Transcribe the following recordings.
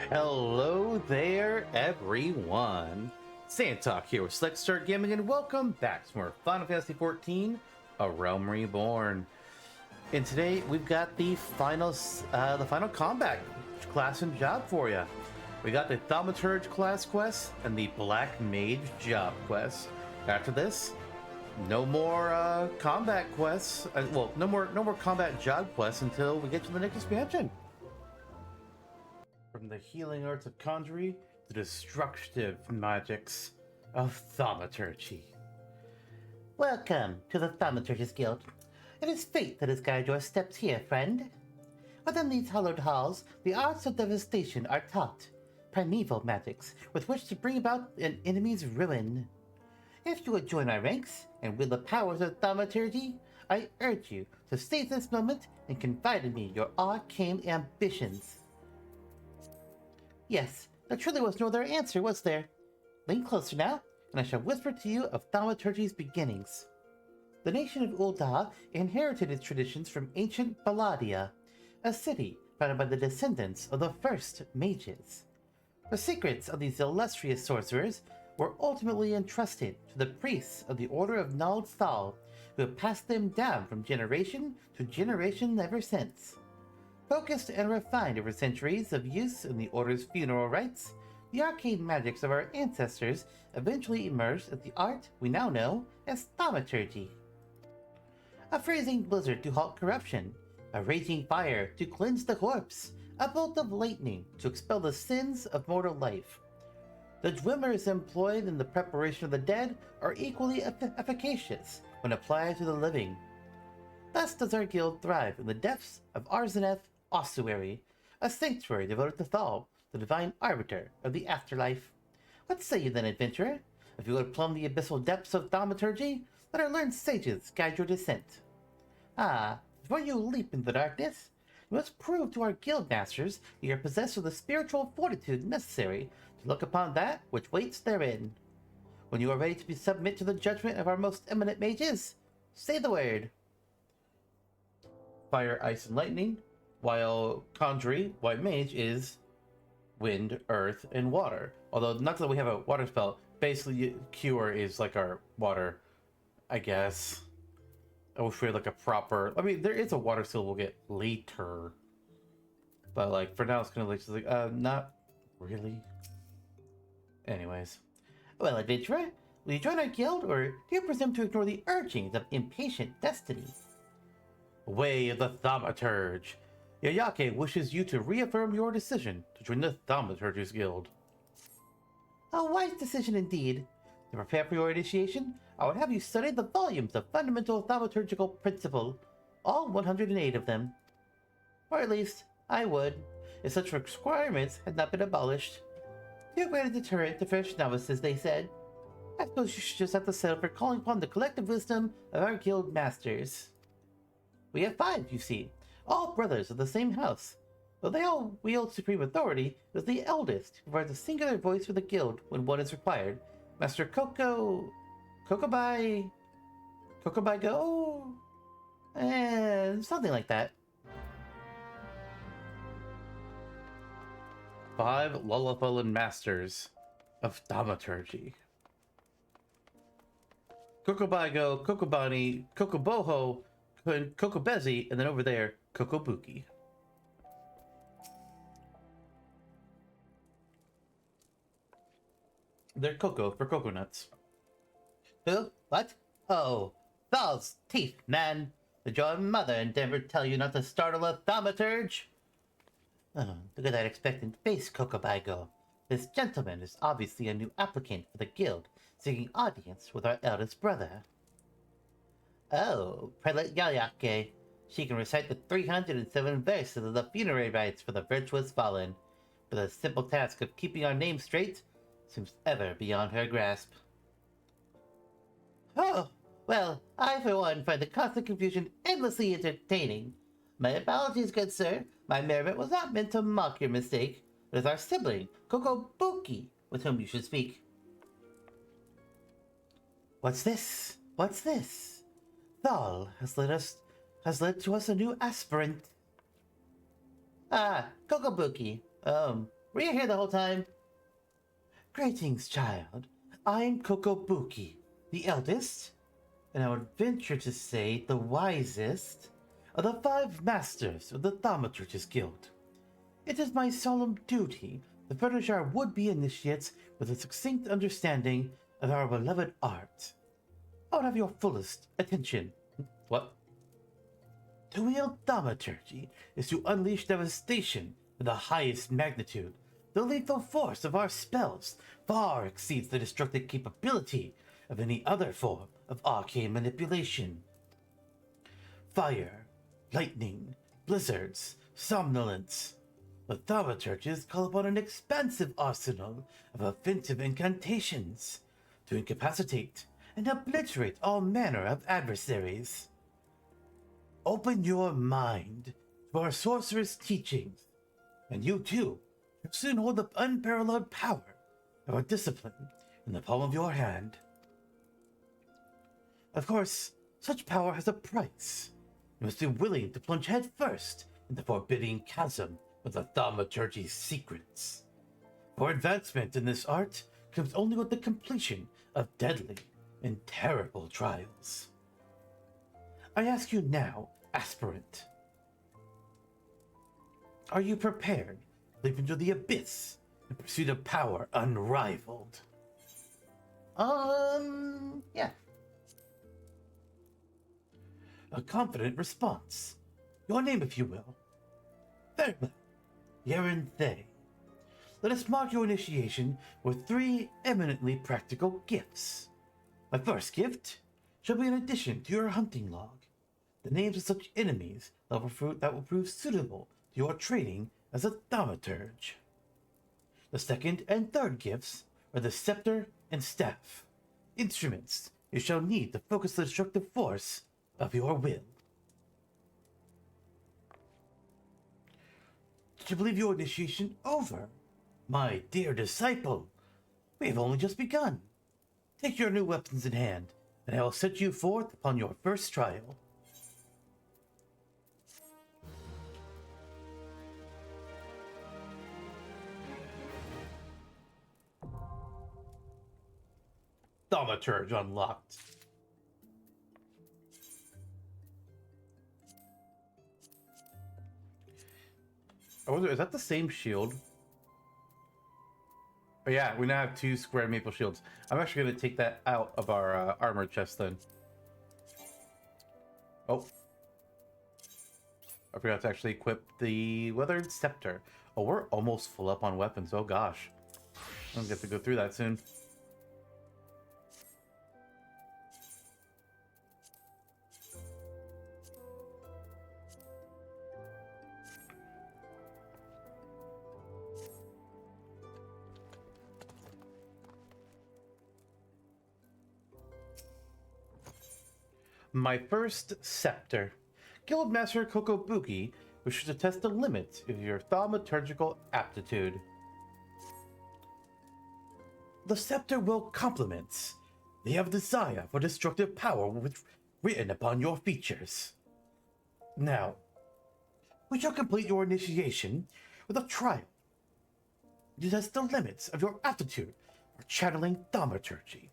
Hello there, everyone. Santok here with Select Start Gaming, and welcome back to more Final Fantasy XIV, A Realm Reborn. And today we've got the final combat class and job for you. We got the Thaumaturge class quest and the Black Mage job quest. After this, no more combat quests. No more combat job quests until we get to the next expansion. From the healing arts of Kanna-E to the destructive magics of Thaumaturge. Welcome to the Thaumaturge's Guild. It is fate that has guided your steps here, friend. Within these hallowed halls, the arts of devastation are taught, primeval magics with which to bring about an enemy's ruin. If you would join my ranks and wield the powers of Thaumaturge, I urge you to seize this moment and confide in me your arcane ambitions. Yes, there truly was no other answer, was there? Lean closer now, and I shall whisper to you of Thaumaturge's beginnings. The nation of Ul'dah inherited its traditions from ancient Balladia, a city founded by the descendants of the first mages. The secrets of these illustrious sorcerers were ultimately entrusted to the priests of the Order of Ul'dah, who have passed them down from generation to generation ever since. Focused and refined over centuries of use in the Order's funeral rites, the arcane magics of our ancestors eventually emerged as the art we now know as Thaumaturge. A freezing blizzard to halt corruption, a raging fire to cleanse the corpse, a bolt of lightning to expel the sins of mortal life. The dwimmers employed in the preparation of the dead are equally efficacious when applied to the living. Thus does our guild thrive in the depths of Arzeneth Ossuary, a sanctuary devoted to Thal, the divine arbiter of the afterlife. What say you then, adventurer? If you would plumb the abyssal depths of Thaumaturge, let our learned sages guide your descent. Before you leap into the darkness, you must prove to our guild masters that you are possessed of the spiritual fortitude necessary to look upon that which waits therein. When you are ready to submit to the judgment of our most eminent mages, say the word. Fire, ice, and lightning, while Kanna-E, White Mage, is wind, earth, and water. Although, not that we have a water spell, basically Cure is like our water, I guess. I wish we had like a proper... I mean, there is a water skill we'll get later. But like, for now it's kind of like, not really. Anyways. Well, adventurer, will you join our guild, or do you presume to ignore the urgings of impatient destiny? Way of the Thaumaturge. Yayake wishes you to reaffirm your decision to join the Thaumaturge's Guild. A wise decision indeed. To prepare for your initiation, I would have you study the volumes of fundamental thaumaturgical principle, all 108 of them. Or at least, I would, if such requirements had not been abolished. Too great a deterrent to fresh novices, they said. I suppose you should just have to settle for calling upon the collective wisdom of our guild masters. We have 5, you see, all brothers of the same house. Though they all wield supreme authority, it is the eldest who provides a singular voice for the guild when one is required. Master Kokobai Go? Something like that. 5 Lullafullen Masters of Thaumaturge. Kokobaigo, Kokobani, Kokoboho, Kokobezi, and then over there, Kokobuki. They're cocoa for coconuts. Who? What? Oh, Thal's teeth, man. Did your mother endeavor to tell you not to startle a Thaumaturge? Oh, look at that expectant face, Kokobigo. This gentleman is obviously a new applicant for the guild, seeking audience with our eldest brother. Oh, Prelate Yayake. She can recite the 307 verses of the funerary rites for the virtuous fallen, but the simple task of keeping our name straight seems ever beyond her grasp. Oh, well, I for one find the constant confusion endlessly entertaining. My apologies, good sir. My merriment was not meant to mock your mistake. It is our sibling, Kokobuki, with whom you should speak. What's this? What's this? Thal has led to us a new aspirant. Ah, Kokobuki. Were you here the whole time? Greetings, child. I'm Kokobuki, the eldest, and I would venture to say the wisest, of the 5 masters of the Thaumaturge's Guild. It is my solemn duty to furnish our would-be initiates with a succinct understanding of our beloved art. I would have your fullest attention. What? To wield Thaumaturgy is to unleash devastation of the highest magnitude. The lethal force of our spells far exceeds the destructive capability of any other form of arcane manipulation. Fire, lightning, blizzards, somnolence. The Thaumaturges call upon an expansive arsenal of offensive incantations to incapacitate and obliterate all manner of adversaries. Open your mind to our sorcerer's teachings, and you too will soon hold the unparalleled power of our discipline in the palm of your hand. Of course, such power has a price. You must be willing to plunge headfirst in the forbidding chasm of the Thaumaturge's secrets. For advancement in this art comes only with the completion of deadly and terrible trials. I ask you now, aspirant, are you prepared to leap into the abyss in pursuit of power unrivaled? Yeah. A confident response. Your name, if you will. Very well. Yeren Thay. Let us mark your initiation with 3 eminently practical gifts. My first gift shall be an addition to your hunting log. The names of such enemies that will prove suitable to your training as a Thaumaturge. The second and third gifts are the scepter and staff, instruments you shall need to focus the destructive force of your will. Did you believe your initiation over? My dear disciple, we have only just begun. Take your new weapons in hand, and I will set you forth upon your first trial. Thaumaturge unlocked. I wonder, is that the same shield? Oh yeah, we now have 2 square maple shields. I'm actually going to take that out of our armor chest then. Oh. I forgot to actually equip the weathered scepter. Oh, we're almost full up on weapons. Oh gosh. I don't get to go through that soon. My first scepter. Guildmaster Kokobuki wishes to test the limits of your thaumaturgical aptitude. The scepter will complement. They have desire for destructive power written upon your features. Now, we shall complete your initiation with a trial to test the limits of your aptitude for channeling thaumaturgy.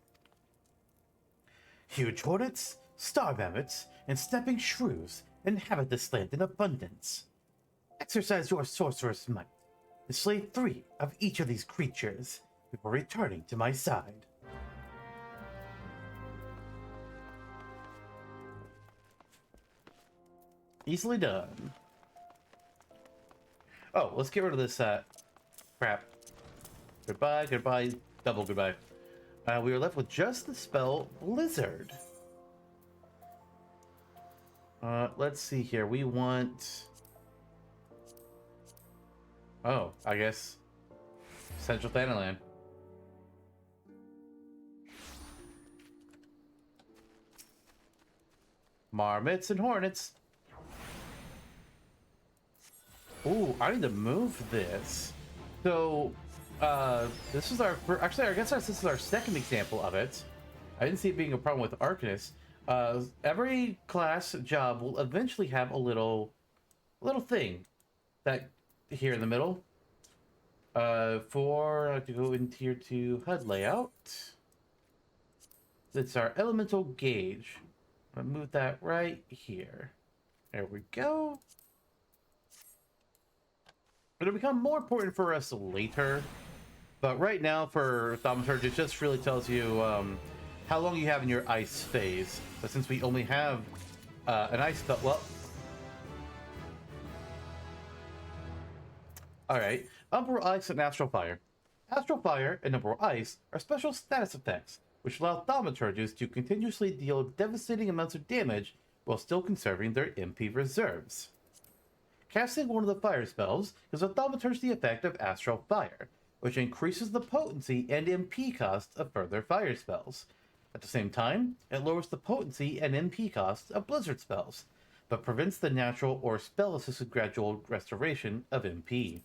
Huge hornets, star mammoths, and stepping shrews inhabit this land in abundance. Exercise your sorcerous might and slay 3 of each of these creatures before returning to my side. Easily done. Oh, let's get rid of this crap. Goodbye, goodbye, double goodbye. We are left with just the spell Blizzard. Let's see here. We want... Oh, I guess Central Thanaland. Marmots and hornets. Ooh, I need to move this. So, this is our first... Actually, I guess this is our second example of it. I didn't see it being a problem with Arcanist. Every class job will eventually have a little thing that here in the middle. I have to go into tier 2 HUD layout. It's our elemental gauge. I'm gonna move that right here. There we go. It'll become more important for us later, but right now for Thaumaturge, it just really tells you how long you have in your ice phase. But since we only have an ice spell, well, all right. Umbral Ice and Astral Fire. Astral Fire and Umbral Ice are special status effects, which allow Thaumaturges to continuously deal devastating amounts of damage while still conserving their MP reserves. Casting one of the fire spells gives a Thaumaturge the effect of Astral Fire, which increases the potency and MP cost of further fire spells. At the same time, it lowers the potency and MP cost of Blizzard spells, but prevents the natural or spell-assisted gradual restoration of MP.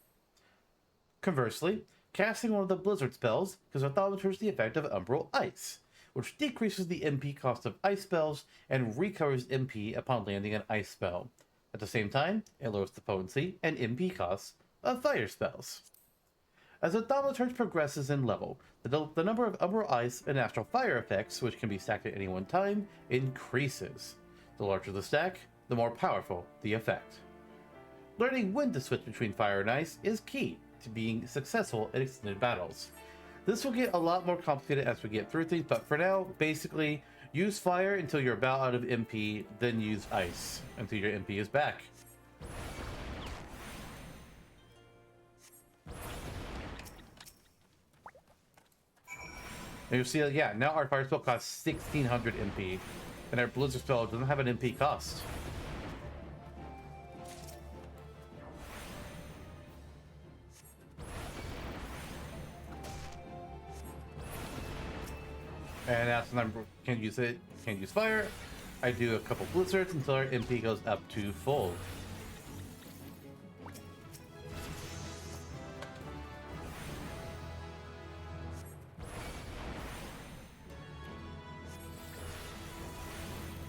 Conversely, casting one of the Blizzard spells gives a Thaumaturge the effect of Umbral Ice, which decreases the MP cost of ice spells and recovers MP upon landing an ice spell. At the same time, it lowers the potency and MP costs of fire spells. As a Thaumaturge progresses in level, the number of Umbral Ice and Astral Fire effects, which can be stacked at any one time, increases. The larger the stack, the more powerful the effect. Learning when to switch between fire and ice is key to being successful in extended battles. This will get a lot more complicated as we get through things, but for now, basically, use fire until you're about out of MP, then use ice until your MP is back. And you'll see, yeah, now our fire spell costs 1600 MP, and our blizzard spell doesn't have an MP cost. And as I can't use fire, I do a couple blizzards until our MP goes up to full.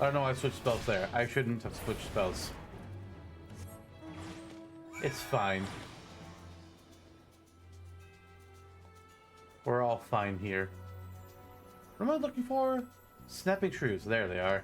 I don't know why I switched spells there. I shouldn't have switched spells. It's fine. We're all fine here. What am I looking for? Snapping shrews. There they are.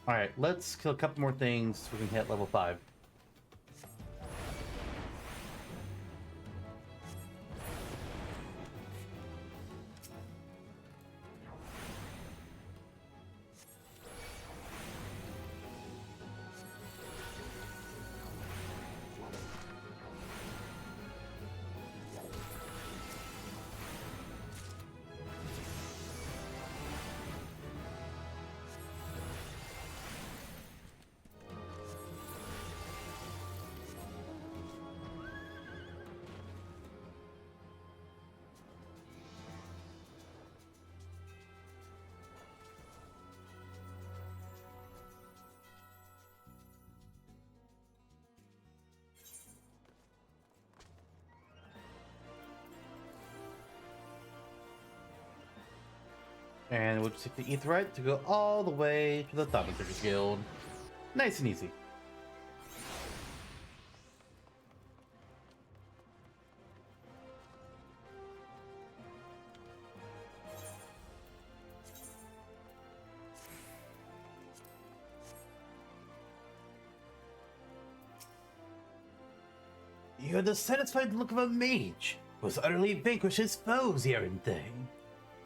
Alright, let's kill a couple more things so we can hit level 5. And we'll just take the aetherite to go all the way to the Thaumaturge Guild. Nice and easy. You have the satisfied look of a mage who has utterly vanquished his foes here and thing.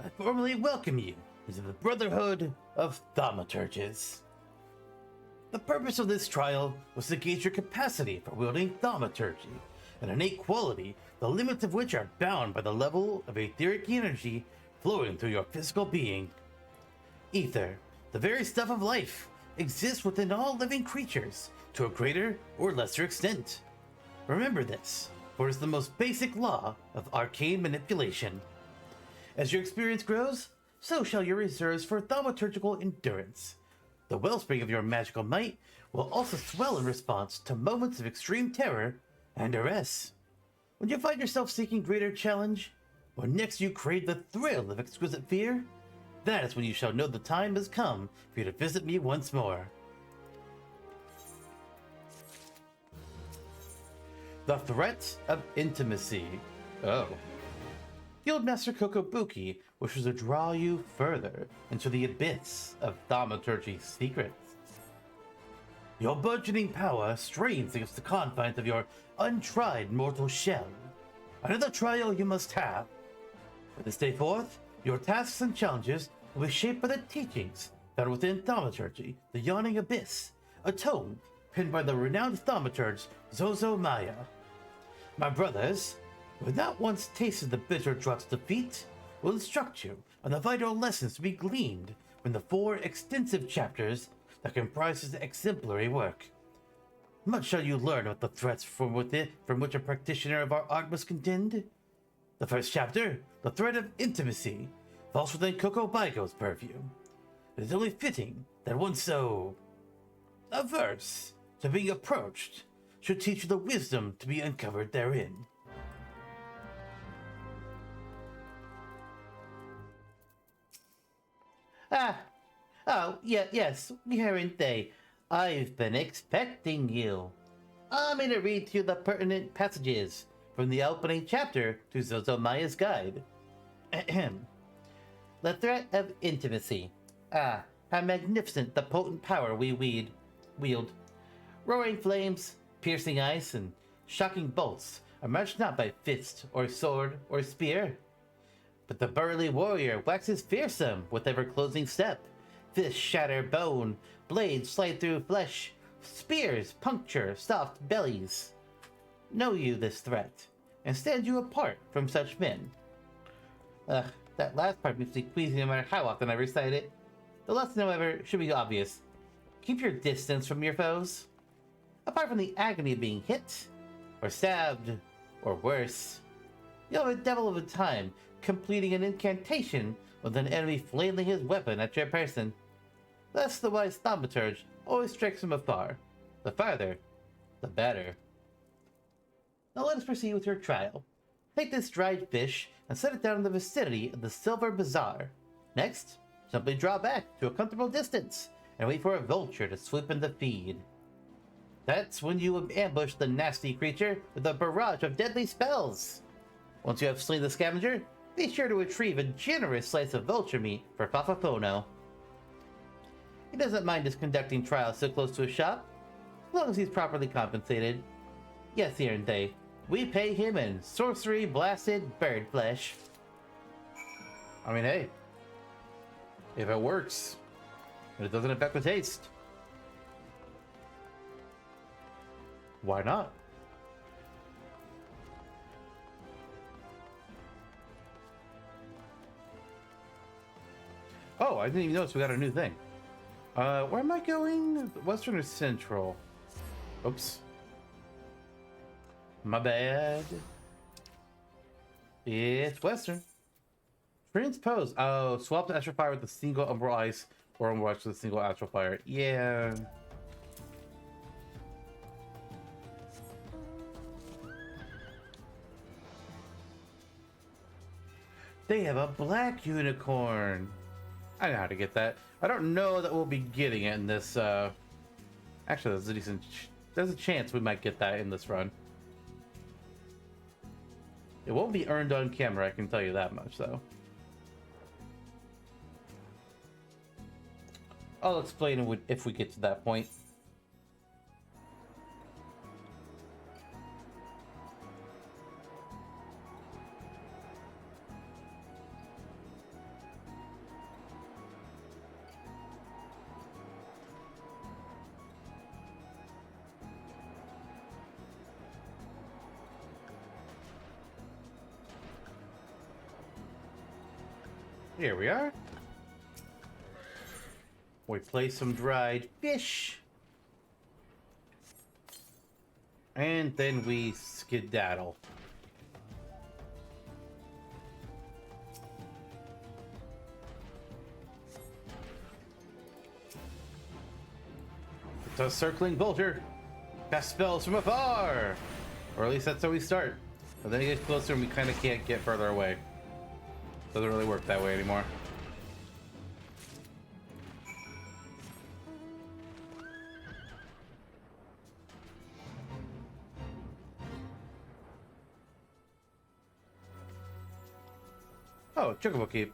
I formally welcome you into the Brotherhood of Thaumaturges. The purpose of this trial was to gauge your capacity for wielding Thaumaturgy, an innate quality, the limits of which are bound by the level of etheric energy flowing through your physical being. Ether, the very stuff of life, exists within all living creatures, to a greater or lesser extent. Remember this, for it is the most basic law of arcane manipulation. As your experience grows, so shall your reserves for thaumaturgical endurance. The wellspring of your magical might will also swell in response to moments of extreme terror and duress. When you find yourself seeking greater challenge, or next you crave the thrill of exquisite fear, that is when you shall know the time has come for you to visit me once more. The Threat of Intimacy. Oh. Guildmaster Kokobuki wishes to draw you further into the abyss of Thaumaturge's secrets. Your burgeoning power strains against the confines of your untried mortal shell. Another trial you must have. From this day forth, your tasks and challenges will be shaped by the teachings found within Thaumaturge, the Yawning Abyss, a tome penned by the renowned thaumaturge Zozo Maya. My brothers, who have not once tasted the bitter drug's defeat, will instruct you on the vital lessons to be gleaned from the 4 extensive chapters that comprise this exemplary work. Much shall you learn of the threats from which a practitioner of our art must contend. The first chapter, The Threat of Intimacy, falls within Koko Baigo's purview. It is only fitting that one so averse to being approached should teach you the wisdom to be uncovered therein. Yes, weren't they? I've been expecting you. I'm going to read to you the pertinent passages from the opening chapter to Zozo Maya's guide. Ahem. The Threat of Intimacy. How magnificent the potent power we wield. Roaring flames, piercing ice, and shocking bolts are matched not by fist or sword or spear, but the burly warrior waxes fearsome with ever-closing step. Fists shatter bone, blades slide through flesh, spears puncture soft bellies. Know you this threat, and stand you apart from such men. That last part makes me queasy no matter how often I recite it. The lesson, however, should be obvious. Keep your distance from your foes. Apart from the agony of being hit, or stabbed, or worse, you'll have a devil of a time completing an incantation with an enemy flailing his weapon at your person. Thus the wise thaumaturge always strikes from afar. The farther, the better. Now let us proceed with your trial. Take this dried fish and set it down in the vicinity of the Silver Bazaar. Next, simply draw back to a comfortable distance and wait for a vulture to swoop in the feed. That's when you ambush the nasty creature with a barrage of deadly spells. Once you have slain the scavenger, be sure to retrieve a generous slice of vulture meat for Fafapono. He doesn't mind us conducting trials so close to his shop, as long as he's properly compensated. Yes, Irante, we pay him in sorcery-blasted bird flesh. I mean, hey, if it works, and it doesn't affect the taste, why not? Oh, I didn't even notice we got a new thing. Where am I going? Western or Central? Oops. My bad. It's Western. Transpose. Oh, swap the Astral Fire with a single Umbral Ice, or Umbral Ice with a single Astral Fire. Yeah. They have a black unicorn. I know how to get that. I don't know that we'll be getting it in this, actually, there's a chance we might get that in this run. It won't be earned on camera, I can tell you that much, though. I'll explain it if we get to that point. Here we are. We place some dried fish. And then we skedaddle. It's a circling vulture. Cast spells from afar! Or at least that's how we start. But then it gets closer and we kind of can't get further away. Doesn't really work that way anymore. Oh, Chocobo Keep.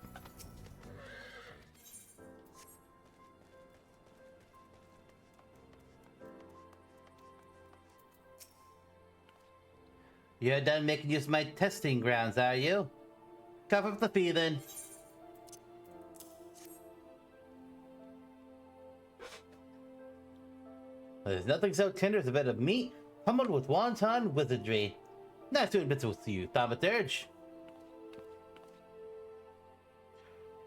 You're done making use of my testing grounds, are you? Cough up the fee, then. There's nothing so tender as a bit of meat pummeled with wonton wizardry. Nice doing business with you, Thaumaturge.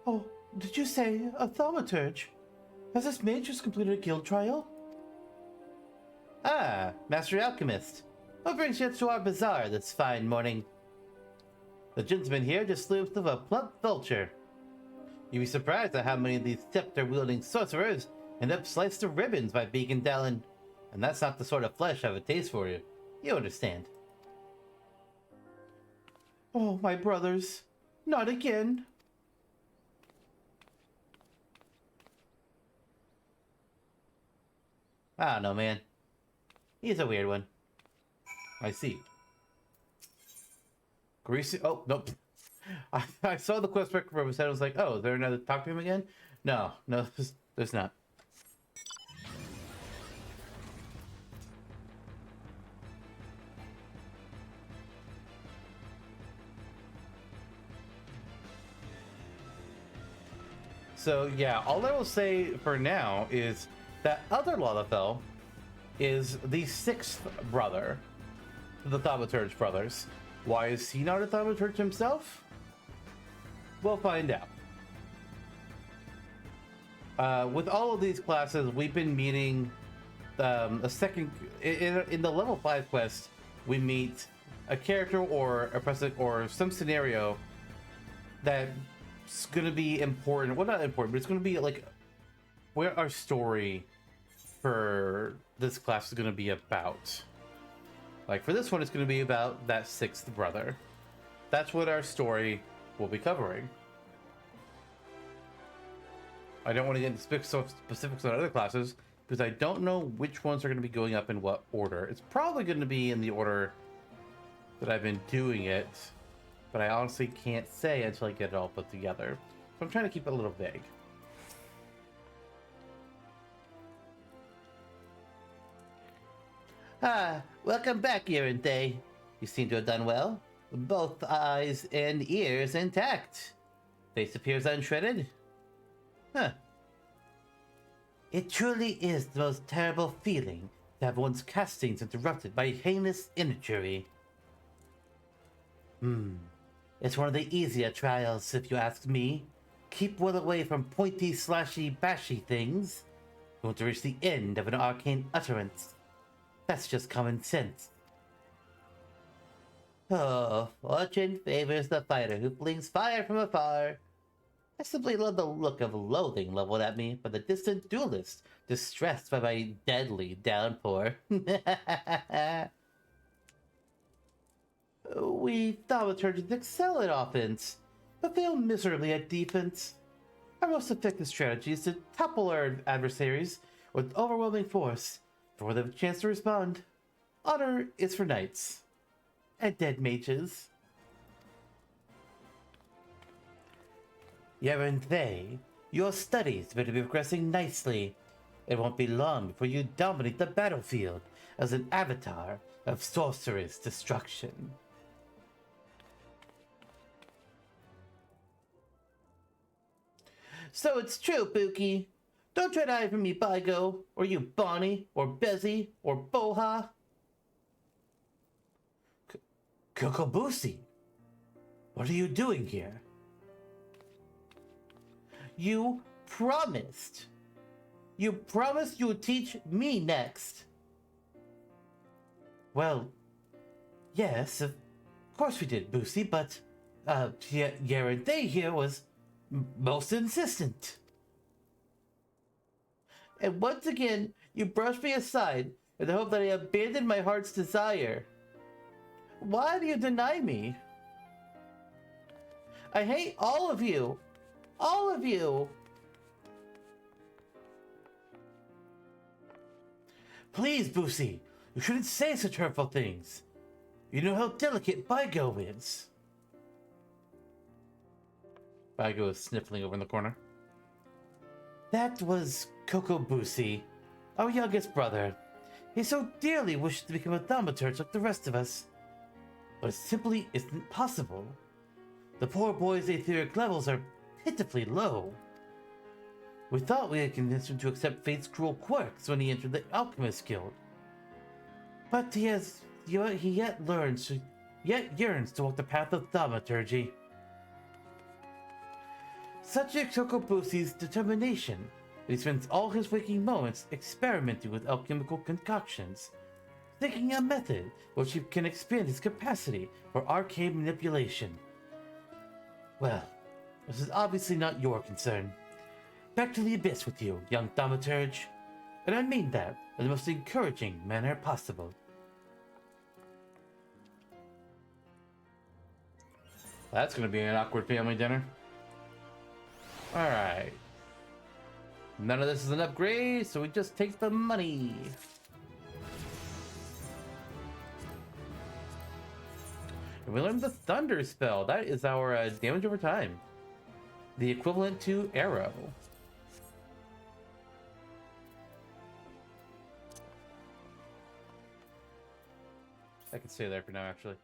Oh, did you say a thaumaturge? Has this mage just completed a guild trial? Ah, Master Alchemist. What brings you to our bazaar this fine morning? The gentleman here just slew of a plump vulture. You'd be surprised at how many of these scepter-wielding sorcerers end up sliced to ribbons by Beacon Dallin. And that's not the sort of flesh I have a taste for you. You understand. Oh, my brothers. Not again. I don't know, man. He's a weird one. I see. Greasy. Oh, nope. I saw the quest record for him. I was like, oh, is there another talk to him again? No, there's not. So yeah, all I will say for now is that other Lalafell is the sixth brother, the Thaumaturge brothers. Why is he not a Thaumaturge himself? We'll find out. With all of these classes, we've been meeting a second in the level 5 quest. We meet a character or a president or some scenario that's going to be important. Well, not important, but it's going to be like where our story for this class is going to be about. Like for this one, it's going to be about that sixth brother. That's what our story will be covering. I don't want to get into specifics on other classes because I don't know which ones are going to be going up in what order. It's probably going to be in the order that I've been doing it, but I honestly can't say until I get it all put together. So I'm trying to keep it a little vague. Ah, welcome back, Yerente. You seem to have done well. Both eyes and ears intact. Face appears unshredded. Huh. It truly is the most terrible feeling to have one's castings interrupted by heinous imagery. It's one of the easier trials, if you ask me. Keep well away from pointy, slashy, bashy things. You want to reach the end of an arcane utterance. That's just common sense. Oh, fortune favors the fighter who flings fire from afar. I simply love the look of loathing leveled at me by the distant duelist, distressed by my deadly downpour. We Thaumaturges excel at offense, but fail miserably at defense. Our most effective strategy is to topple our adversaries with overwhelming force before they have a chance to respond. Honor is for knights and dead mages. Yerente, your studies appear to be progressing nicely. It won't be long before you dominate the battlefield as an avatar of sorcerous destruction. So it's true, Pookie. Don't try to hide from me, Bygo, or you Bonnie, or Bezzy, or Boha. Kokobusi, what are you doing here? You promised You promised you would teach me next. Well, yes, of course we did, Boosie, but, Yaranthe here was most insistent. And once again, you brushed me aside in the hope that I abandoned my heart's desire. Why do you deny me? I hate all of you. All of you. Please, Boosie, you shouldn't say such hurtful things. You know how delicate Baigo is. Baigo is sniffling over in the corner. That was Coco Boosie, our youngest brother. He so dearly wished to become a Thaumaturge like the rest of us. But it simply isn't possible. The poor boy's aetheric levels are pitifully low. We thought we had convinced him to accept fate's cruel quirks when he entered the Alchemist Guild. But he yet yearns to walk the path of Thaumaturgy. Such is Coco Boosie's determination that he spends all his waking moments experimenting with alchemical concoctions, thinking a method which can expand his capacity for arcane manipulation. Well, this is obviously not your concern. Back to the abyss with you, young Thaumaturge. And I mean that in the most encouraging manner possible. That's gonna be an awkward family dinner. Alright. None of this is an upgrade, so we just take the money. And we learned the Thunder spell. That is our damage over time. The equivalent to Arrow. I can stay there for now, actually.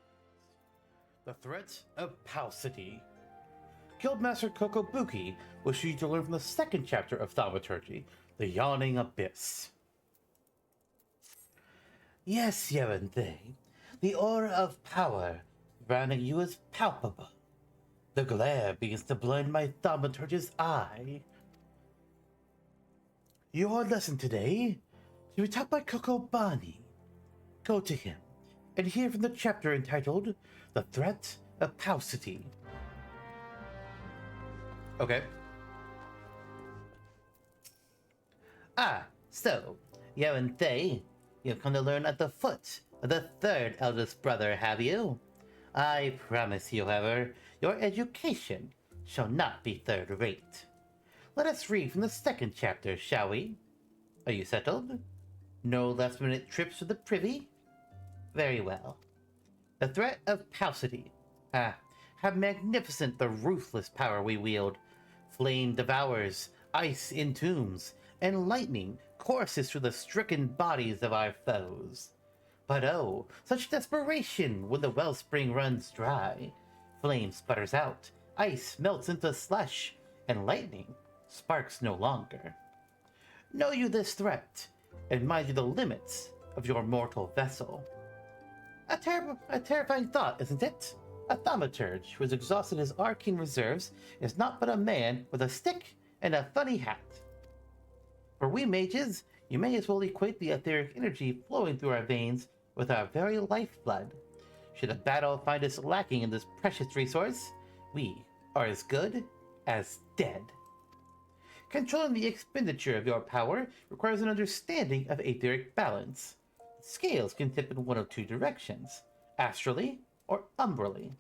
The Threat of Paucity. Guildmaster Kokobuki wishes you to learn from the second chapter of Thaumaturgy, the Yawning Abyss. Yes, Yaranthe, the aura of power surrounding you is palpable. The glare begins to blind my Thaumaturge's eye. Your lesson today to be taught by Kokobani. Go to him and hear from the chapter entitled The Threat of Paucity. Okay. So, Yaranthe, you've come to learn at the foot of the third eldest brother, have you? I promise you, however, your education shall not be third-rate. Let us read from the second chapter, shall we? Are you settled? No last-minute trips to the privy? Very well. The threat of paucity. How magnificent the ruthless power we wield. Flame devours, ice entombs, and lightning courses through the stricken bodies of our foes. But oh, such desperation when the wellspring runs dry. Flame sputters out, ice melts into slush, and lightning sparks no longer. Know you this threat, and mind you the limits of your mortal vessel. A terrifying thought, isn't it? A Thaumaturge who has exhausted his arcane reserves is not but a man with a stick and a funny hat. For we mages, you may as well equate the etheric energy flowing through our veins with our very lifeblood. Should a battle find us lacking in this precious resource, we are as good as dead. Controlling the expenditure of your power requires an understanding of etheric balance. Scales can tip in one of two directions, astrally or umbrally.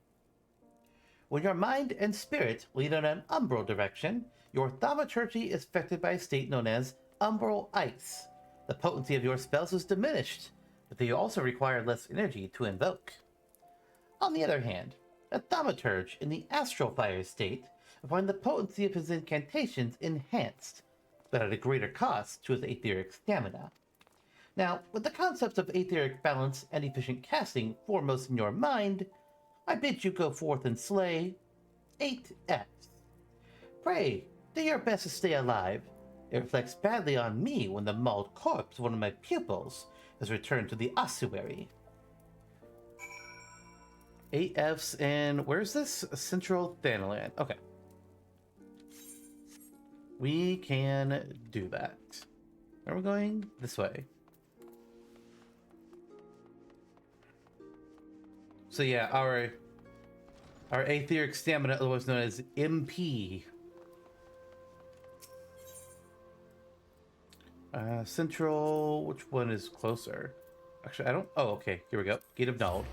When your mind and spirit lead in an umbral direction, your thaumaturgy is affected by a state known as umbral ice. The potency of your spells is diminished, but they also require less energy to invoke. On the other hand, a thaumaturge in the astral fire state will find the potency of his incantations enhanced, but at a greater cost to his aetheric stamina. Now, with the concepts of aetheric balance and efficient casting foremost in your mind, I bid you go forth and slay 8 Fs. Pray, do your best to stay alive. It reflects badly on me when the mauled corpse of one of my pupils is returned to the ossuary. 8 Fs and where's this? Central Thanalan. Okay. We can do that. Are we going this way? So yeah, our aetheric stamina, otherwise known as MP. Central, which one is closer? Actually, I don't... Oh, okay, here we go. Gate of Nald.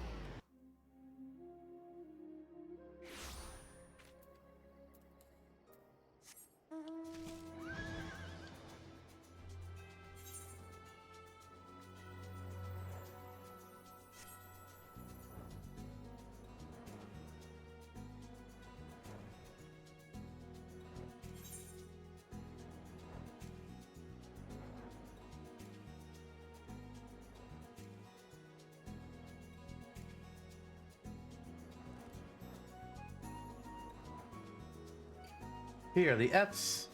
Here are the Fs.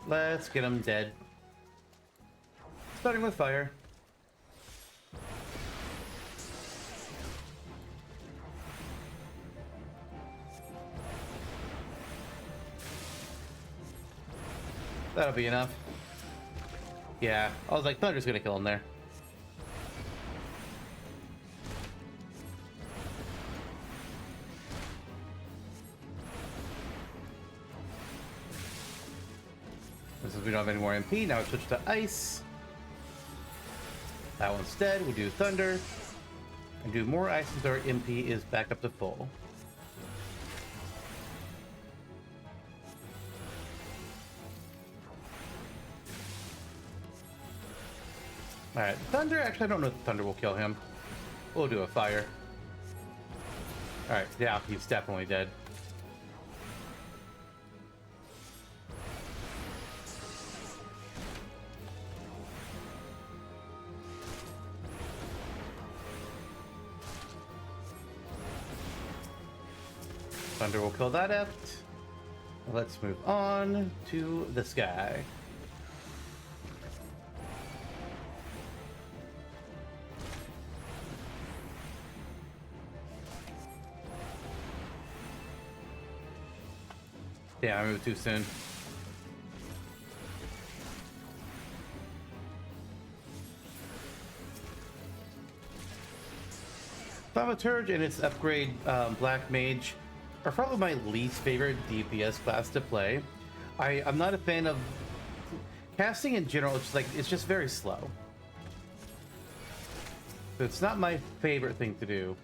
Let's get them dead. Starting with fire. That'll be enough. Yeah, I was like, Thunder's gonna kill him there. Since we don't have any more MP, now we switch to Ice. That one's dead. We do Thunder. And do more Ice since our MP is back up to full. Alright, Thunder, actually I don't know if Thunder will kill him. We'll do a Fire. Alright, yeah, he's definitely dead. Thunder will kill that Eft. Let's move on to the sky. Yeah, I moved too soon. Thaumaturge and its upgrade Black Mage are probably my least favorite DPS class to play. I'm not a fan of casting in general. It's just very slow. So it's not my favorite thing to do.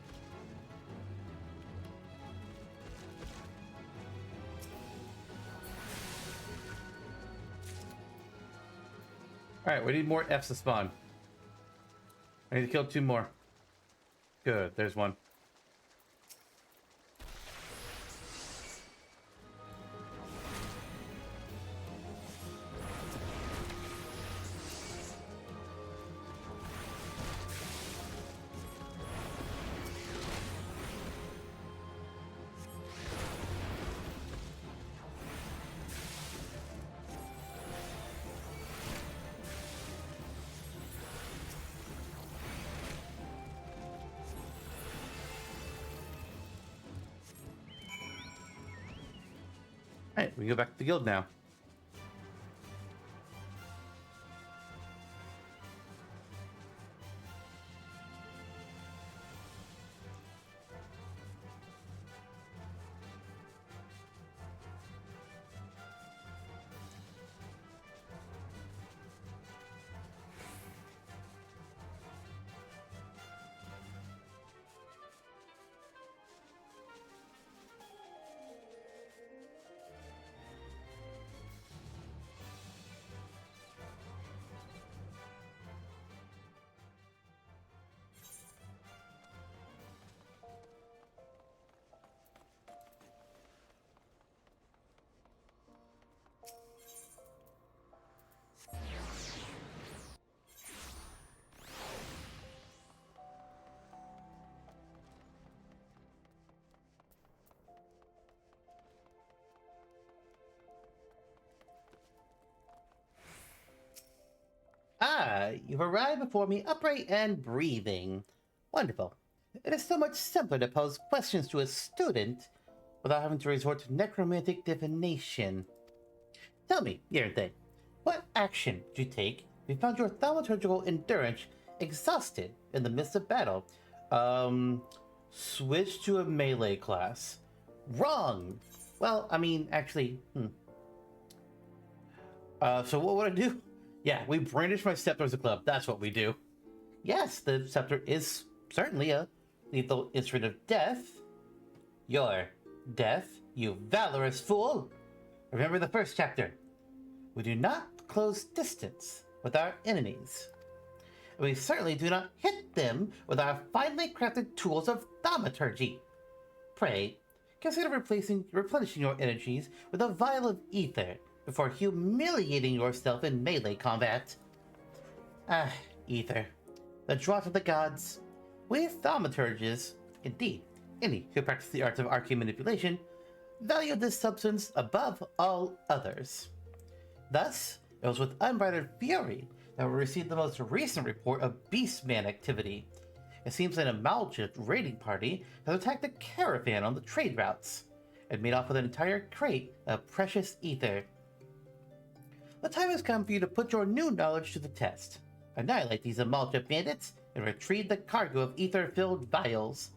Alright, we need more Fs to spawn. I need to kill 2 more. Good, there's one. Alright, we can go back to the guild now. Ah, you've arrived before me upright and breathing. Wonderful. It is so much simpler to pose questions to a student without having to resort to necromantic divination. Tell me, Yernthe, what action did you take we found your thaumaturgical endurance exhausted in the midst of battle. Switch to a melee class. Wrong! Well, I mean, actually, so what would I do? Yeah, we brandish my scepter as a club. That's what we do. Yes, the scepter is certainly a lethal instrument of death. Your death, you valorous fool! Remember the first chapter. We do not close distance with our enemies. We certainly do not hit them with our finely crafted tools of thaumaturgy. Pray, consider replenishing your energies with a vial of aether before humiliating yourself in melee combat. Ah, aether. The draught of the gods. We thaumaturges, indeed, any who practice the arts of arcane manipulation, value this substance above all others. Thus, it was with unbridled fury that we received the most recent report of Beastman activity. It seems an Amalgid raiding party has attacked a caravan on the trade routes and made off with an entire crate of precious aether. The time has come for you to put your new knowledge to the test. Annihilate these Amalgid bandits and retrieve the cargo of aether-filled vials.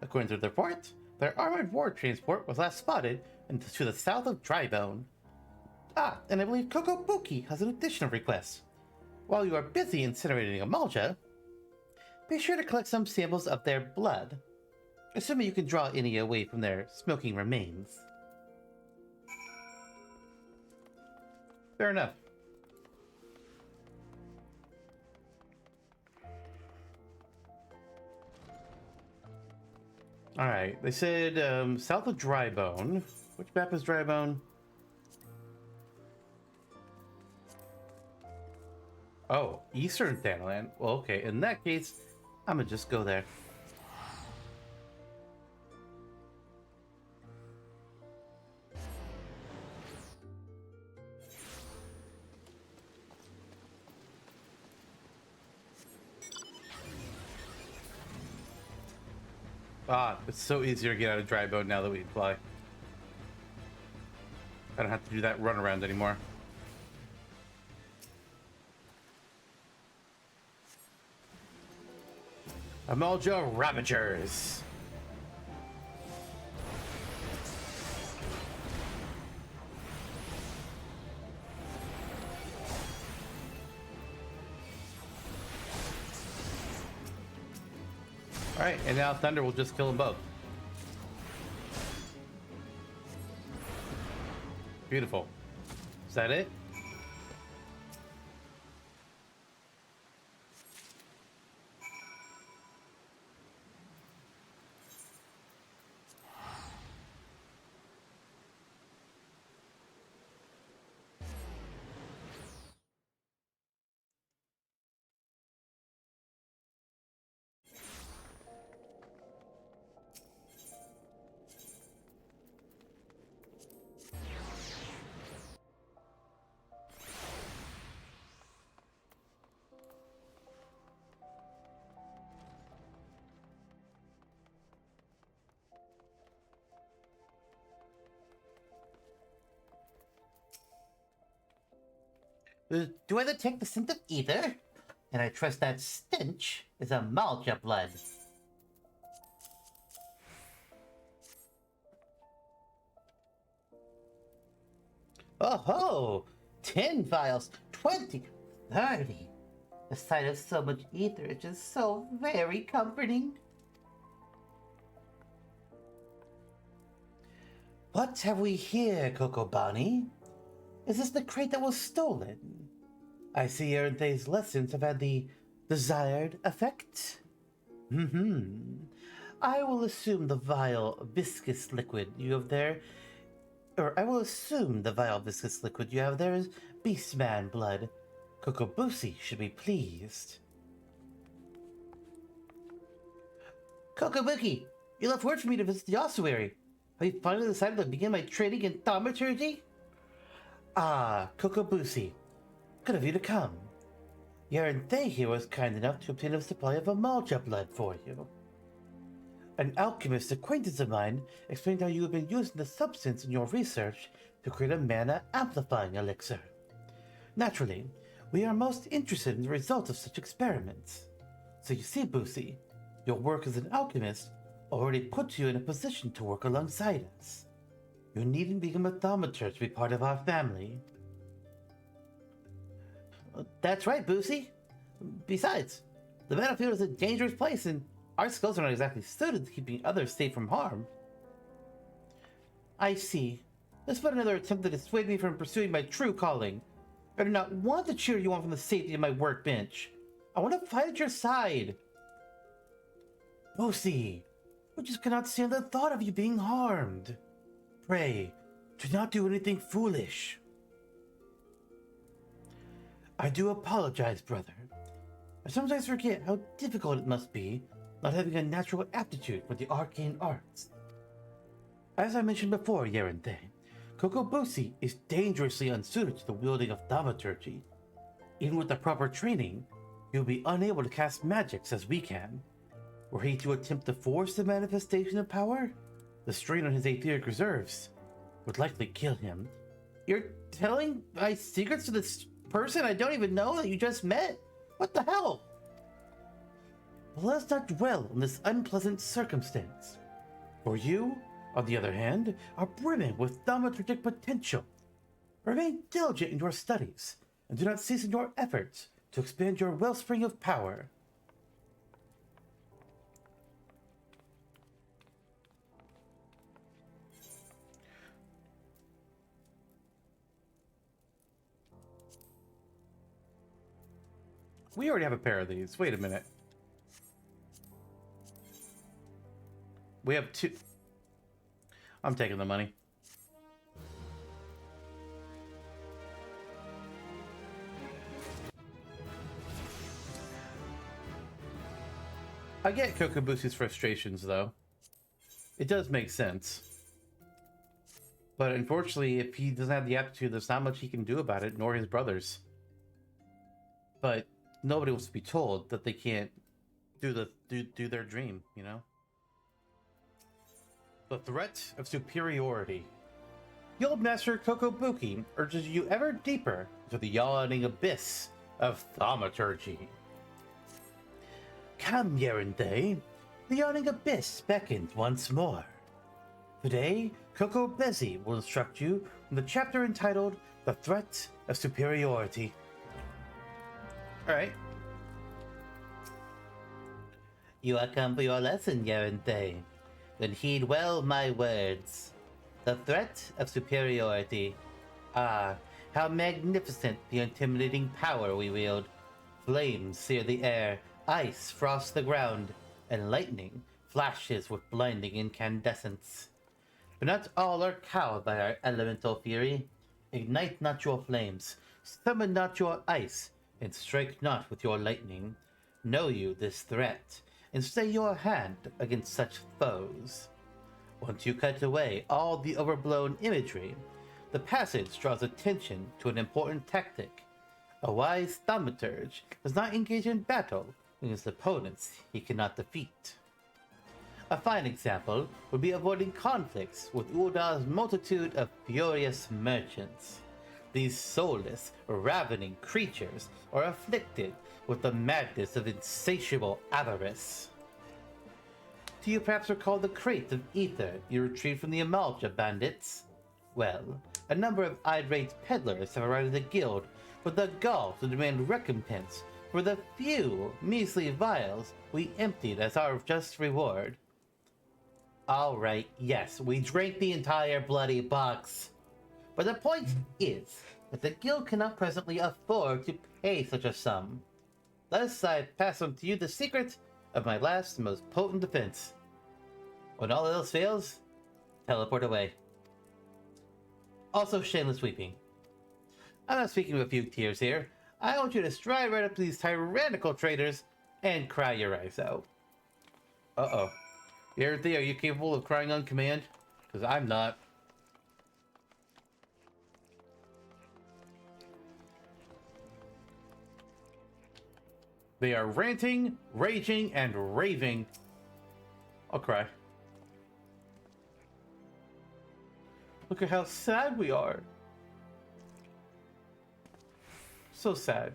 According to the report, their armored war transport was last spotted to the south of Drybone. Ah, and I believe Kokobuki has an additional request. While you are busy incinerating Amalja, be sure to collect some samples of their blood, assuming you can draw any away from their smoking remains. Fair enough. Alright, they said south of Drybone. Which map is Drybone? Oh, Eastern Thanalan. Well, okay, in that case, I'm gonna just go there. Ah, it's so easier to get out of Drybone now that we can fly. I don't have to do that runaround anymore. Amalja Ravagers. Alright, and now Thunder will just kill them both. Beautiful. Is that it? Do I detect the scent of aether? And I trust that stench is Amalja blood. Oh ho! 10 vials, 20, 30. The sight of so much aether is just so very comforting. What have we here, Kokobani? Is this the crate that was stolen? I see Erinthe's lessons have had the desired effect. I will assume the vile viscous liquid you have there, I will assume the vile viscous liquid you have there is Beastman blood. Kokobusi should be pleased. Kokobuki, you left word for me to visit the ossuary. Have you finally decided to begin my training in thaumaturgy? Ah, Kokobusi. Good of you to come. Yerenthe here was kind enough to obtain a supply of Amalja blood for you. An alchemist acquaintance of mine explained how you have been using the substance in your research to create a mana amplifying elixir. Naturally, We are most interested in the results of such experiments. So you see, Boosie, your work as an alchemist already puts you in a position to work alongside us. You needn't become a thaumaturge to be part of our family. That's right, Boosie. Besides, the battlefield is a dangerous place and our skills are not exactly suited to keeping others safe from harm. I see. This but another attempt to dissuade me from pursuing my true calling. I do not want to cheer you on from the safety of my workbench. I want to fight at your side. Boosie, we just cannot stand the thought of you being harmed. Pray, do not do anything foolish. I do apologize, brother. I sometimes forget how difficult it must be not having a natural aptitude for the arcane arts. As I mentioned before, Yerinthe, Kokobusi is dangerously unsuited to the wielding of thaumaturgy. Even with the proper training, he will be unable to cast magics as we can. Were he to attempt to force the manifestation of power, the strain on his aetheric reserves would likely kill him. You're telling my secrets to this person I don't even know that you just met? What the hell? Well, let's not dwell on this unpleasant circumstance. For you, on the other hand, are brimming with thaumaturgic potential. Remain diligent in your studies, and do not cease in your efforts to expand your wellspring of power. We already have a pair of these. Wait a minute. We have two. I'm taking the money. I get Kokobusi's frustrations, though. It does make sense. But unfortunately, if he doesn't have the aptitude, there's not much he can do about it, nor his brothers. But nobody wants to be told that they can't do their dream, you know? The threat of superiority. Guild Master Kokobuki urges you ever deeper into the yawning abyss of thaumaturgy. Come, Yerinthe. The yawning abyss beckons once more. Today, Kokobezi will instruct you in the chapter entitled The Threat of Superiority. Alright. You are come for your lesson, Yerinthe. Then heed well my words. The threat of superiority. Ah, how magnificent the intimidating power we wield. Flames sear the air, ice frosts the ground, and lightning flashes with blinding incandescence. But not all are cowed by our elemental fury. Ignite not your flames, summon not your ice, and strike not with your lightning. Know you this threat, and stay your hand against such foes. Once you cut away all the overblown imagery, the passage draws attention to an important tactic. A wise thaumaturge does not engage in battle against opponents he cannot defeat. A fine example would be avoiding conflicts with Ul'dah's multitude of furious merchants. These soulless, ravening creatures are afflicted with the madness of insatiable avarice. Do you perhaps recall the crate of aether you retrieved from the Ul'dah bandits? Well, a number of irate peddlers have arrived at the guild with the gall to demand recompense for the few measly vials we emptied as our just reward. Alright, yes, we drank the entire bloody box. But the point is that the guild cannot presently afford to pay such a sum. Thus, I pass on to you the secret of my last and most potent defense. When all else fails, teleport away. Also, shameless weeping. I'm not speaking with a few tears here. I want you to stride right up to these tyrannical traitors and cry your eyes out. Uh-oh. Yerinthe, are you capable of crying on command? Because I'm not. They are ranting, raging, and raving. I'll cry. Look at how sad we are. So sad.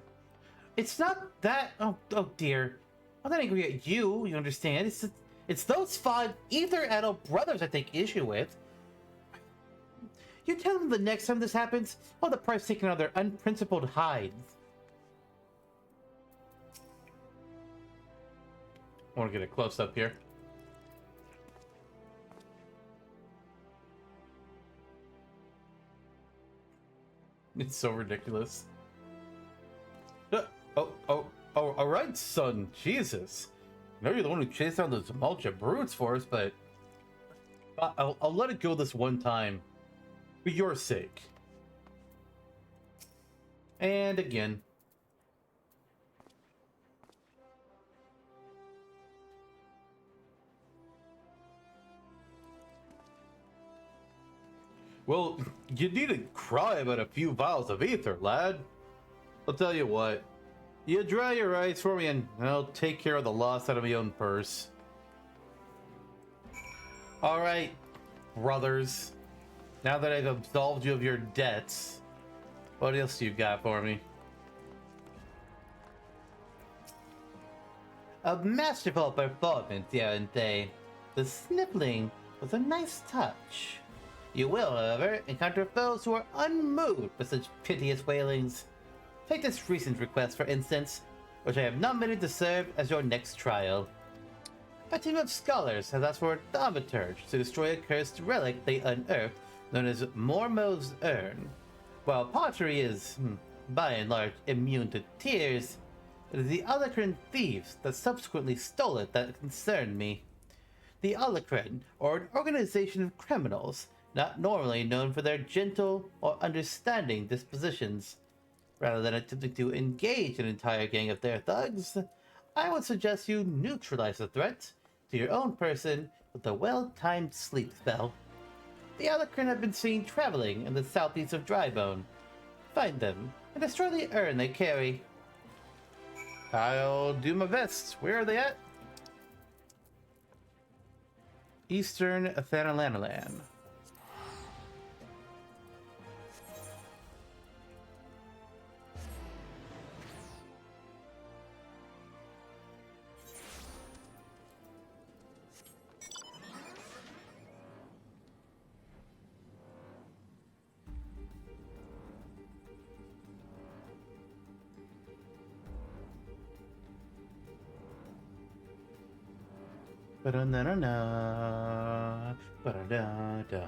It's not that. Oh dear. I'm not angry at you. You understand? It's those 5 Aether adult brothers I take issue with. You tell them the next time this happens, all the price taken out of their unprincipled hides. I want to get a close up here. It's so ridiculous. All right, son. Jesus. I know you're the one who chased down those mulcha brutes for us, but I'll let it go this one time. For your sake. And again. Well, you need to cry about a few vials of ether, lad. I'll tell you what. You dry your eyes for me and I'll take care of the loss out of my own purse. Alright, brothers. Now that I've absolved you of your debts, what else you got for me? A masterful performance, aren't they? The sniffling was a nice touch. You will, however, encounter foes who are unmoved by such piteous wailings. Take this recent request, for instance, which I have nominated to serve as your next trial. A team of scholars has asked for a Thaumaturge to destroy a cursed relic they unearthed known as Mormo's Urn. While pottery is, by and large, immune to tears, it is the Ul'dah thieves that subsequently stole it that concern me. The Ul'dah are an organization of criminals, not normally known for their gentle or understanding dispositions. Rather than attempting to engage an entire gang of their thugs, I would suggest you neutralize the threat to your own person with a well-timed sleep spell. The Ul'dah have been seen traveling in the southeast of Drybone. Find them and destroy the urn they carry. I'll do my best. Where are they at? Eastern Thanalannalan. Ba-da-na-na-na, ba-da-da-da.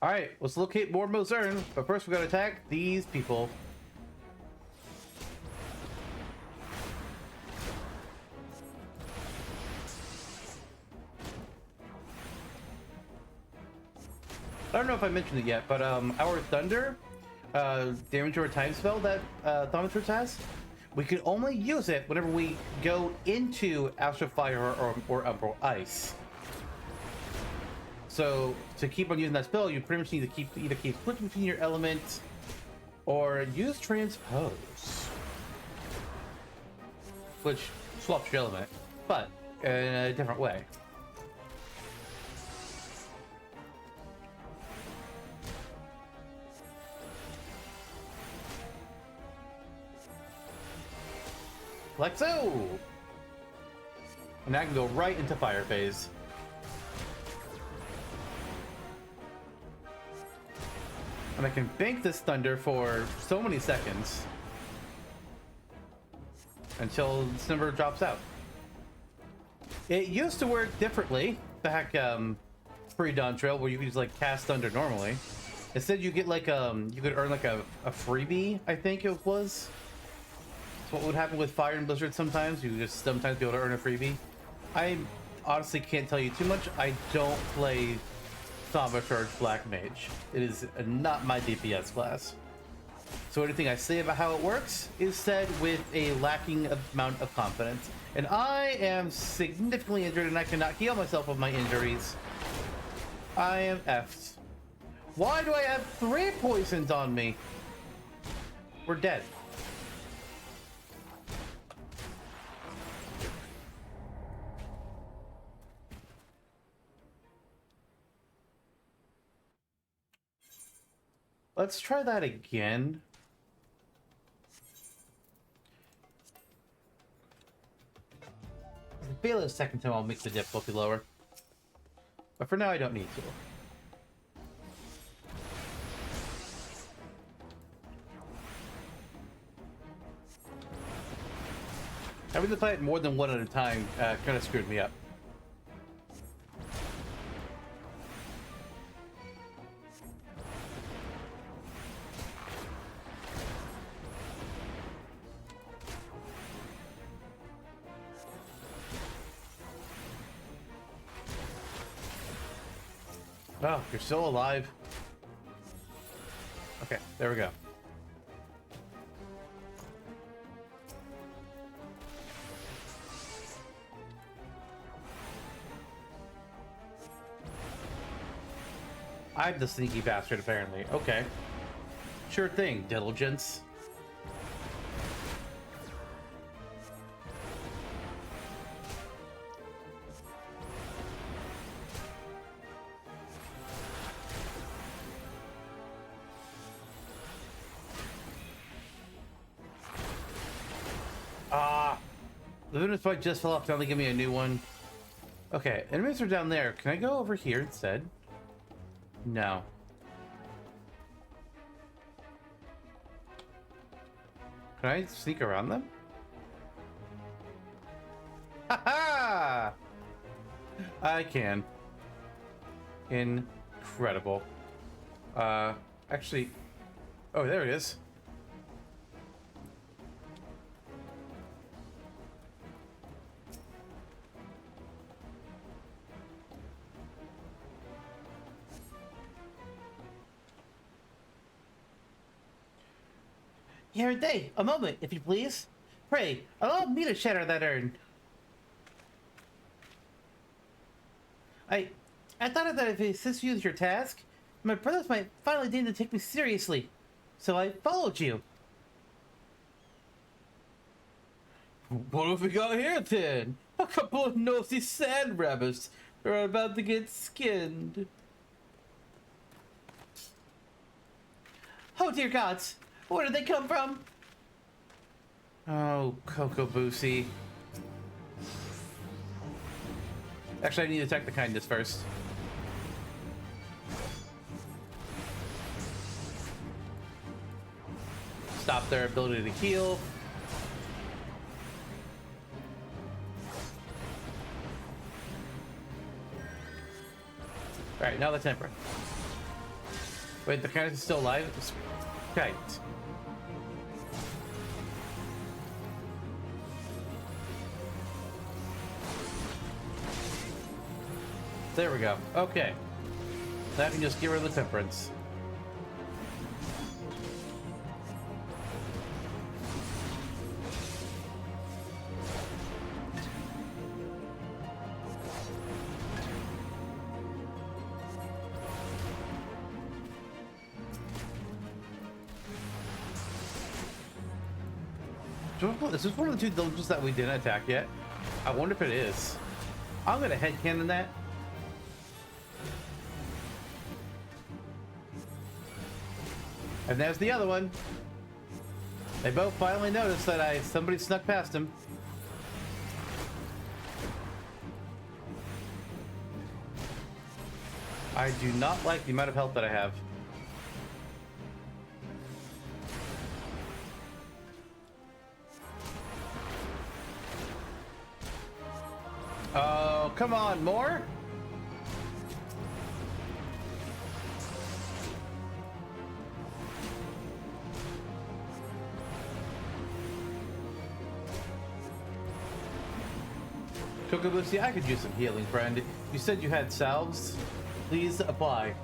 Alright, let's locate Mormo's Urn, but first we gotta attack these people. I don't know if I mentioned it yet, but our Thunder, damage over time spell that Thaumaturge has, we can only use it whenever we go into Astral Fire or Umbral Ice. So to keep on using that spell, you pretty much need to either keep switching between your elements or use Transpose, which swaps your element, but in a different way. Like so! And I can go right into fire phase. And I can bank this thunder for so many seconds until this number drops out. It used to work differently back pre-Dawn Trail, where you could just like cast thunder normally. Instead you get like you could earn like a freebie, I think it was. What would happen with Fire and Blizzard sometimes? You just sometimes be able to earn a freebie. I honestly can't tell you too much. I don't play Thaumaturge Black Mage. It is not my DPS class. So anything I say about how it works is said with a lacking amount of confidence. And I am significantly injured and I cannot heal myself of my injuries. I am effed. Why do I have 3 poisons on me? We're dead. Let's try that again. If I fail it a second time, I'll make the difficulty lower. But for now, I don't need to. Having to play it more than one at a time kind of screwed me up. Oh, you're still alive. Okay, there we go. I'm the sneaky bastard, apparently. Okay. Sure thing, diligence. The Venus fight just fell off. Now they give me a new one. Okay, enemies are down there. Can I go over here instead? No. Can I sneak around them? Ha-ha! I can. Incredible. Actually... Oh, there it is. Here day, a moment, if you please. Pray, allow me to shatter that urn. I thought that if I assist you with your task, my brothers might finally deign to take me seriously. So I followed you. What have we got here then? A couple of nosy sand rabbits. They're about to get skinned. Oh dear gods, where did they come from? Oh, Coco Boosie. Actually, I need to attack the kindness first. Stop their ability to heal. Alright, now the temper. Wait, the kindness is still alive? Okay. There we go. Okay. Now I can just get rid of the temperance. Is this one of the two villages that we didn't attack yet? I wonder if it is. I'm gonna headcanon that. And there's the other one. They both finally noticed that somebody snuck past him. I do not like the amount of health that I have. Oh, come on, more? Kokobushi, I could use some healing, friend. You said you had salves. Please apply.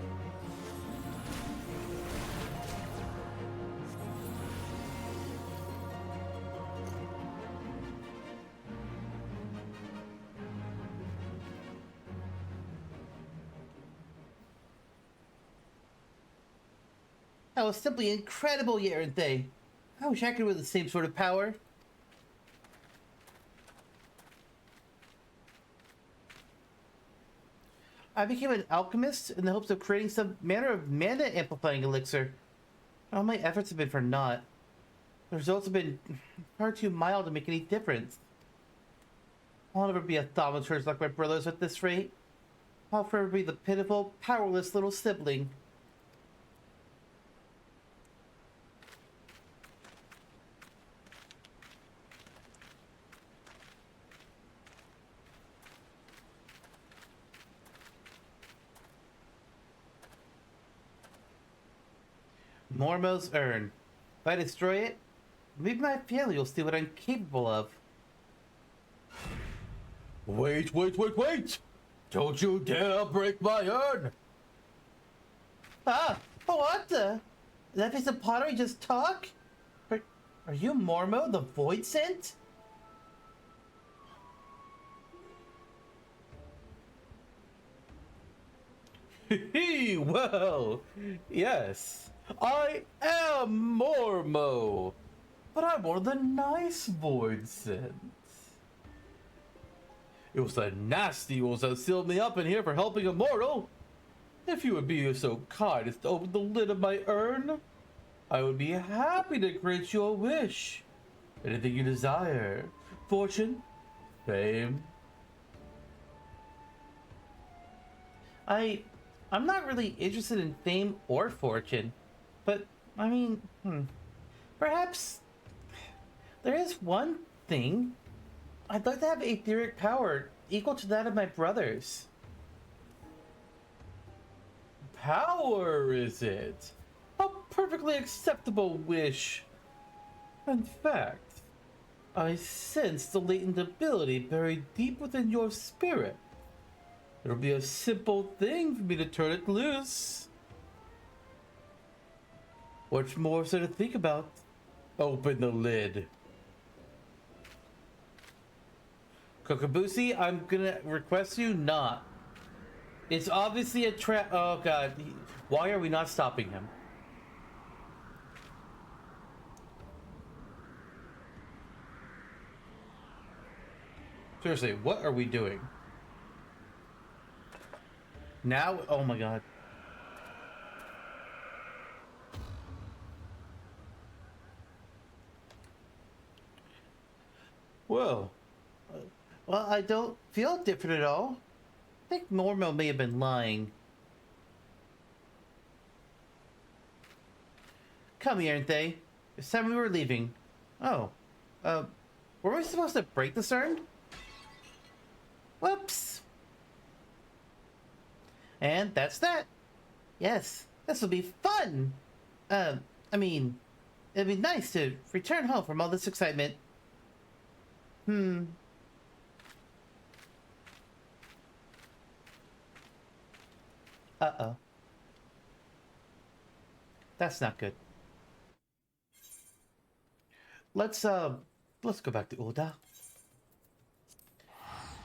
That was simply incredible, Yerente. I wish I could with the same sort of power. I became an alchemist in the hopes of creating some manner of mana amplifying elixir. All my efforts have been for naught. The results have been far too mild to make any difference. I'll never be a thaumaturge like my brothers at this rate. I'll forever be the pitiful, powerless little sibling. Mormo's urn. If I destroy it, maybe my family will see what I'm capable of. Wait! Don't you dare break my urn! Ah! What the? Did that piece of pottery just talk? Are you Mormo, the Void Sent? Well, yes, I am Mormo, but I'm one of the nice Void Sents. It was the nasty ones that sealed me up in here for helping a mortal. If you would be so kind as to open the lid of my urn, I would be happy to grant you a wish. Anything you desire. Fortune, fame. I'm not really interested in fame or fortune, but I mean, perhaps there is one thing. I'd like to have etheric power equal to that of my brothers. Power, is it? A perfectly acceptable wish. In fact, I sense the latent ability buried deep within your spirit. It'll be a simple thing for me to turn it loose. What's more so to think about? Open the lid. Kokobushi, I'm gonna request you not. It's obviously a trap. Oh god, why are we not stopping him? Seriously, what are we doing? Now, oh my god. Well, Well, I don't feel different at all. I think Mormo may have been lying. Come here, Nthe. It's time we were leaving. Oh. Were we supposed to break this urn? Whoops. And that's that. Yes, this will be fun. I mean, it'd be nice to return home from all this excitement. Uh-oh. That's not good. Let's go back to Ul'dah.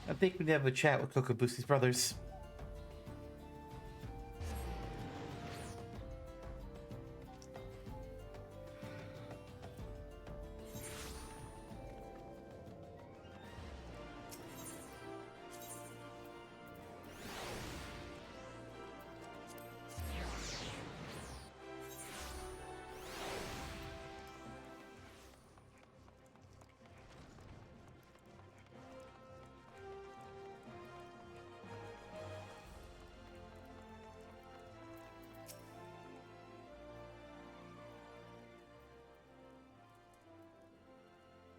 I think we need to have a chat with Kokobushi's brothers.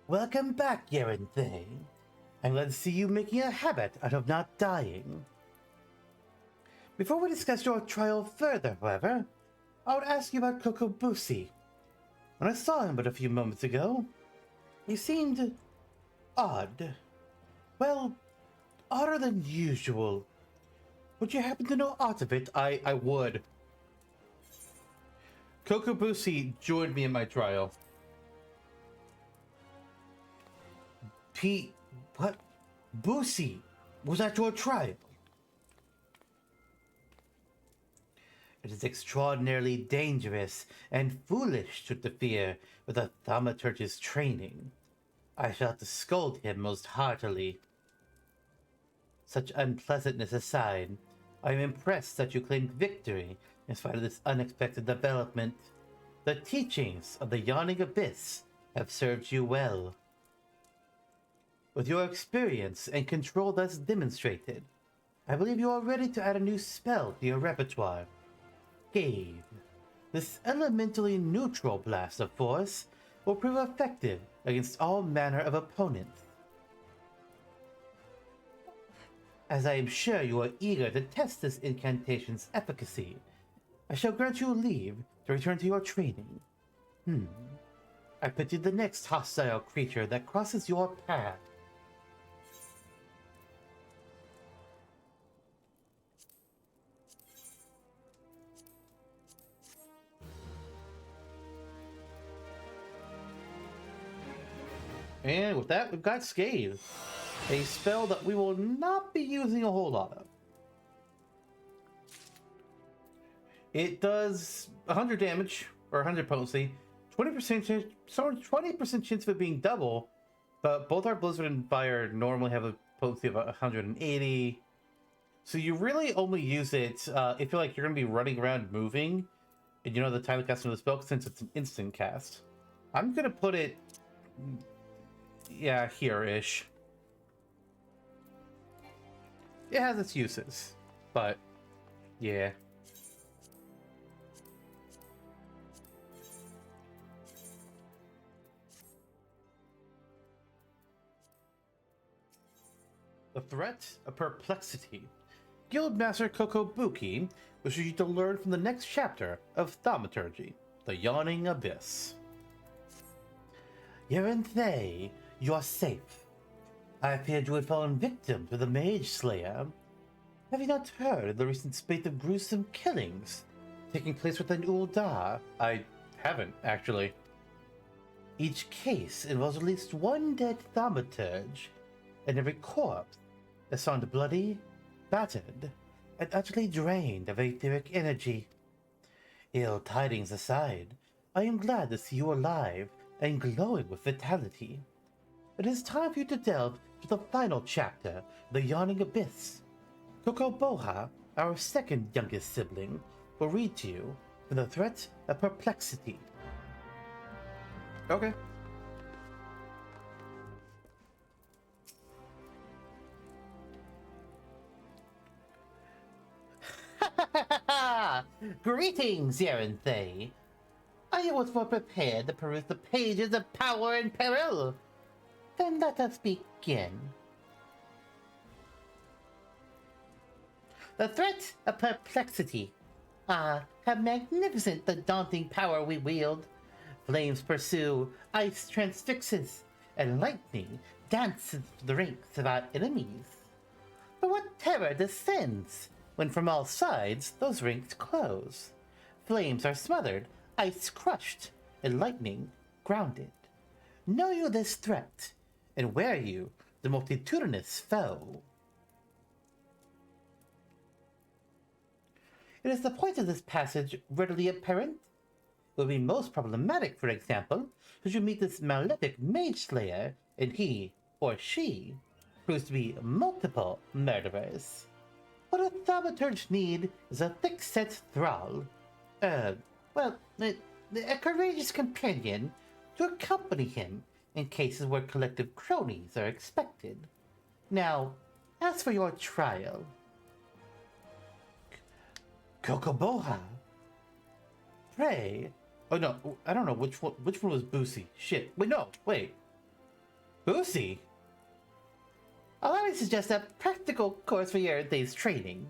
Welcome back, Nthe. I'm glad to see you making a habit out of not dying. Before we discuss your trial further, however, I would ask you about Kokobushi. When I saw him but a few moments ago, he seemed odd. Well, odder than usual. Would you happen to know aught of it? I would. Kokobushi joined me in my trial. What? Bushi was at your trial? It is extraordinarily dangerous and foolish to interfere with a Thaumaturge's training. I shall have to scold him most heartily. Such unpleasantness aside, I am impressed that you claimed victory in spite of this unexpected development. The teachings of the Yawning Abyss have served you well. With your experience and control thus demonstrated, I believe you are ready to add a new spell to your repertoire. Gave. This elementally neutral blast of force will prove effective against all manner of opponents. As I am sure you are eager to test this incantation's efficacy, I shall grant you leave to return to your training. I pity the next hostile creature that crosses your path. And with that, we've got Scathe, a spell that we will not be using a whole lot of. It does 100 damage, or 100 potency, 20% chance, 20% chance of it being double, but both our Blizzard and Fire normally have a potency of 180. So you really only use it if you're like you're going to be running around moving, and you know the time to cast another spell since it's an instant cast. I'm going to put it, yeah, here-ish. It has its uses, but yeah. The threat of perplexity. Guildmaster Kokobuki wishes you to learn from the next chapter of Thaumaturge, the Yawning Abyss. Yerenthe, you are safe. I feared you had fallen victim to the Mage Slayer. Have you not heard of the recent spate of gruesome killings taking place within Ul'dah? I haven't, actually. Each case involves at least one dead Thaumaturge, and every corpse is found bloody, battered, and utterly drained of aetheric energy. Ill tidings aside, I am glad to see you alive and glowing with vitality. It is time for you to delve to the final chapter of the Yawning Abyss. Kokoboha, our second youngest sibling, will read to you from the threat of perplexity. Okay. Greetings, Yerenthe. Are you once more prepared to peruse the pages of power and peril? Then let us begin. The threat of perplexity. Ah, how magnificent the daunting power we wield. Flames pursue, ice transfixes, and lightning dances through the ranks of our enemies. But what terror descends when from all sides those ranks close? Flames are smothered, ice crushed, and lightning grounded. Know you this threat, and wear you the multitudinous foe. It is the point of this passage readily apparent. It will be most problematic, for example, should you meet this malefic mage slayer, and he, or she, proves to be multiple murderers. What a Thaumaturge need is a thick-set thrall. A courageous companion to accompany him in cases where collective cronies are expected. Now, as for your trial... Kokoboha! Pray... Oh no, I don't know which one was Boosie. Shit. Wait. Boosie? Allow me to suggest a practical course for your day's training.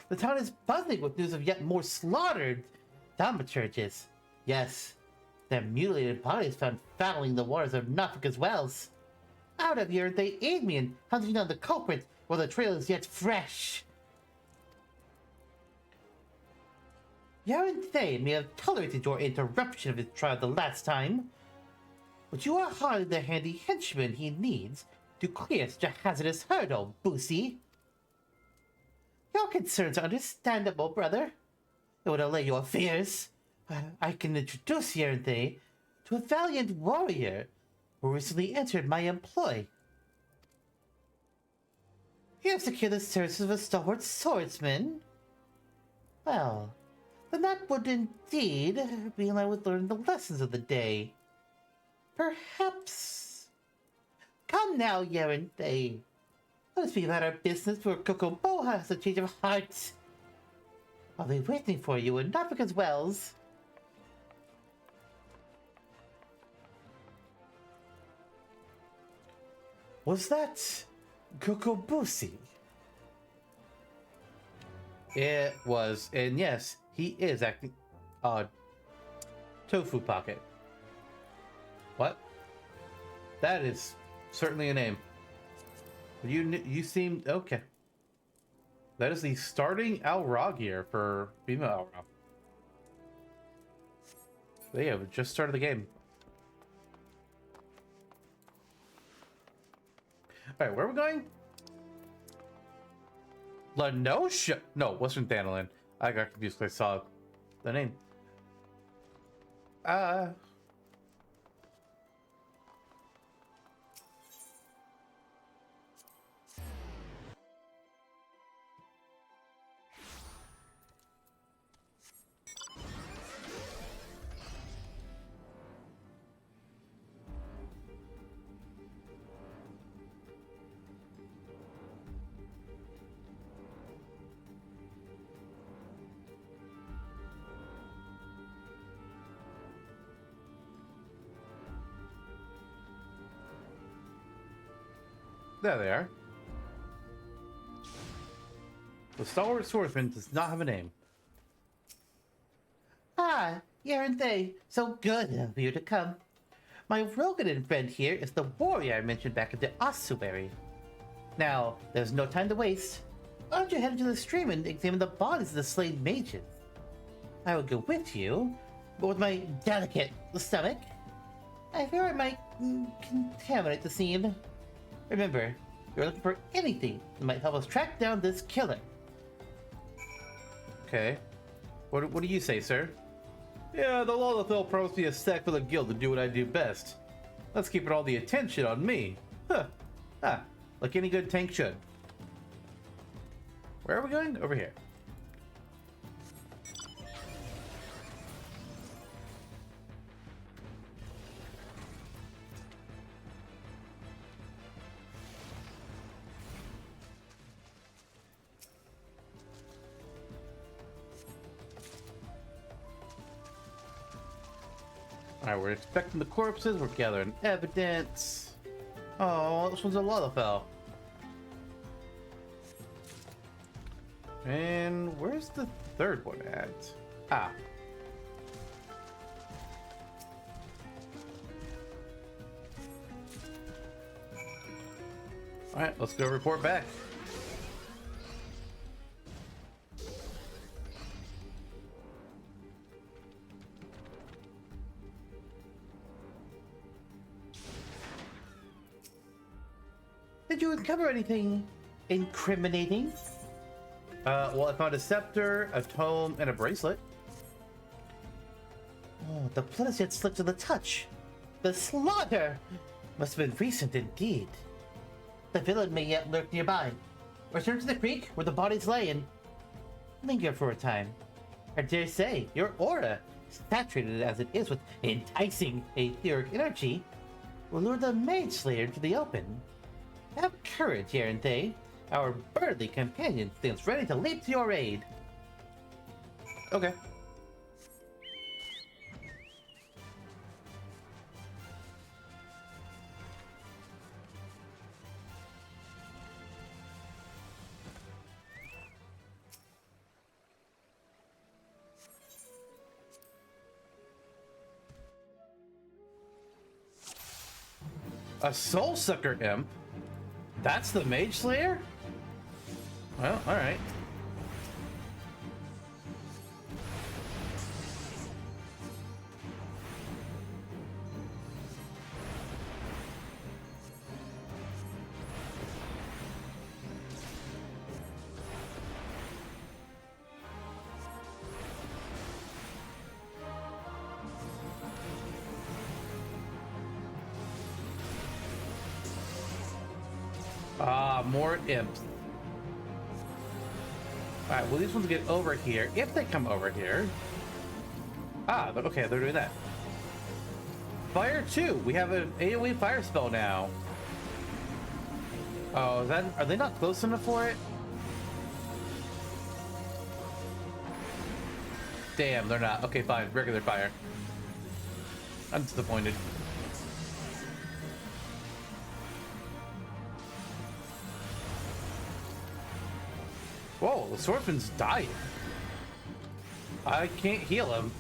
The town is buzzing with news of yet more slaughtered Thaumaturges. Yes, their mutilated bodies found fouling the waters of Nafika's wells. Out of here, they aid me in hunting down the culprit while the trail is yet fresh. Yerenthe may have tolerated your interruption of his trial the last time, but you are hardly the handy henchman he needs to clear such a hazardous hurdle, Boosie. Your concerns are understandable, brother. It would allay your fears. I can introduce Yernthe to a valiant warrior who recently entered my employ. You have secured the services of a stalwart swordsman? Well, then that would indeed be in line with learning the lessons of the day. Perhaps... Come now, Yernthe. Let us speak about our business before Kokobo has a change of heart. I'll be waiting for you in Nafika's Wells. Was that Kokobusi? It was, and yes, he is acting odd. Tofu Pocket. What? That is certainly a name. You seemed okay. That is the starting Alra gear for female Alra. So yeah, we just started the game. Alright, where are we going? Lenosha? No, Western Dandelin. I got confused because I saw the name. There they are. The stalwart swordsman does not have a name. Ah, Yernthe. So good of you to come. My Rogadan friend here is the warrior I mentioned back at the ossuary. Now, there's no time to waste. Why don't you head into the stream and examine the bodies of the slain mages? I will go with you, but with my delicate stomach, I fear I might contaminate the scene. Remember, you're looking for anything that might help us track down this killer. Okay. What do you say, sir? Yeah, the Lolithil promised me a stack for the guild to do what I do best. Let's keep it all the attention on me. Huh. Ah, like any good tank should. Where are we going? Over here. Alright, we're expecting the corpses, we're gathering evidence. Oh, this one's a Lullafell. And where's the third one at? Ah. Alright, let's go report back. Did you uncover anything incriminating? Well, I found a scepter, a tome, and a bracelet. Oh, the blood has yet slipped to the touch. The slaughter must have been recent indeed. The villain may yet lurk nearby. Return to the creek where the bodies lay and linger for a time. I dare say, your aura, saturated as it is with enticing aetheric energy, will lure the Mage Slayer to the open. Have courage, Yernthe. Our burly companion stands ready to leap to your aid. Okay. A Soul Sucker Imp? That's the Mage Slayer? Well, alright. more imps. Alright, well, these ones get over here. If they come over here. Ah, okay, they're doing that. Fire 2. We have an AoE fire spell now. Oh, are they not close enough for it? Damn, they're not. Okay, fine. Regular fire. I'm disappointed. Whoa, the swordsman's dying. I can't heal him.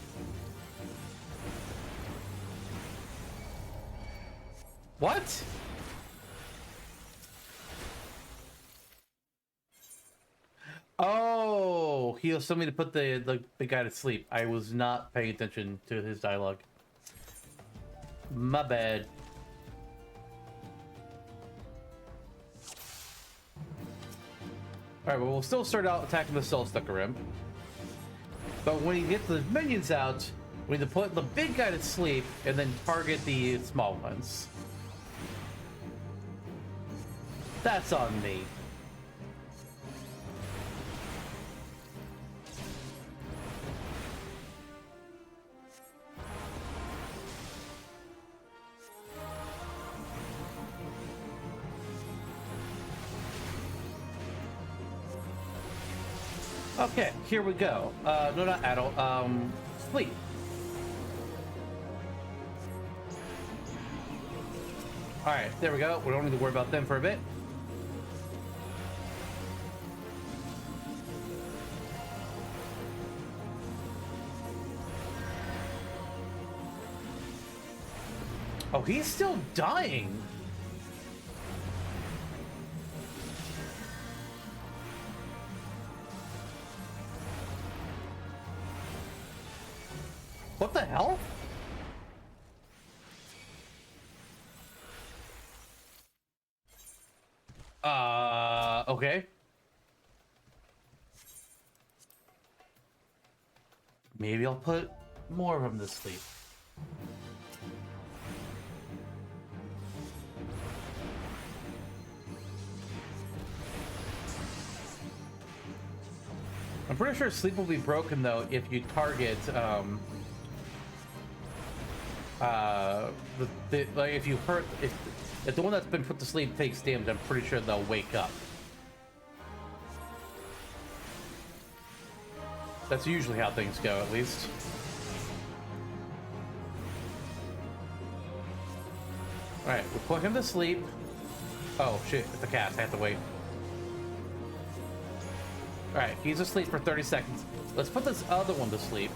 What? Oh, he was telling me to put the guy to sleep. I was not paying attention to his dialogue. My bad. Alright, well, we'll still start out attacking the Soul-Stucker Imp. But when you get the minions out, we need to put the big guy to sleep and then target the small ones. That's on me. Okay, here we go. No, not adult. Sleep. Alright, there we go. We don't need to worry about them for a bit. Oh, he's still dying. What the hell? Okay. Maybe I'll put more of them to sleep. I'm pretty sure sleep will be broken though if you target like if you hurt if the one that's been put to sleep takes damage, I'm pretty sure they'll wake up. That's usually how things go, at least. Alright, we put him to sleep. Oh shit, it's a cast, I have to wait. Alright, he's asleep for 30 seconds. Let's put this other one to sleep.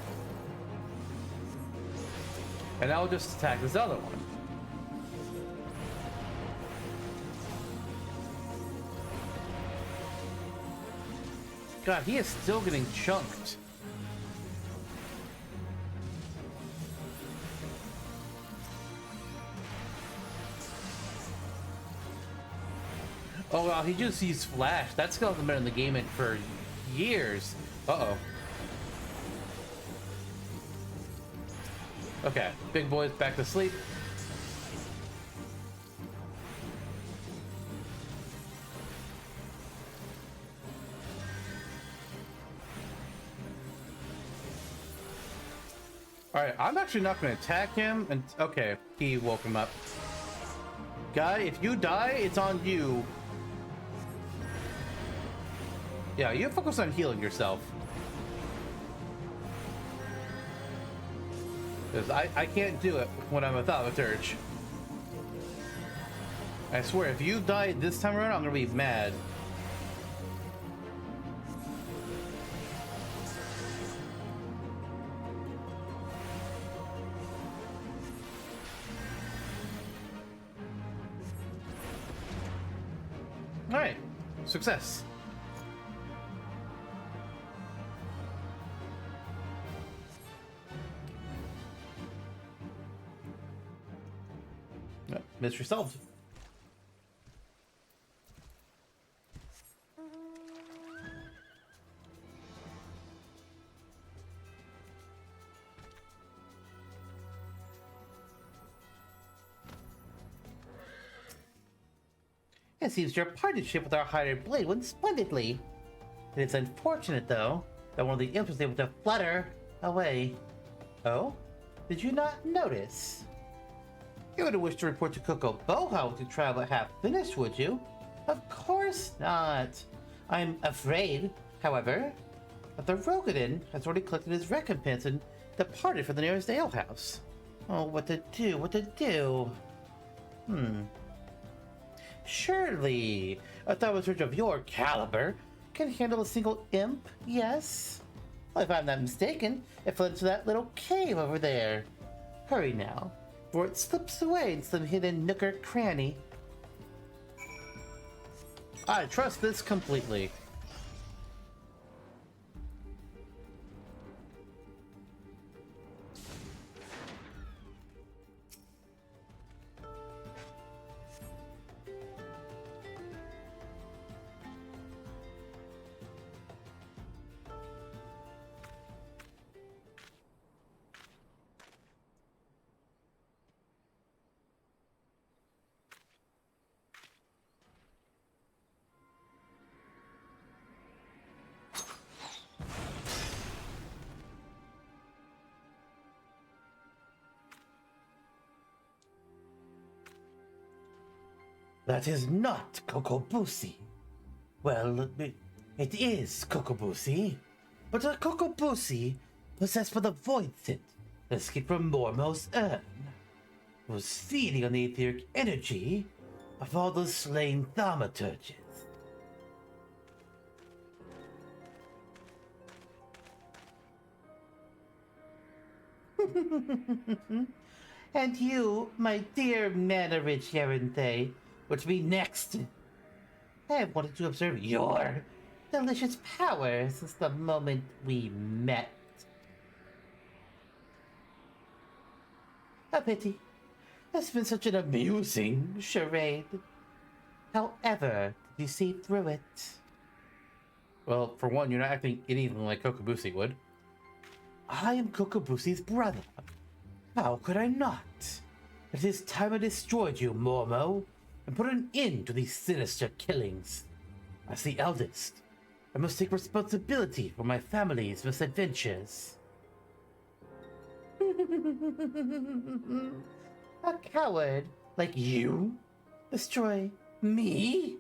And I'll just attack this other one. God, he is still getting chunked. Oh wow, he just used Flash. That skill hasn't been in the game for years. Uh-oh. Okay, big boy's back to sleep. Alright, I'm actually not going to attack him. And okay, he woke him up. Guy, if you die, it's on you. Yeah, you focus on healing yourself. Because I can't do it when I'm a Thaumaturge. I swear, if you die this time around, I'm going to be mad. Alright, success. Mystery solved. It seems your partnership with our hired blade went splendidly. It is unfortunate, though, that one of the imps was able to flutter away. Oh? Did you not notice? You wouldn't wish to report to Coco Boha with your trial at half finished, would you? Of course not. I'm afraid, however, that the Rogadin has already collected his recompense and departed for the nearest alehouse. Oh, what to do? What to do? Surely, a thaumaturge of your caliber can handle a single imp, yes? Well, if I'm not mistaken, it fled into that little cave over there. Hurry now, for it slips away in some hidden nook or cranny. I trust this completely. That is not Kokobusi. Well, it is Kokobusi, but a Kokobusi possessed by the void scent that escaped from Mormo's urn was feeding on the etheric energy of all those slain thaumaturges. And you, my dear mana-rich Yaranthe, were to be next. I have wanted to observe your delicious power since the moment we met. A pity. It's been such an amusing charade. However, did you see through it? Well, for one, you're not acting anything like Kokobusi would. I am Kokobusi's brother. How could I not? It is time I destroyed you, Mormo, and put an end to these sinister killings. As the eldest, I must take responsibility for my family's misadventures. A coward like you? Destroy me?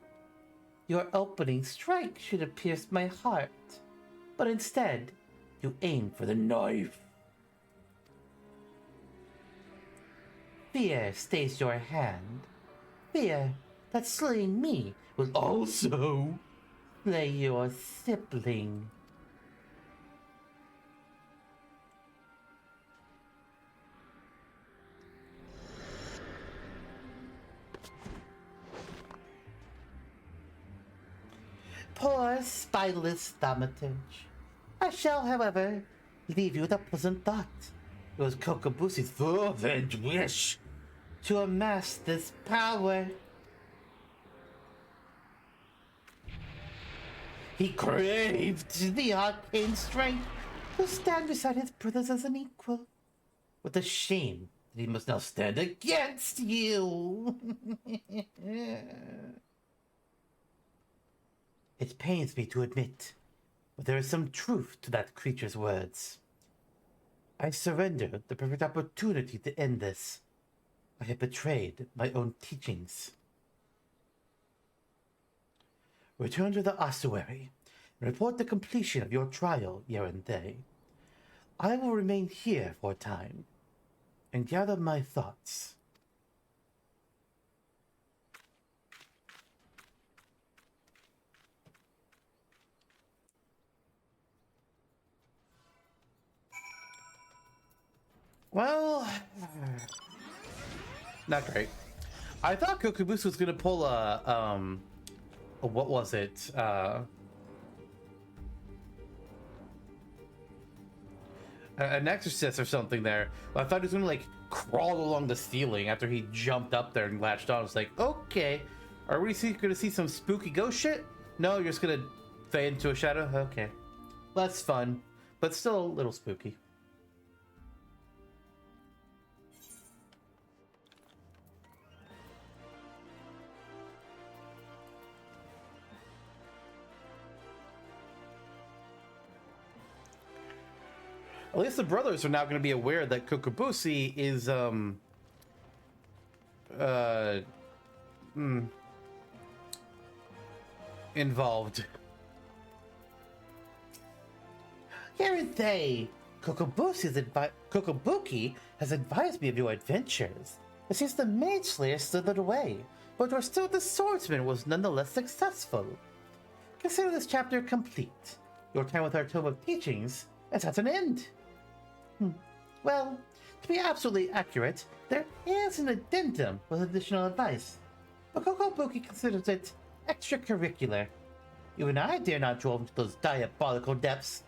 Your opening strike should have pierced my heart, but instead, you aimed for the knife. Fear stays your hand. Fear that slaying me will also slay your sibling. Poor spineless thaumaturge. I shall, however, leave you with a pleasant thought. It was Kokobusi's fervent wish to amass this power. He craved the arcane strength to stand beside his brothers as an equal. With the shame that he must now stand against you. It pains me to admit, but there is some truth to that creature's words. I surrendered the perfect opportunity to end this. I have betrayed my own teachings. Return to the ossuary and report the completion of your trial, Yaranthe. I will remain here for a time and gather my thoughts. Well, not great. I thought Kokobusi was gonna pull what was it? An exorcist or something there. I thought he was gonna like crawl along the ceiling after he jumped up there and latched on. It's like, okay, are we gonna see some spooky ghost shit? No, you're just gonna fade into a shadow? Okay. That's fun, but still a little spooky. At least the brothers are now going to be aware that Kokobushi is, involved. Yaranthe! Kokobuki has advised me of your adventures. It seems the Mage Slayer slithered away, but where still the swordsman was nonetheless successful. Consider this chapter complete. Your time with our Tome of Teachings is at an end. Well, to be absolutely accurate, there is an addendum with additional advice, but Kokobuki considers it extracurricular. Even I dare not delve into those diabolical depths.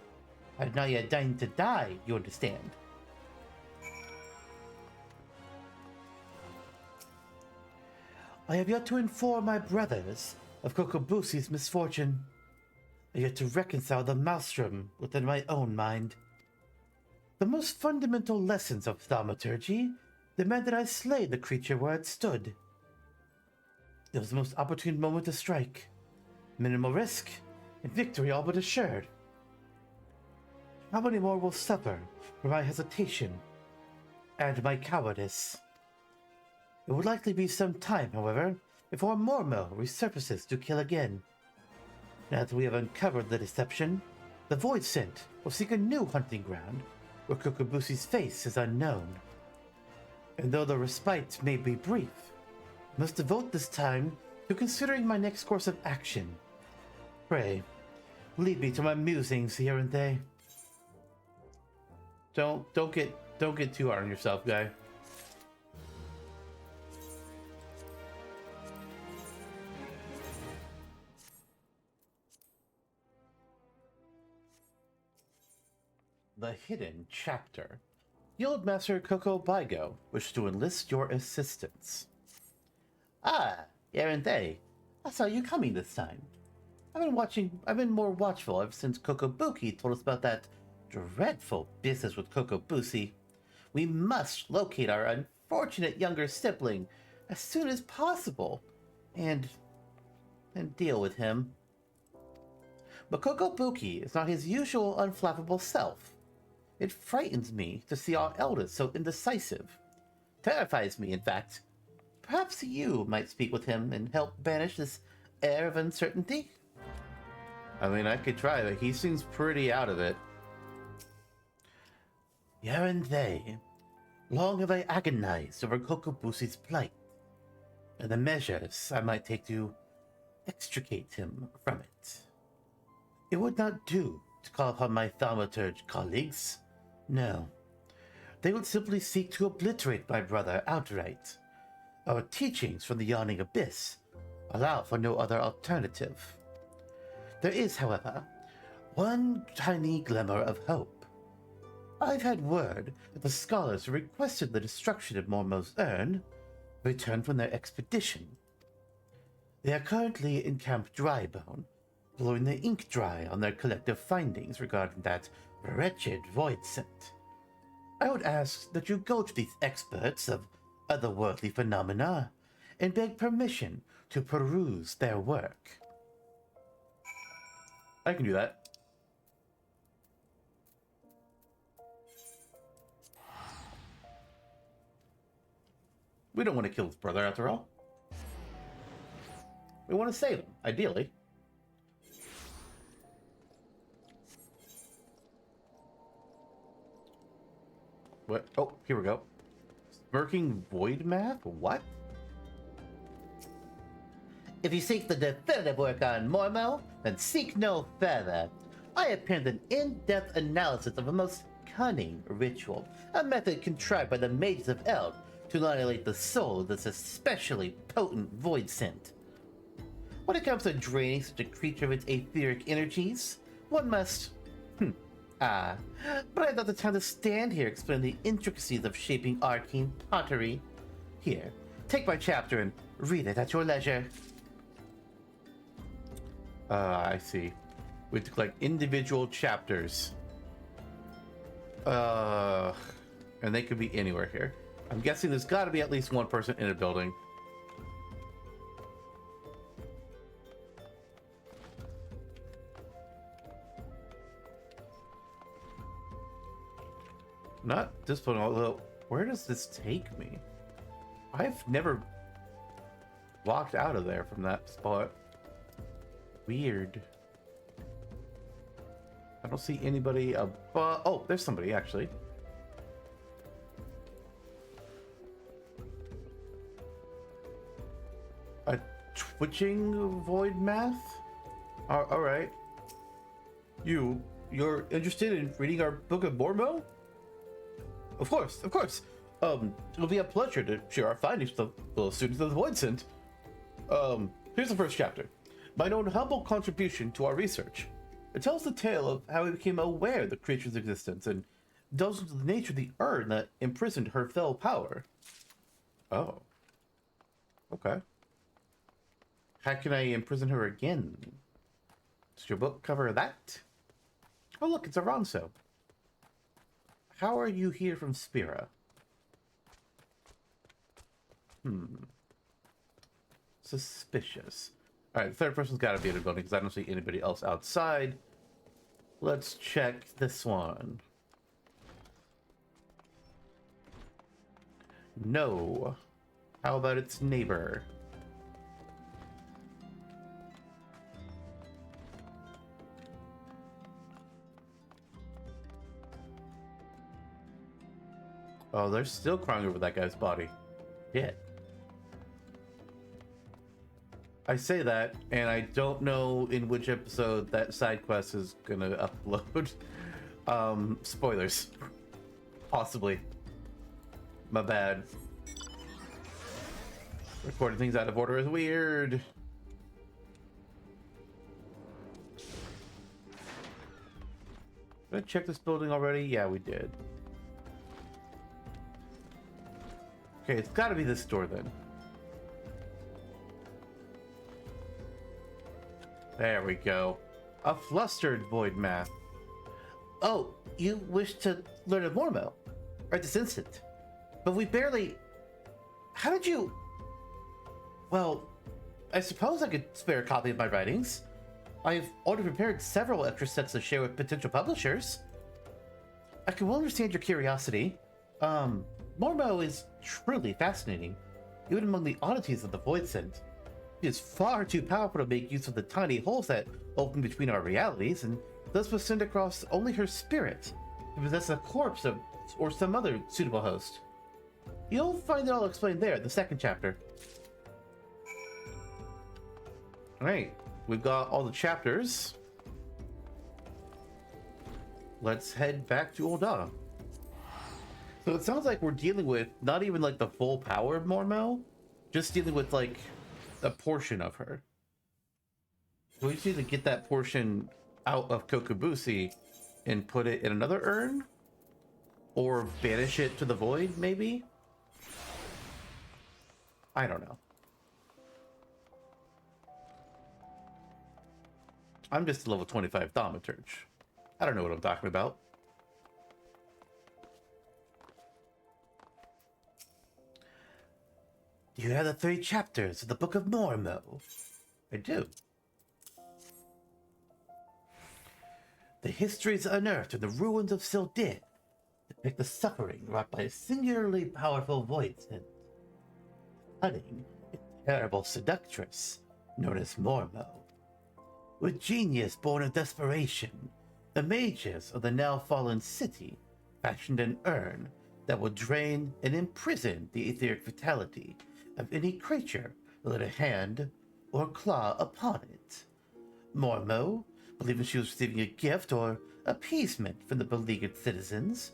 I have not yet deigned to die, you understand. I have yet to inform my brothers of Kokobushi's misfortune. I have yet to reconcile the maelstrom within my own mind. The most fundamental lessons of thaumaturgy demand that I slay the creature where it stood. It was the most opportune moment to strike. Minimal risk, and victory all but assured. How many more will suffer for my hesitation and my cowardice? It would likely be some time, however, before Mormo resurfaces to kill again. Now that we have uncovered the deception, the Void Scent will seek a new hunting ground where Kokobushi's face is unknown. And though the respite may be brief, I must devote this time to considering my next course of action. Pray, lead me to my musings here and there. Don't get too hard on yourself, guy. The Hidden Chapter. The old master Koko Baigo wished to enlist your assistance. Ah, Yaranthe, I saw you coming this time. I've been more watchful ever since Kokobuki told us about that dreadful business with Kokobushi. We must locate our unfortunate younger sibling as soon as possible and deal with him. But Kokobuki is not his usual unflappable self. It frightens me to see our eldest so indecisive. Terrifies me, in fact. Perhaps you might speak with him and help banish this air of uncertainty? I mean, I could try, but he seems pretty out of it. Yaranthe, long have I agonized over Kokobushi's plight, and the measures I might take to extricate him from it. It would not do to call upon my Thaumaturge colleagues. No, they would simply seek to obliterate my brother outright. Our teachings from the Yawning Abyss allow for no other alternative. There is, however, one tiny glimmer of hope. I've had word that the scholars who requested the destruction of Mormo's urn returned from their expedition. They are currently in Camp Drybone, blowing the ink dry on their collective findings regarding that wretched void scent. I would ask that you go to these experts of otherworldly phenomena and beg permission to peruse their work. I can do that. We don't want to kill his brother, after all. We want to save him, ideally. What? Oh, here we go. Smirking void map? What? If you seek the definitive work on Mormo, then seek no further. I have penned an in-depth analysis of a most cunning ritual, a method contrived by the mages of Eld to annihilate the soul of this especially potent void scent. When it comes to draining such a creature of its etheric energies, one must... but I thought the time to stand here explain the intricacies of shaping arcane pottery. Here, take my chapter and read it at your leisure. I see. We have to collect individual chapters. And they could be anywhere here. I'm guessing there's got to be at least one person in a building. Not this one, although, where does this take me? I've never walked out of there from that spot. Weird. I don't see anybody above. Oh, there's somebody actually. A twitching void math? All right. You're interested in reading our Book of Mormo? Of course, of course. It'll be a pleasure to share our findings with the students of the Void Scent. Here's the first chapter. My own humble contribution to our research. It tells the tale of how we became aware of the creature's existence and delves into the nature of the urn that imprisoned her fell power. Oh. Okay. How can I imprison her again? Does your book cover that? Oh look, it's a Ronso. How are you here from Spira? Suspicious. Alright, the third person's gotta be in the building because I don't see anybody else outside. Let's check this one. No. How about its neighbor? Oh, they're still crying over that guy's body. Yeah. I say that, and I don't know in which episode that side quest is gonna upload. Spoilers. Possibly. My bad. Recording things out of order is weird. Did I check this building already? Yeah, we did. Okay, it's gotta be this door then. There we go. A flustered void math. Oh, you wish to learn of Mormo? Right this instant. But we barely... How did you... Well, I suppose I could spare a copy of my writings. I've already prepared several extra sets to share with potential publishers. I can well understand your curiosity. Mormo is truly fascinating, even among the oddities of the Void Scent. It is far too powerful to make use of the tiny holes that open between our realities, and thus was sent across only her spirit to possess a corpse of, or some other suitable host. You'll find it all explained there in the second chapter. Alright, we've got all the chapters. Let's head back to Ul'dah. So it sounds like we're dealing with not even like the full power of Mormo, just dealing with like a portion of her. We just need to get that portion out of Kokubusi and put it in another urn? Or banish it to the void, maybe? I don't know. I'm just a level 25 Thaumaturge. I don't know what I'm talking about. You have the 3 chapters of the Book of Mormo. I do. The histories unearthed in the ruins of Sildid depict the suffering wrought by a singularly powerful void scent. Cunning and terrible seductress known as Mormo. With genius born of desperation, the mages of the now fallen city fashioned an urn that will drain and imprison the etheric vitality of any creature that laid a hand or claw upon it. Mormo, believing she was receiving a gift or appeasement from the beleaguered citizens,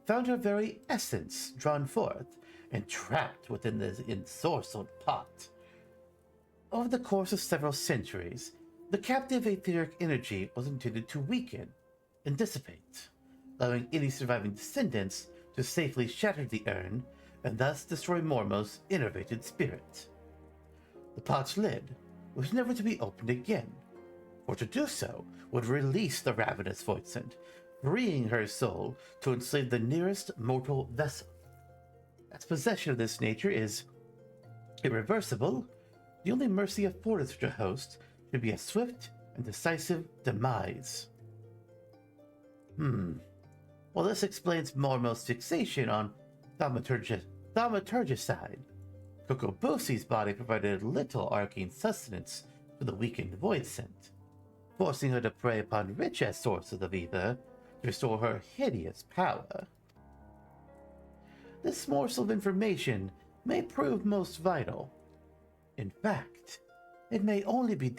found her very essence drawn forth and trapped within the ensorcelled pot. Over the course of several centuries, the captive etheric energy was intended to weaken and dissipate, allowing any surviving descendants to safely shatter the urn and thus destroy Mormo's innervated spirit. The pot's lid was never to be opened again, for to do so would release the ravenous void scent, freeing her soul to enslave the nearest mortal vessel. As possession of this nature is irreversible, the only mercy afforded such a host should be a swift and decisive demise. What Well, this explains Mormo's fixation on Thaumaturge's Kokobusi's body provided little arcane sustenance for the weakened void scent, forcing her to prey upon richer sources of ether to restore her hideous power. This morsel of information may prove most vital. In fact, it may be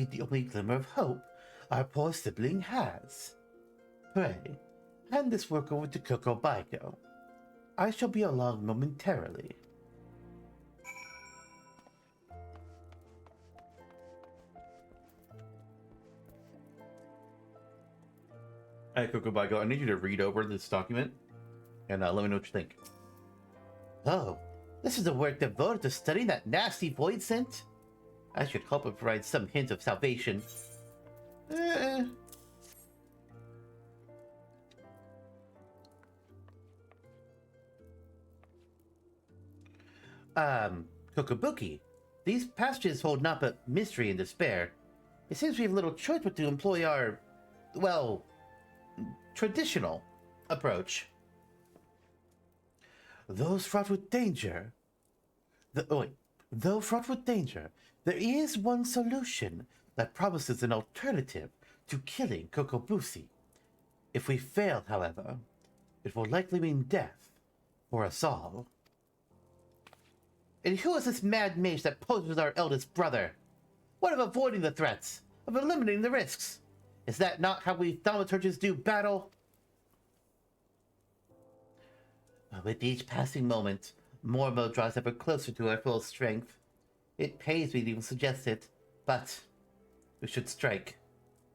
the only glimmer of hope our poor sibling has. Pray, hand this work over to Kokobaiko. I shall be along momentarily. Hey, Kokobaiko, I need you to read over this document and let me know what you think. Oh, this is a work devoted to studying that nasty void scent? I should hope it provides some hint of salvation. Kokobuki, these passages hold not but mystery and despair. It seems we have little choice but to employ our, well, traditional approach. Though fraught with danger, there is one solution that promises an alternative to killing Kokobusi. If we fail, however, it will likely mean death for us all. And who is this mad mage that poses as our eldest brother? What of avoiding the threats? Of eliminating the risks? Is that not how we Thaumaturges do battle? With each passing moment, Mormo draws ever closer to our full strength. It pays me to even suggest it, but we should strike.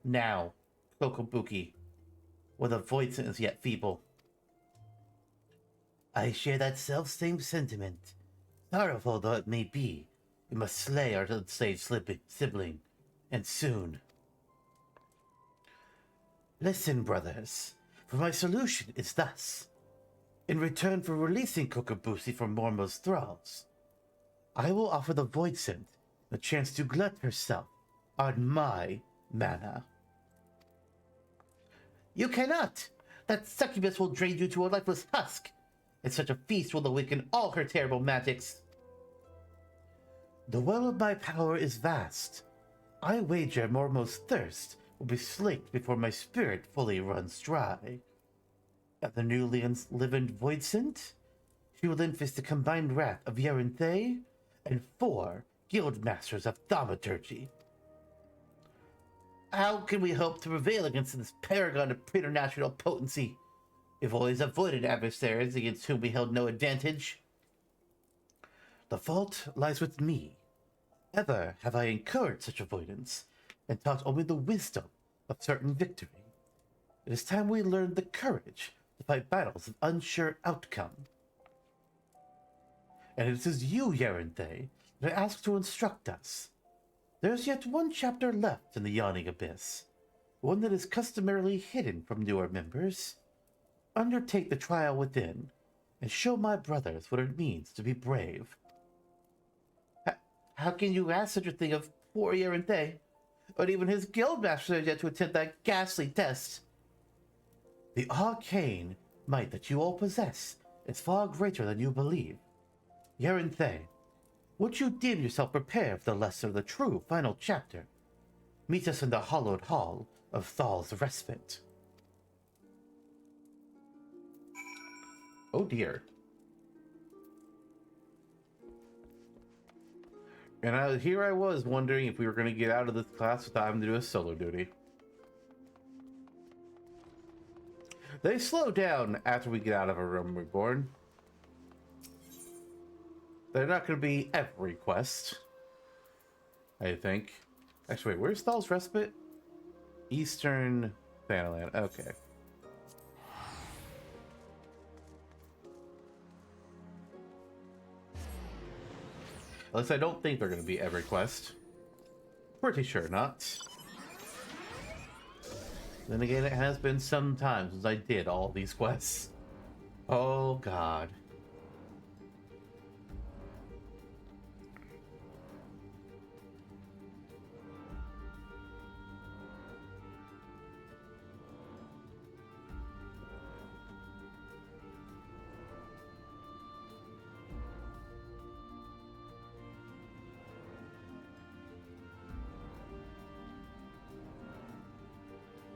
Now, Kokobuki, while the void scent is yet feeble. I share that self-same sentiment. Sorrowful though it may be, we must slay our unsaved sibling, and soon. Listen, brothers, for my solution is thus. In return for releasing Kokobusi from Mormo's thralls, I will offer the Void Scent the chance to glut herself on my mana. You cannot! That succubus will drain you to a lifeless husk, and such a feast will awaken all her terrible magics. The well of my power is vast. I wager Mormo's thirst will be slaked before my spirit fully runs dry. At the newly enlivened Void Scent, she will then face the combined wrath of Yerinthe and 4 guild masters of Thaumaturgy. How can we hope to prevail against this paragon of preternatural potency? We've always avoided adversaries against whom we held no advantage. The fault lies with me. Ever have I encouraged such avoidance, and taught only the wisdom of certain victory. It is time we learned the courage to fight battles of unsure outcome. And it is you, Yerinthe, that I ask to instruct us. There is yet one chapter left in the Yawning Abyss, one that is customarily hidden from newer members. Undertake the trial within, and show my brothers what it means to be brave. How can you ask such a thing of poor Yerinthe? But even his guildmasters are yet to attempt that ghastly test. The arcane might that you all possess is far greater than you believe. Yerinthe, would you deem yourself prepared for the lesson of the true final chapter? Meet us in the hallowed hall of Thal's Respite. Oh dear. And here I was wondering if we were going to get out of this class without having to do a solo duty. They slow down after we get out of a Realm Reborn. They're not going to be every quest, I think. Actually, wait, where's Thal's Respite? Eastern Thanaland. Okay. At least I don't think they're going to be every quest. Pretty sure not. Then again, it has been some time since I did all these quests. Oh god.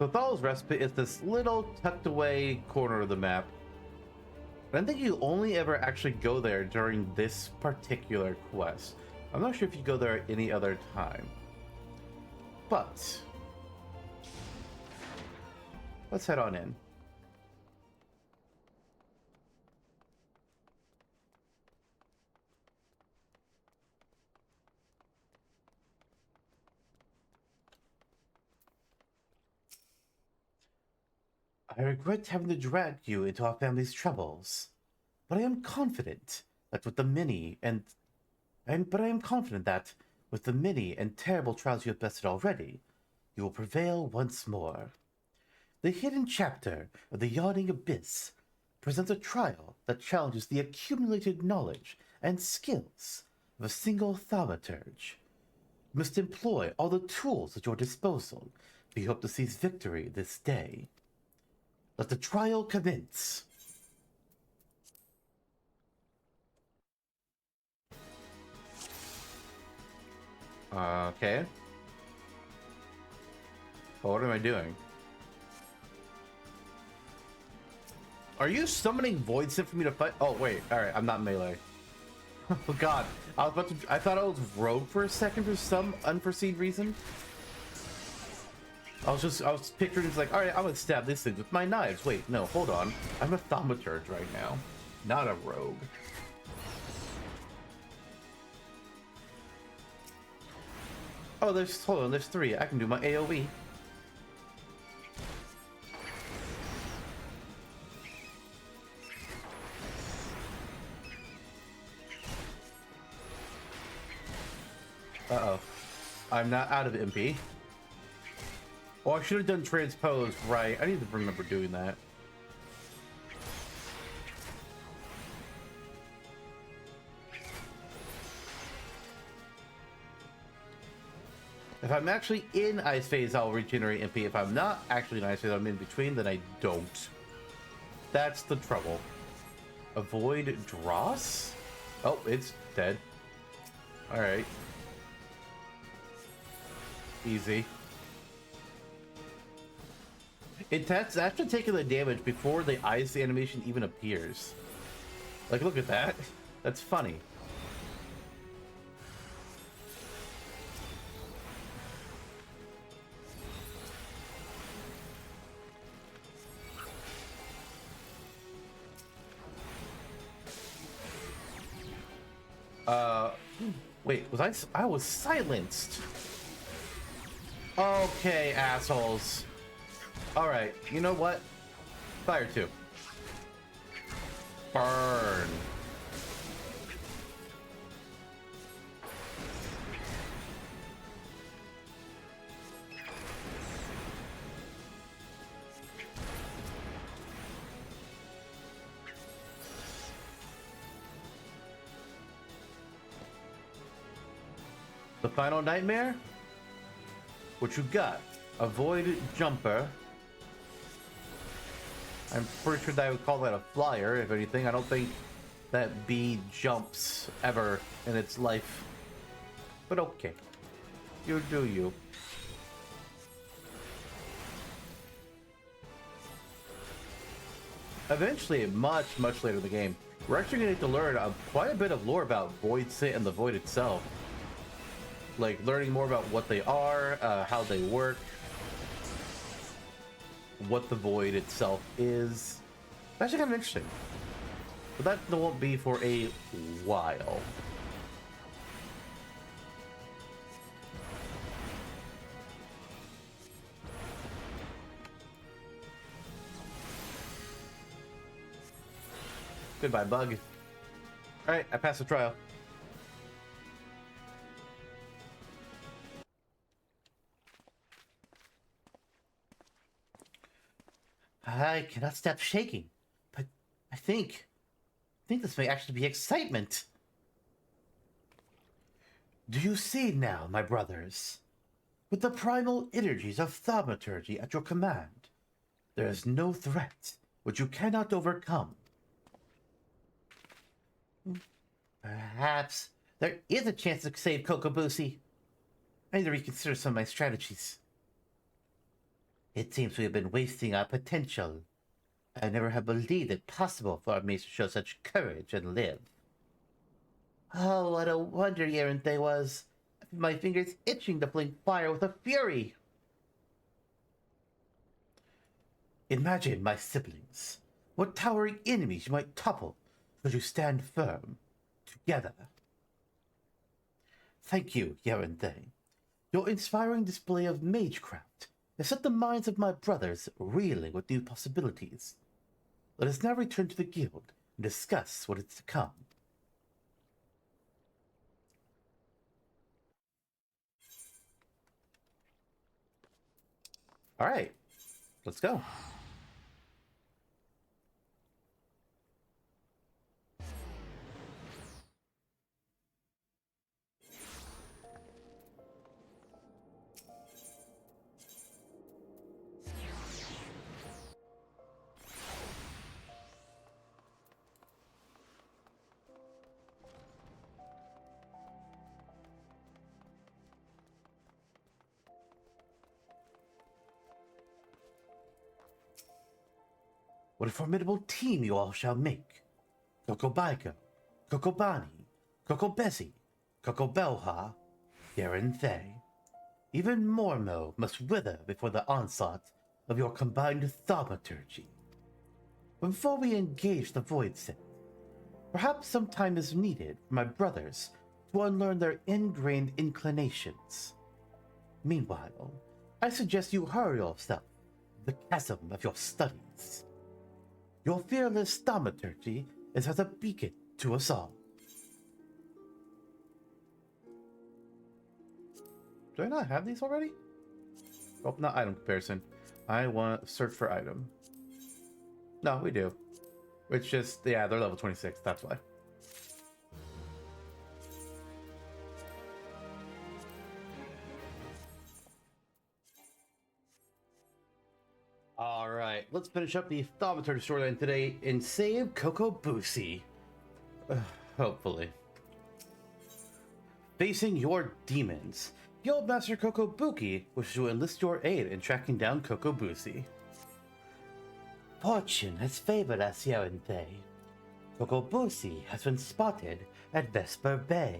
So Thal's Respite is this little tucked away corner of the map. And I think you only ever actually go there during this particular quest. I'm not sure if you go there any other time. But let's head on in. I regret having to drag you into our family's troubles, but I am confident that with the many and terrible trials you have bested already, you will prevail once more. The hidden chapter of the Yawning Abyss presents a trial that challenges the accumulated knowledge and skills of a single Thaumaturge. You must employ all the tools at your disposal if you hope to seize victory this day. Let the trial commence. Okay. Well, what am I doing? Are you summoning Void Sim for me to fight? Oh, wait. Alright, I'm not melee. Oh, God. I thought I was rogue for a second for some unforeseen reason. I was picturing it's like, alright, I'm gonna stab this thing with my knives. Wait, no, hold on. I'm a Thaumaturge right now, not a rogue. Oh, hold on, there's 3. I can do my AoE. Uh-oh. I'm not out of MP. Oh, I should have done transpose, right. I need to remember doing that. If I'm actually in Ice Phase, I'll regenerate MP. If I'm not actually in Ice Phase, I'm in between, then I don't. That's the trouble. Avoid Dross? Oh, it's dead. Alright. Easy. That's after taking the damage before the ice animation even appears. Like, look at that. That's funny. Wait, I was silenced. Okay, assholes. Alright, you know what? Fire 2. Burn. The final nightmare? What you got? Avoid jumper. I'm pretty sure that I would call that a flyer, if anything. I don't think that bee jumps ever in its life. But okay. You do you. Eventually, much later in the game, we're actually going to learn quite a bit of lore about Void Sit and the Void itself. Like, learning more about what they are, how they work, what the Void itself is. That's actually kind of interesting. But that won't be for a while. Goodbye, bug. Alright, I passed the trial. I cannot stop shaking, but I think this may actually be excitement. Do you see now, my brothers? With the primal energies of Thaumaturgy at your command, there is no threat which you cannot overcome. Perhaps there is a chance to save Kokobushi. I need to reconsider some of my strategies. It seems we have been wasting our potential. I never have believed it possible for our mates to show such courage and live. Oh, what a wonder Yerinthe was! I feel my fingers itching to fling fire with a fury! Imagine my siblings. What towering enemies you might topple should you stand firm, together. Thank you, Yerinthe. Your inspiring display of magecraft has set the minds of my brothers reeling with new possibilities. Let us now return to the guild and discuss what is to come. All right, let's go. What a formidable team you all shall make. Kokobaiko, Kokobani, Kokobesi, Kokobelha, Yerinthe. Even Mormo must wither before the onslaught of your combined thaumaturgy. But before we engage the Void Set, perhaps some time is needed for my brothers to unlearn their ingrained inclinations. Meanwhile, I suggest you hurry yourself to the chasm of your studies. Your fearless thaumaturgy is as a beacon to us all. Do I not have these already? Oh, not item comparison. I want to search for item. No, we do. It's just, yeah, they're level 26, that's why. Alright, let's finish up the Thaumaturge storyline today and save Kokobusi. Hopefully. Facing your demons, Guildmaster Kokobuki wishes to enlist your aid in tracking down Kokobusi. Fortune has favored us, Yerinthe. Kokobusi has been spotted at Vesper Bay.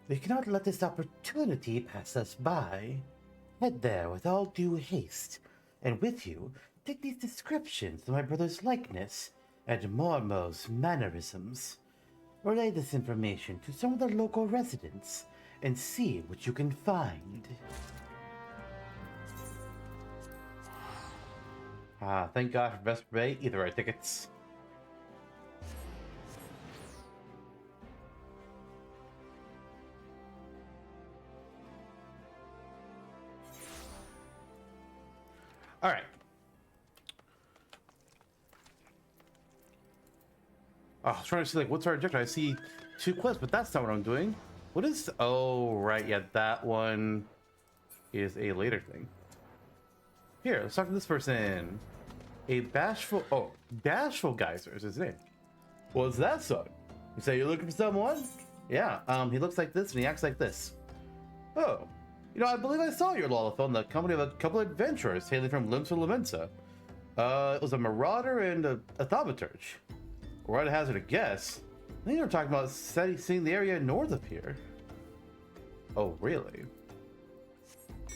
We cannot let this opportunity pass us by. Head there with all due haste, and with you, take these descriptions of my brother's likeness and Mormo's mannerisms. Relay this information to some of the local residents and see what you can find. Ah, thank God for Vesper Bay, either our tickets. All right. Oh, I was trying to see, like, what's our objective? I see 2 quests, but that's not what I'm doing. What is... Oh, right, yeah, that one is a later thing. Here, let's talk to this person. A bashful... Oh, Bashful Geyser is his name. What's that, son? You say you're looking for someone? Yeah, he looks like this and he acts like this. Oh. You know, I believe I saw your Lullaphone, the company of a couple of adventurers hailing from Limsa Lavensa. It was a marauder and a thaumaturge. Or I'd hazard a guess. I think they were talking about seeing the area north of here. Oh, really?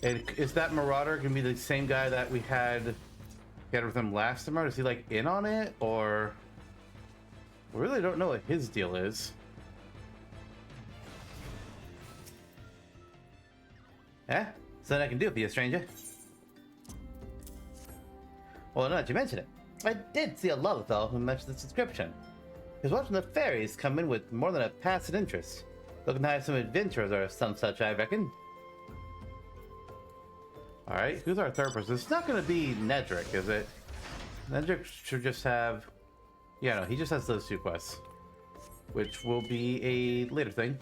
And is that marauder gonna be the same guy that we had with him last time? Is he like in on it, or we really don't know what his deal is? Eh? Something I can do for you, stranger. Well, now that you mention it, I did see a Lullaphone who matched this description. He was watching the fairies come in with more than a passing interest. Looking to have some adventures or some such, I reckon. Alright, who's our third person? It's not going to be Nedrick, is it? Nedrick should just have... Yeah, no, he just has those 2 quests. Which will be a later thing.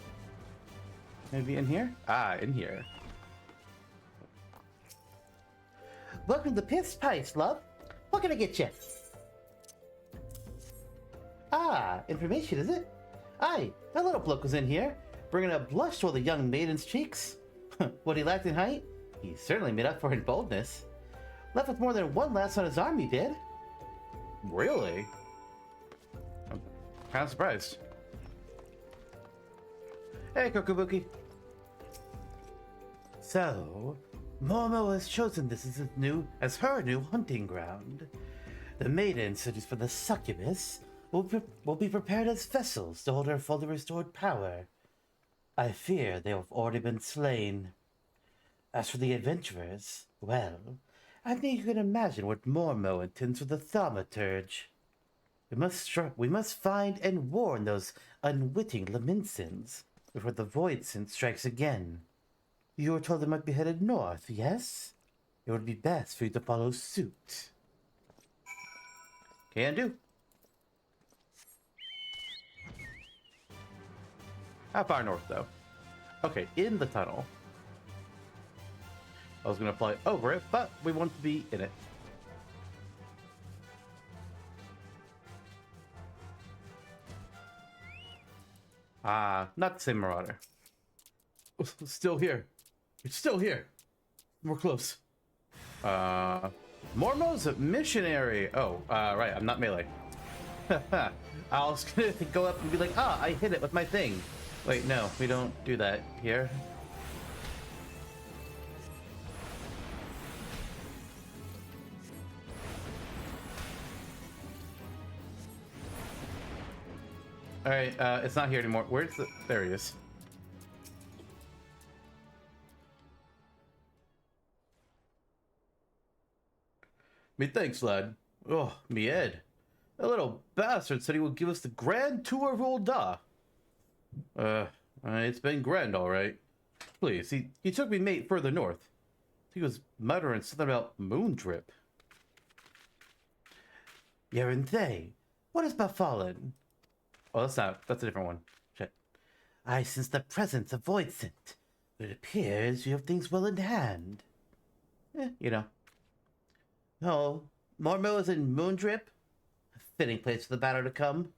Maybe in here? Ah, in here. Welcome to Piss Pice, love. What can I get you? Ah, information, is it? Aye, that little bloke was in here, bringing a blush to all the young maiden's cheeks. What he lacked in height, he certainly made up for in boldness. Left with more than one last on his arm, he did. Really? I'm kind of surprised. Hey, Kokobuki. So, Momo has chosen this as her new hunting ground. The maidens seduced for the succubus will be prepared as vessels to hold her fully restored power. I fear they have already been slain. As for the adventurers, well, I think you can imagine what Mormo intends for the Thaumaturge. We must find and warn those unwitting Laminsons before the Voidsent strikes again. You were told they might be headed north, yes? It would be best for you to follow suit. Can do. How far north, though? Okay, in the tunnel. I was gonna fly over it, but we want to be in it. Ah, not the same Marauder. Still here. It's still here. We're close. Mormo's a missionary. Oh, right, I'm not melee. I was gonna go up and be like, ah, I hit it with my thing. Wait, no, we don't do that here. Alright, it's not here anymore. Where's the... There he is. Me thanks, lad. Oh, me Ed. That little bastard said he would give us the grand tour of Ul'dah. It's been grand, all right. Please, he took me mate further north. He was muttering something about moon drip. Yerenthe, what has befallen? Oh, that's a different one. Shit. I sense the presence of Voidsent. It appears you have things well in hand. You know. Oh, Mormo is in Moondrip? A fitting place for the battle to come.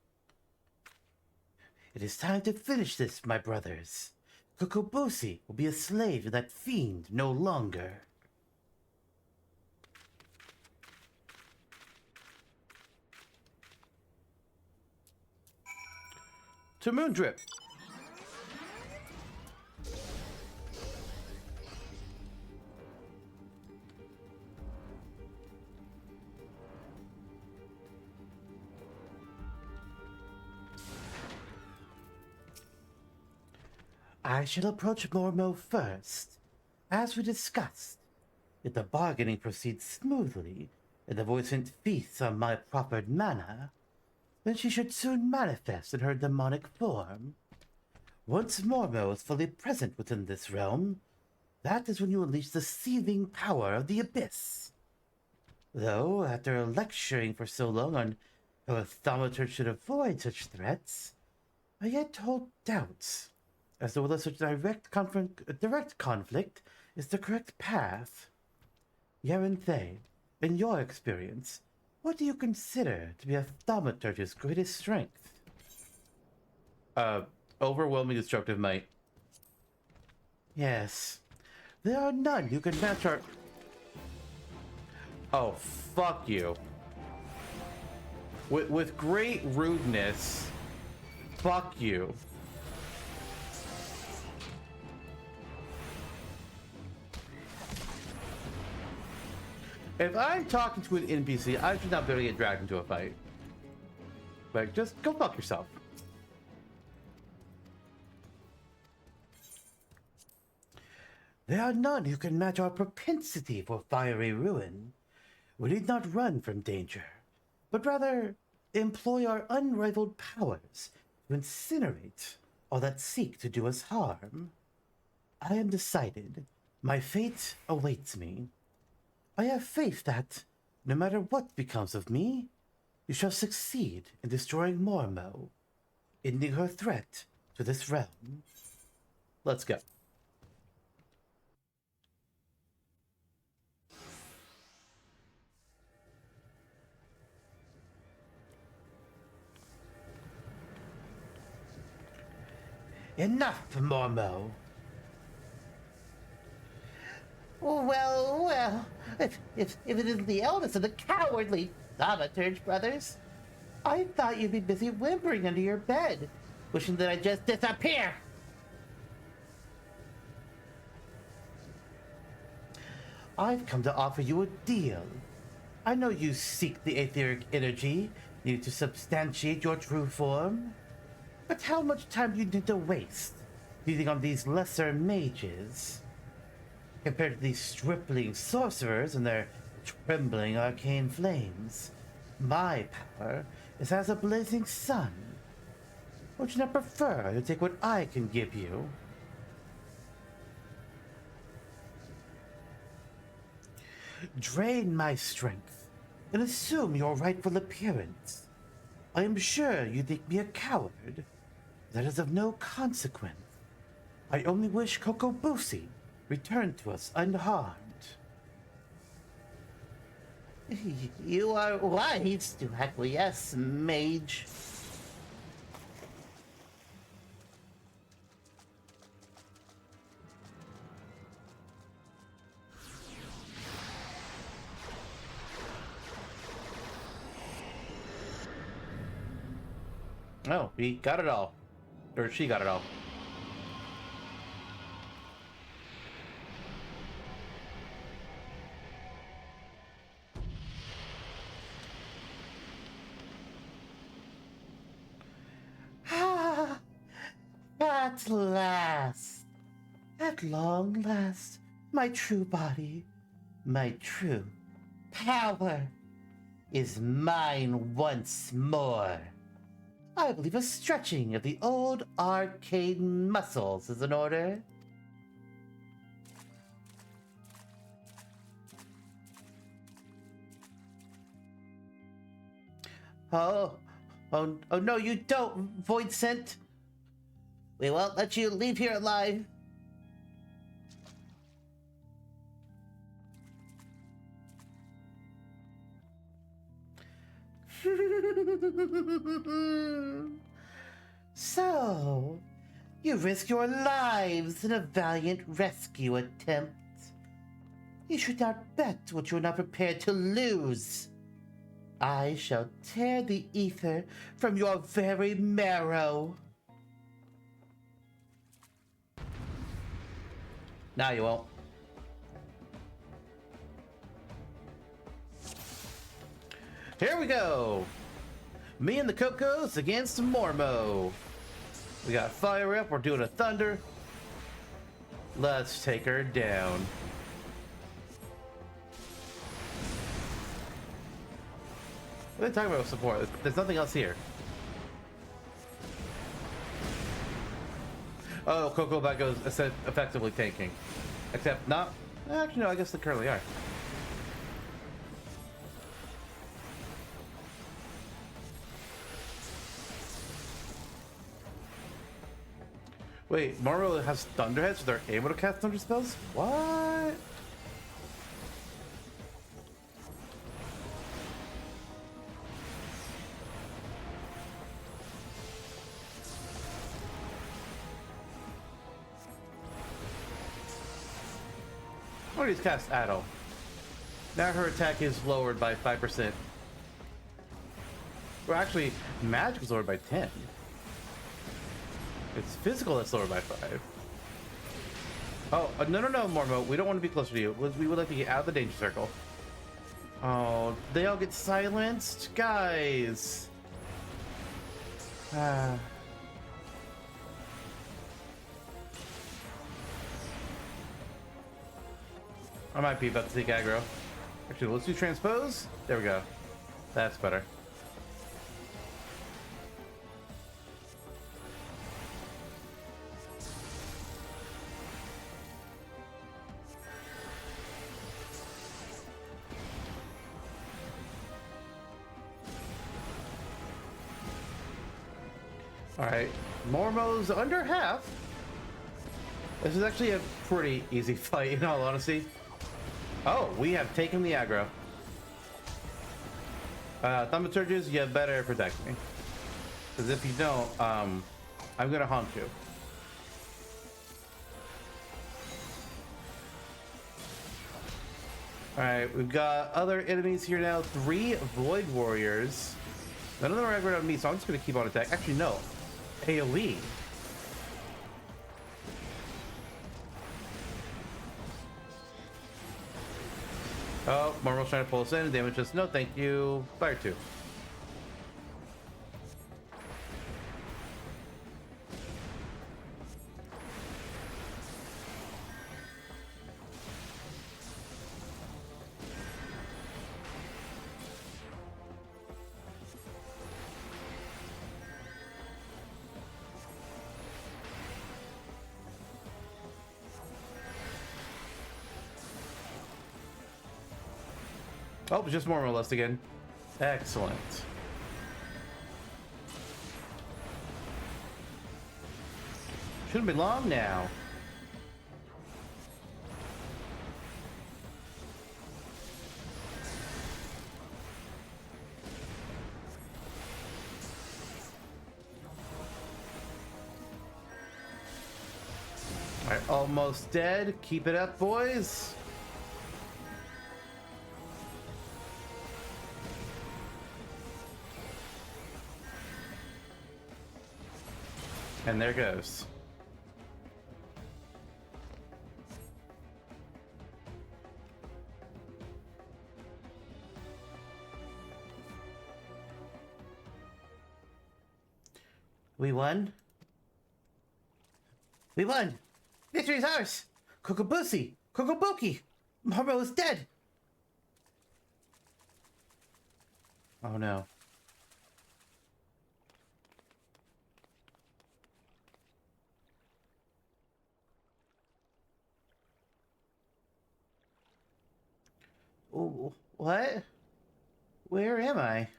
It is time to finish this, my brothers. Kokobusi will be a slave to that fiend no longer. To Moondrip. I shall approach Mormo first. As we discussed, if the bargaining proceeds smoothly, and the Voidsent feasts on my proffered mana, then she should soon manifest in her demonic form. Once Mormo is fully present within this realm, that is when you unleash the seething power of the Abyss. Though, after lecturing for so long on how a Thaumaturge should avoid such threats, I yet hold doubts as to whether such direct conflict is the correct path. Yerenthe, in your experience, what do you consider to be a Thaumaturge's greatest strength? Overwhelming destructive might. Yes. There are none who can match our... Oh, fuck you. With great rudeness, fuck you. If I'm talking to an NPC, I should not be able to get dragged into a fight. Like, just go fuck yourself. There are none who can match our propensity for fiery ruin. We need not run from danger, but rather employ our unrivaled powers to incinerate all that seek to do us harm. I am decided. My fate awaits me. I have faith that, no matter what becomes of me, you shall succeed in destroying Mormo, ending her threat to this realm. Let's go. Enough, Mormo! Well, If it isn't the eldest of the cowardly Thaumaturge brothers, I thought you'd be busy whimpering under your bed, wishing that I'd just disappear. I've come to offer you a deal. I know you seek the etheric energy needed to substantiate your true form, but how much time do you need to waste feeding on these lesser mages? Compared to these stripling sorcerers and their trembling arcane flames, my power is as a blazing sun. Would you not prefer to take what I can give you? Drain my strength and assume your rightful appearance. I am sure you think me a coward. That is of no consequence. I only wish Kokobushi returned to us unharmed. You are wise to acquiesce, mage. Oh, he got it all. Or she got it all. Ah, at last, at long last, my true body, my true power is mine once more. I believe a stretching of the old arcane muscles is in order. Oh no, you don't, Void Scent. We won't let you leave here alive. So, you risk your lives in a valiant rescue attempt. You should not bet what you are not prepared to lose. I shall tear the aether from your very marrow. Now you won't. Here we go. Me and the Cocos against Mormo. We got fire up. We're doing a thunder. Let's take her down. What are they talking about support? There's nothing else here. Oh, Coco Back goes effectively tanking. Except not. Actually, no, I guess they currently are. Wait, Mormo has Thunderheads, so they're able to cast Thunder spells? What? Or he's cast Addo. Now her attack is lowered by 5%. Well, actually, magic is lowered by 10. It's physical that's lowered by 5. Oh, no, Mormo. We don't want to be closer to you. We would like to get out of the danger circle. Oh, they all get silenced? Guys. I might be about to take aggro. Actually, let's do transpose. There we go. That's better. Alright, Mormo's under half. This is actually a pretty easy fight, in all honesty. Oh, we have taken the aggro. Thaumaturges, you better protect me. Because if you don't, I'm gonna honk you. Alright, we've got other enemies here now. 3 Void Warriors. None of them are aggro on me, so I'm just going to keep on attack. Actually, no. AoE. Oh, Marvel's trying to pull us in. Damage us. No, thank you. Fire 2. Oh, just more molest again. Excellent. Shouldn't be long now. All right, almost dead. Keep it up, boys. And there goes. We won. We won. Victory's ours. Kokobusi. Kokobuki. Maru is dead. Oh no. What? Where am I?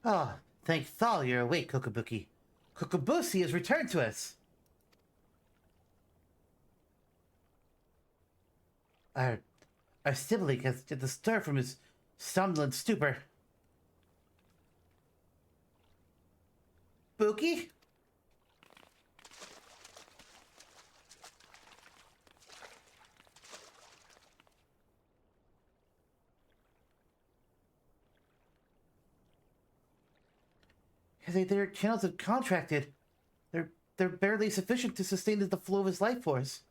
Ah, oh, thank Thal you're awake, Kokobuki. Kokobusi has returned to us! Our sibling has disturbed from his somnolent stupor. Buki? Their channels have contracted. They're barely sufficient to sustain the flow of his life force.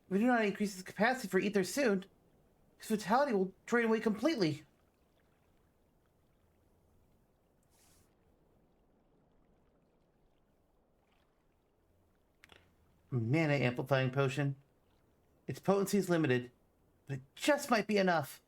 If we do not increase his capacity for ether soon, his vitality will drain away completely. Mana amplifying potion. Its potency is limited, but it just might be enough.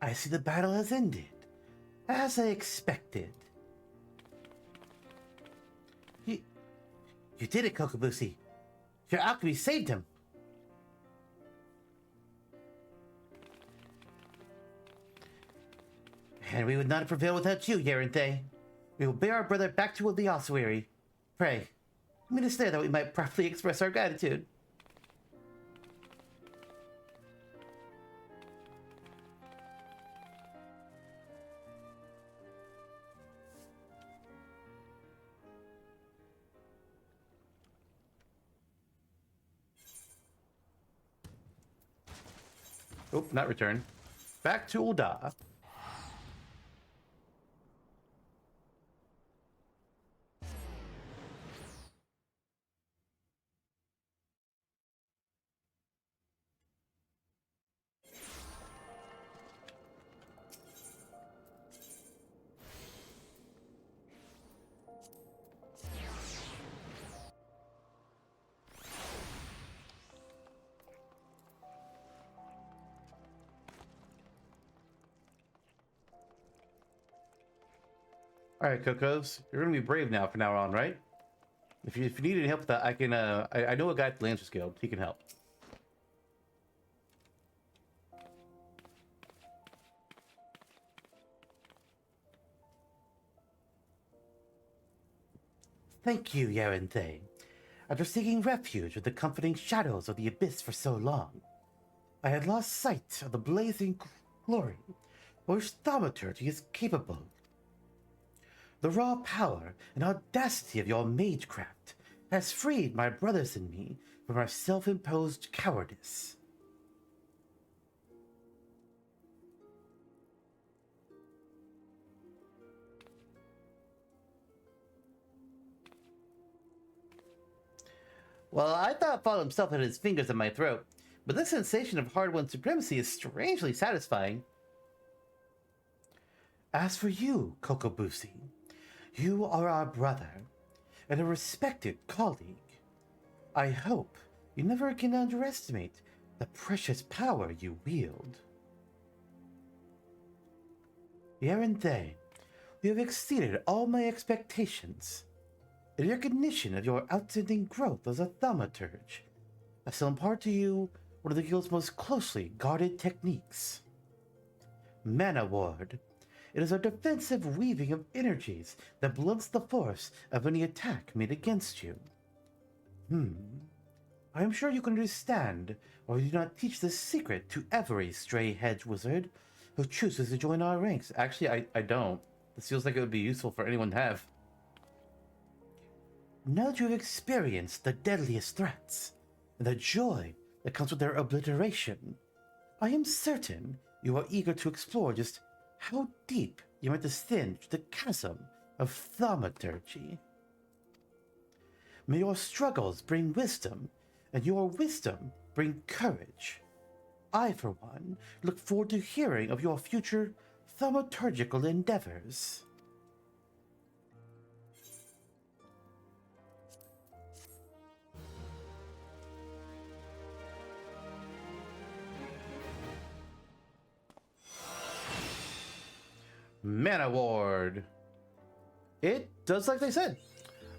I see the battle has ended, as I expected. You did it, Kokobusi. Your alchemy saved him. And we would not have prevailed without you, Yaranthe. We will bear our brother back to the ossuary. Pray, meet us there that we might properly express our gratitude. Oh, not return. Back to Ul'dah. All right, Cocos, you're gonna be brave now from now on, right? If you need any help with that, I can. I know a guy at the Lancers Guild. He can help. Thank you, Yarenthe. After seeking refuge with the comforting shadows of the abyss for so long, I had lost sight of the blazing glory which Thaumaturge is capable. The raw power and audacity of your magecraft has freed my brothers and me from our self-imposed cowardice. Well, I thought Fall himself had his fingers in my throat, but this sensation of hard-won supremacy is strangely satisfying. As for you, Kokobushi, you are our brother, and a respected colleague. I hope you never again underestimate the precious power you wield. Yarenthe, you have exceeded all my expectations. In recognition of your outstanding growth as a Thaumaturge, I shall impart to you one of the guild's most closely guarded techniques. Mana Ward. It is a defensive weaving of energies that blunts the force of any attack made against you. I am sure you can understand why we do not teach this secret to every stray hedge wizard who chooses to join our ranks. Actually, I don't. This feels like it would be useful for anyone to have. Now that you have experienced the deadliest threats, and the joy that comes with their obliteration, I am certain you are eager to explore just how deep you might descend to the chasm of thaumaturgy. May your struggles bring wisdom, and your wisdom bring courage. I, for one, look forward to hearing of your future thaumaturgical endeavors. Mana Ward. It does like they said.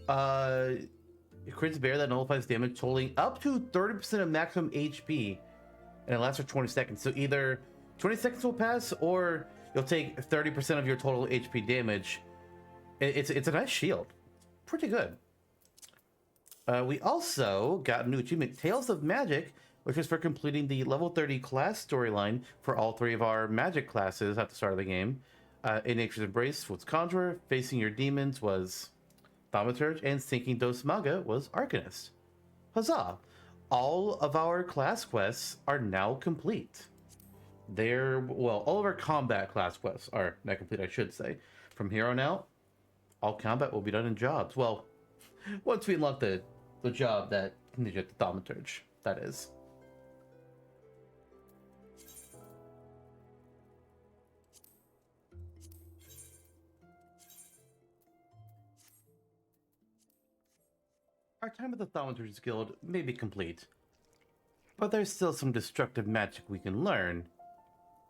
It creates a barrier that nullifies damage totaling up to 30% of maximum HP, and it lasts for 20 seconds. So either 20 seconds will pass, or you'll take 30% of your total HP damage. It's a nice shield. Pretty good. We also got a new achievement, Tales of Magic, which is for completing the level 30 class storyline for all three of our magic classes at the start of the game. In Nature's Embrace was Conjurer, Facing Your Demons was Thaumaturge, and Sinking Dosmaga was Arcanist. Huzzah! All of our class quests are now complete. All of our combat class quests are now complete, I should say. From here on out, all combat will be done in jobs. Well, once we unlock the job that can get the Thaumaturge, that is. Our time at the Thaumaturge's Guild may be complete, but there's still some destructive magic we can learn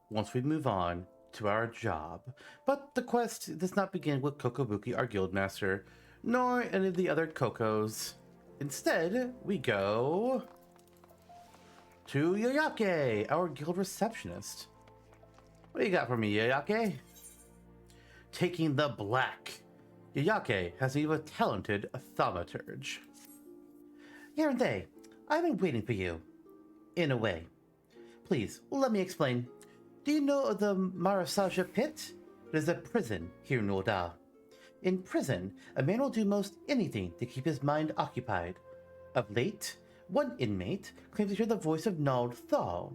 once we move on to our job. But the quest does not begin with Kokobuki, our guildmaster, nor any of the other Kokos. Instead, we go to Yoyake, our guild receptionist. What do you got for me, Yoyake? Taking the black. Yoyake has need of a talented Thaumaturge. Yarenthe, I've been waiting for you. In a way. Please, let me explain. Do you know of the Marasaja Pit? It is a prison here in Ul'dah. In prison, a man will do most anything to keep his mind occupied. Of late, one inmate claims to hear the voice of gnawed Thal.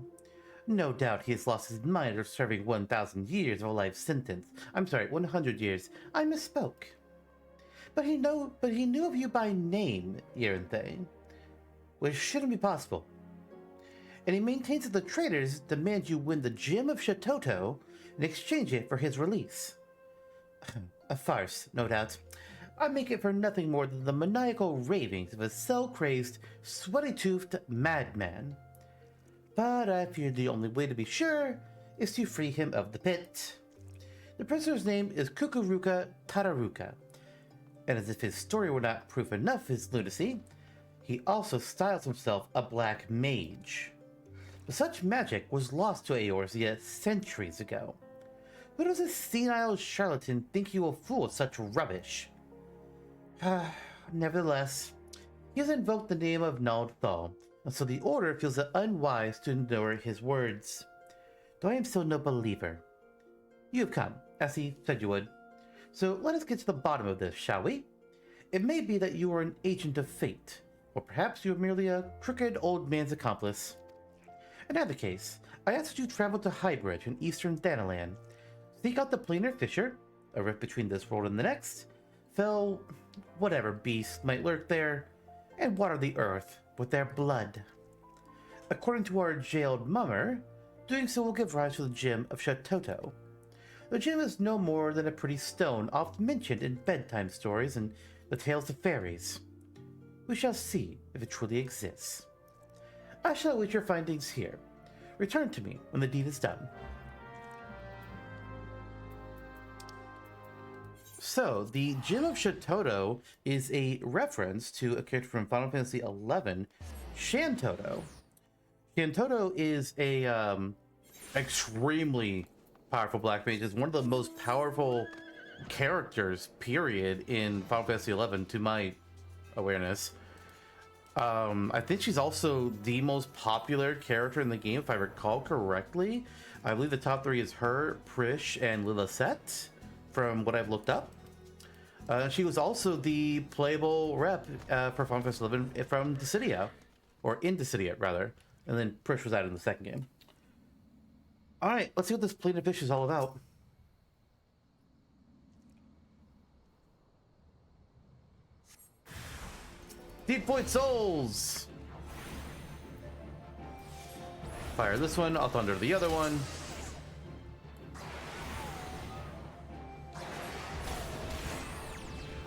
No doubt he has lost his mind after serving 1,000 years of a life sentence. I'm sorry, 100 years. I misspoke. But he knew of you by name, Yarenthe, which shouldn't be possible. And he maintains that the traitors demand you win the Gem of Shatoto and exchange it for his release. A farce, no doubt. I make it for nothing more than the maniacal ravings of a cell-crazed, sweaty-toothed madman. But I fear the only way to be sure is to free him of the pit. The prisoner's name is Kukuruka Tararuka, and as if his story were not proof enough of his lunacy, he also styles himself a Black Mage. But such magic was lost to Eorzea centuries ago. Who does this senile charlatan think he will fool with such rubbish? Nevertheless, he has invoked the name of Ul'dah, and so the Order feels it unwise to ignore his words. Though I am still no believer. You have come, as he said you would. So let us get to the bottom of this, shall we? It may be that you are an agent of fate, or perhaps you are merely a crooked old man's accomplice. In either case, I ask that you travel to Highbridge in eastern Thanalan. Seek out the planar fissure, a rift between this world and the next, fell whatever beast might lurk there, and water the earth with their blood. According to our jailed mummer, doing so will give rise to the gem of Shatoto. The gem is no more than a pretty stone often mentioned in bedtime stories and the tales of fairies. We shall see if it truly exists. I shall await your findings here. Return to me when the deed is done. So, the Gem of Shatoto is a reference to a character from Final Fantasy XI, Shantoto. Shantoto is a extremely powerful Black Mage. Is one of the most powerful characters, period, in Final Fantasy XI, to my awareness. I think she's also the most popular character in the game, if I recall correctly. I believe the top three is her, Prish, and Lilithette, from what I've looked up. She was also the playable rep for Final Fantasy XI from Dissidia, or in Dissidia, rather. And then Prish was added in the second game. Alright, let's see what this Plane of Fish is all about. Deep Void Souls! Fire this one, I'll thunder the other one.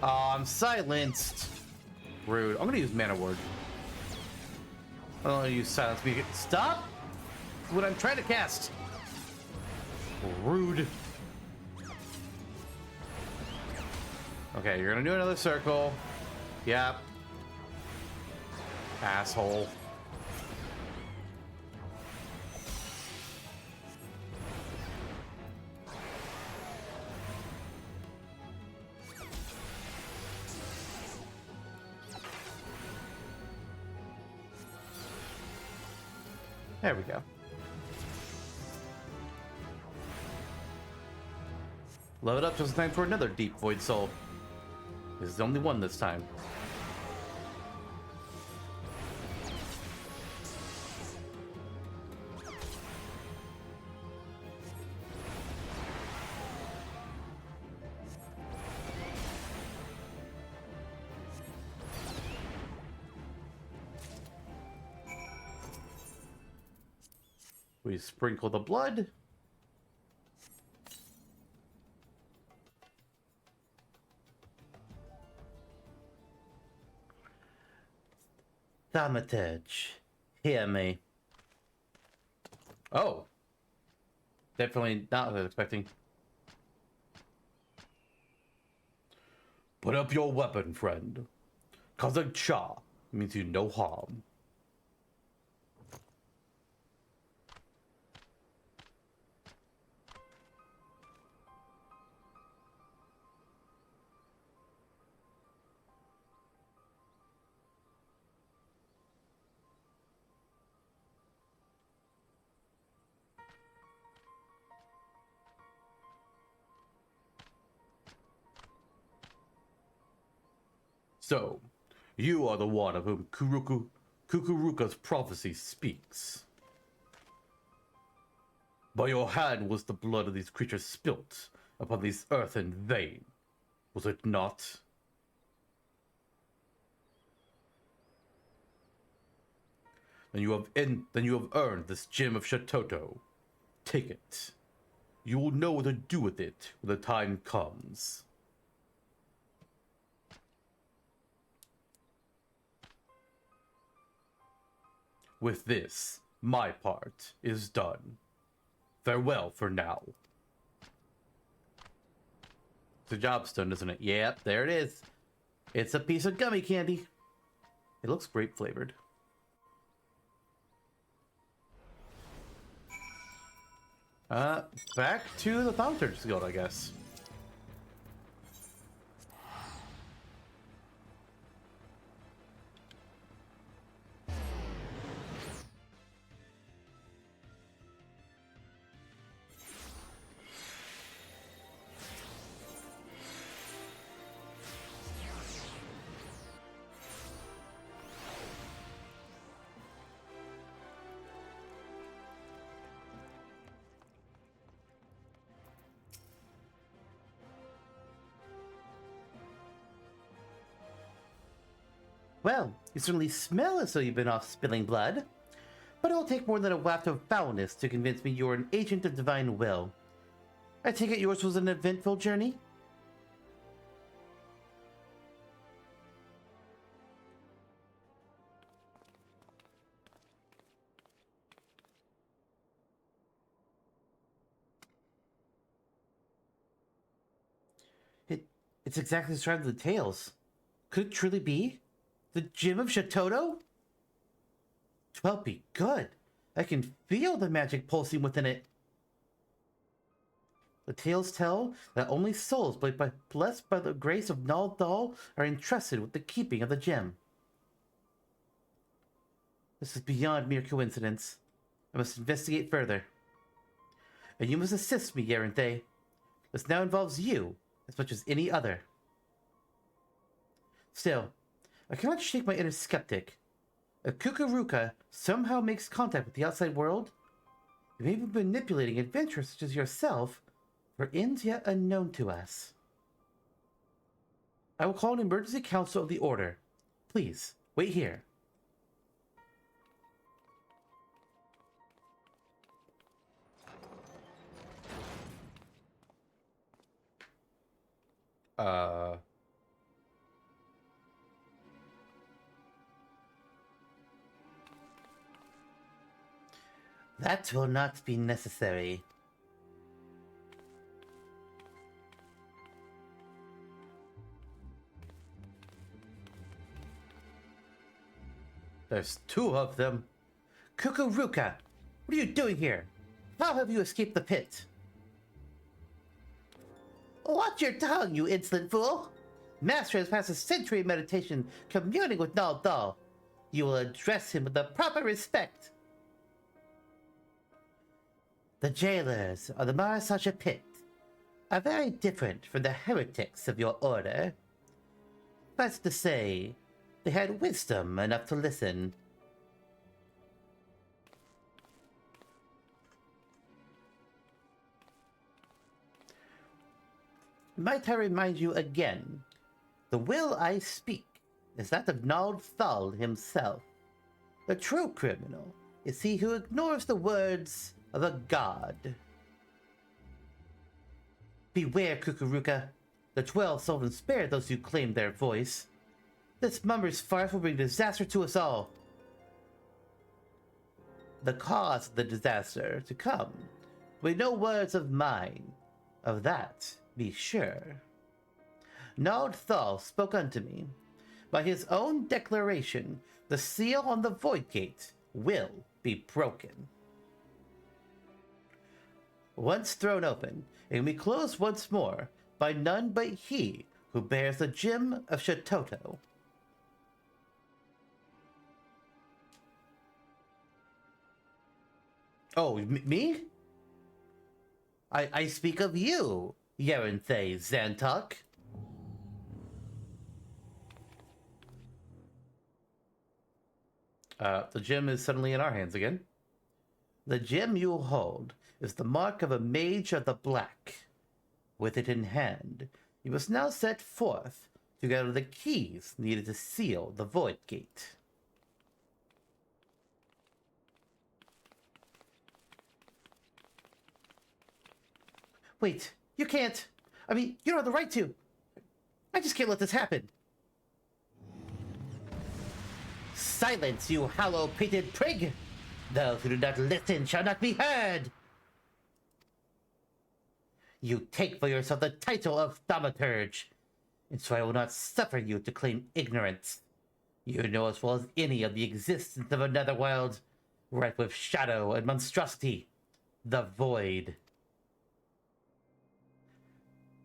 Oh, I'm silenced. Rude. I'm gonna use Mana Ward. I'm gonna use Silence Beacon. Stop! What I'm trying to cast. Rude. Okay, you're gonna do another circle. Yep. Asshole. There we go. Load up just in time for another Deep Void Soul. This is the only one this time. We sprinkle the blood. Thaumaturge, hear me. Oh. Definitely not what I was expecting. Put up your weapon, friend. Causing Cha means you no harm. So, you are the one of whom Kukuruka's prophecy speaks. By your hand was the blood of these creatures spilt upon this earthen vein, was it not? Then you have earned this gem of Shatoto. Take it. You will know what to do with it when the time comes. With this, my part is done. Farewell for now. It's a job's done, isn't it? Yep, there it is. It's a piece of gummy candy. It looks grape flavored. Back to the Thaumaturge Guild, I guess. Well, you certainly smell as though you've been off spilling blood. But it'll take more than a waft of foulness to convince me you're an agent of divine will. I take it yours was an eventful journey? It's exactly described in the tales. Could it truly be? The Gem of Shatoto? Well, be good. I can feel the magic pulsing within it. The tales tell that only souls blessed by the grace of Ul'dah are entrusted with the keeping of the gem. This is beyond mere coincidence. I must investigate further. And you must assist me, Yaranthe. This now involves you as much as any other. Still, I cannot shake my inner skeptic. If Kukuruka somehow makes contact with the outside world, it may be manipulating adventurers such as yourself for ends yet unknown to us. I will call an emergency council of the Order. Please, wait here. That will not be necessary. There's two of them. Kukuruka, what are you doing here? How have you escaped the pit? Watch your tongue, you insolent fool! Master has passed a century of meditation communing with Ul'dah. You will address him with the proper respect. The jailers of the Marasasha pit are very different from the heretics of your order. That's to say, they had wisdom enough to listen. Might I remind you again, the will I speak is that of Ul'dah himself. The true criminal is he who ignores the words of a god. Beware, Kukuruka. The 12 seldom spare those who claim their voice. This mummer's farce will bring disaster to us all. The cause of the disaster to come will be no words of mine. Of that, be sure. Ul'dah spoke unto me. By his own declaration, the seal on the Void Gate will be broken. Once thrown open, it will be closed once more by none but he who bears the Gem of Shatoto. Oh, me? I speak of you, Yaranthe Zantok. The gem is suddenly in our hands again. The gem you hold is the mark of a mage of the black. With it in hand, you must now set forth to gather the keys needed to seal the Void Gate. Wait, you can't. I mean, you don't have the right to. I just can't let this happen. Silence, you hollow-pated prig! Those who do not listen shall not be heard! You take for yourself the title of Thaumaturge, and so I will not suffer you to claim ignorance. You know as well as any of the existence of another world, rife with shadow and monstrosity, the Void.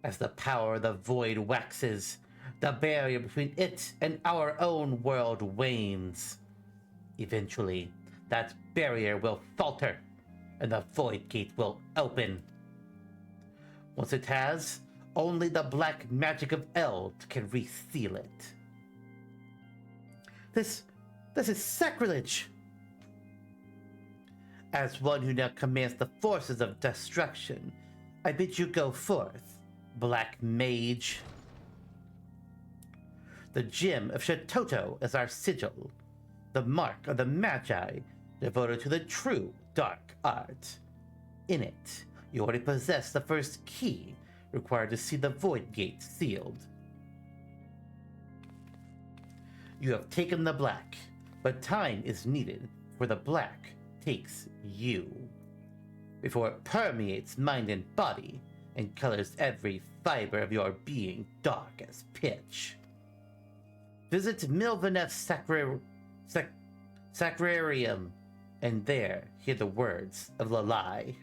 As the power of the Void waxes, the barrier between it and our own world wanes. Eventually, that barrier will falter, and the Void Gate will open. Once it has, only the black magic of Eld can reseal it. This is sacrilege! As one who now commands the forces of destruction, I bid you go forth, Black Mage. The gem of Shatoto is our sigil, the mark of the Magi, devoted to the true dark art. In it, you already possess the first key required to see the Void Gate sealed. You have taken the black, but time is needed for the black takes you, before it permeates mind and body and colors every fiber of your being dark as pitch. Visit Milvaneth's Sacrarium, and there hear the words of Lalai.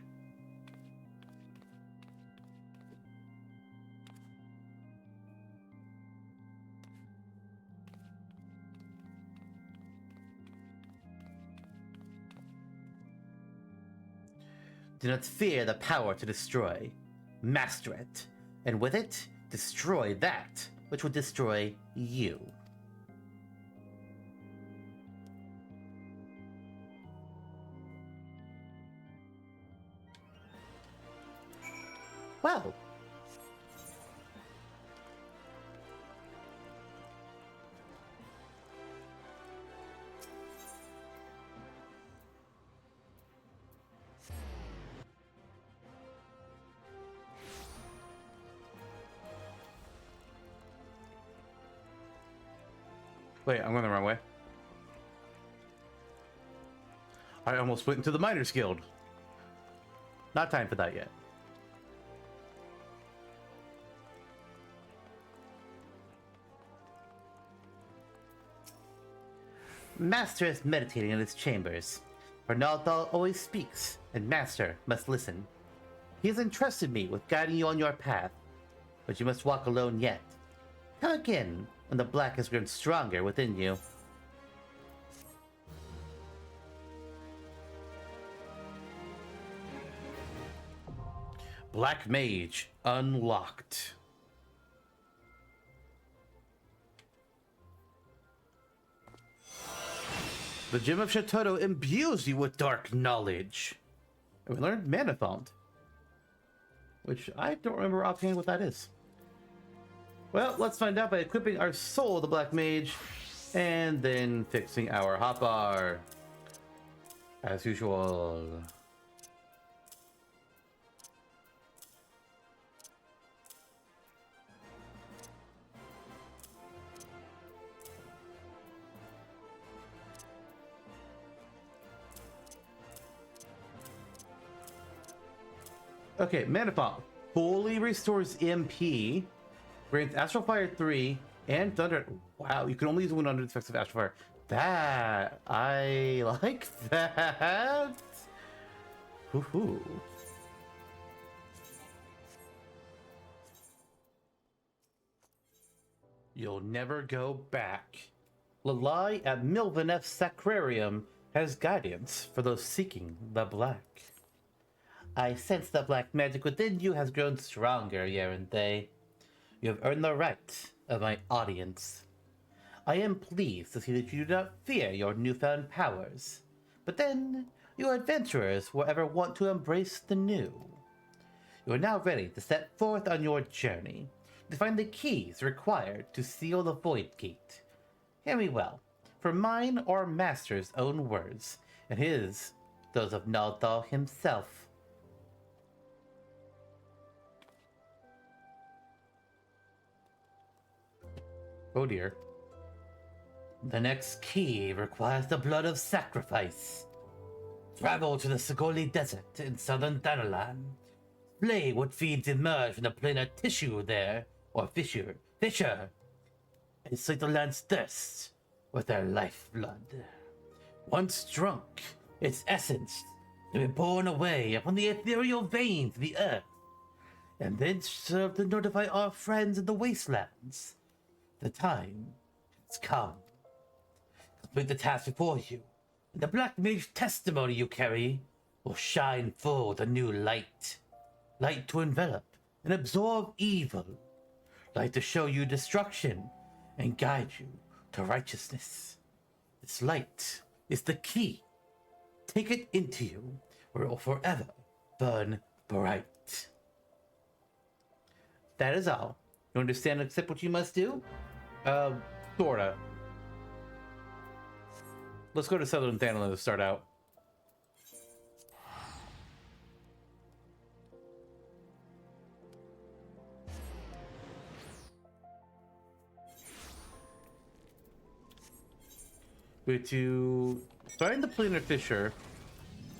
Do not fear the power to destroy. Master it, and with it, destroy that which would destroy you. Wow. Wait, I'm going the wrong way. I almost went into the Miners Guild. Not time for that yet. Master is meditating in his chambers. For Nalthal always speaks, and Master must listen. He has entrusted me with guiding you on your path, but you must walk alone yet. Come again when the black has grown stronger within you. Black Mage unlocked. The Gem of Shatoto imbues you with dark knowledge. And we learned Mana Font, which I don't remember offhand what that is. Well, let's find out by equipping our soul of the Black Mage and then fixing our hotbar as usual. Okay, Mana Font fully restores MP, grants Astral Fire 3 and Thunder. Wow, you can only use one under the effects of Astral Fire. That I like that. Woohoo. You'll never go back. Lalai at Milvaneth's Sacrarium has guidance for those seeking the black. I sense the black magic within you has grown stronger, Yerenthe. You have earned the right of my audience. I am pleased to see that you do not fear your newfound powers. But then, you adventurers will ever want to embrace the new. You are now ready to set forth on your journey, to find the keys required to seal the Void Gate. Hear me well, for mine are Master's own words, and his, those of Nalthal himself. Oh dear. The next key requires the blood of sacrifice. Travel to the Sigoli Desert in southern Thanalan. Slay what fiends emerge from the planar tissue there, or fissure, and slake the land's thirst with their lifeblood. Once drunk, its essence to be borne away upon the ethereal veins of the earth, and then serve to notify our friends in the wastelands. The time has come. Complete the task before you, and the Black Mage testimony you carry will shine full with a new light. Light to envelop and absorb evil. Light to show you destruction and guide you to righteousness. This light is the key. Take it into you, where it will forever burn bright. That is all. You understand and accept what you must do? Sorta. Let's go to Southern Thanalan to start out. We have to find the planar fissure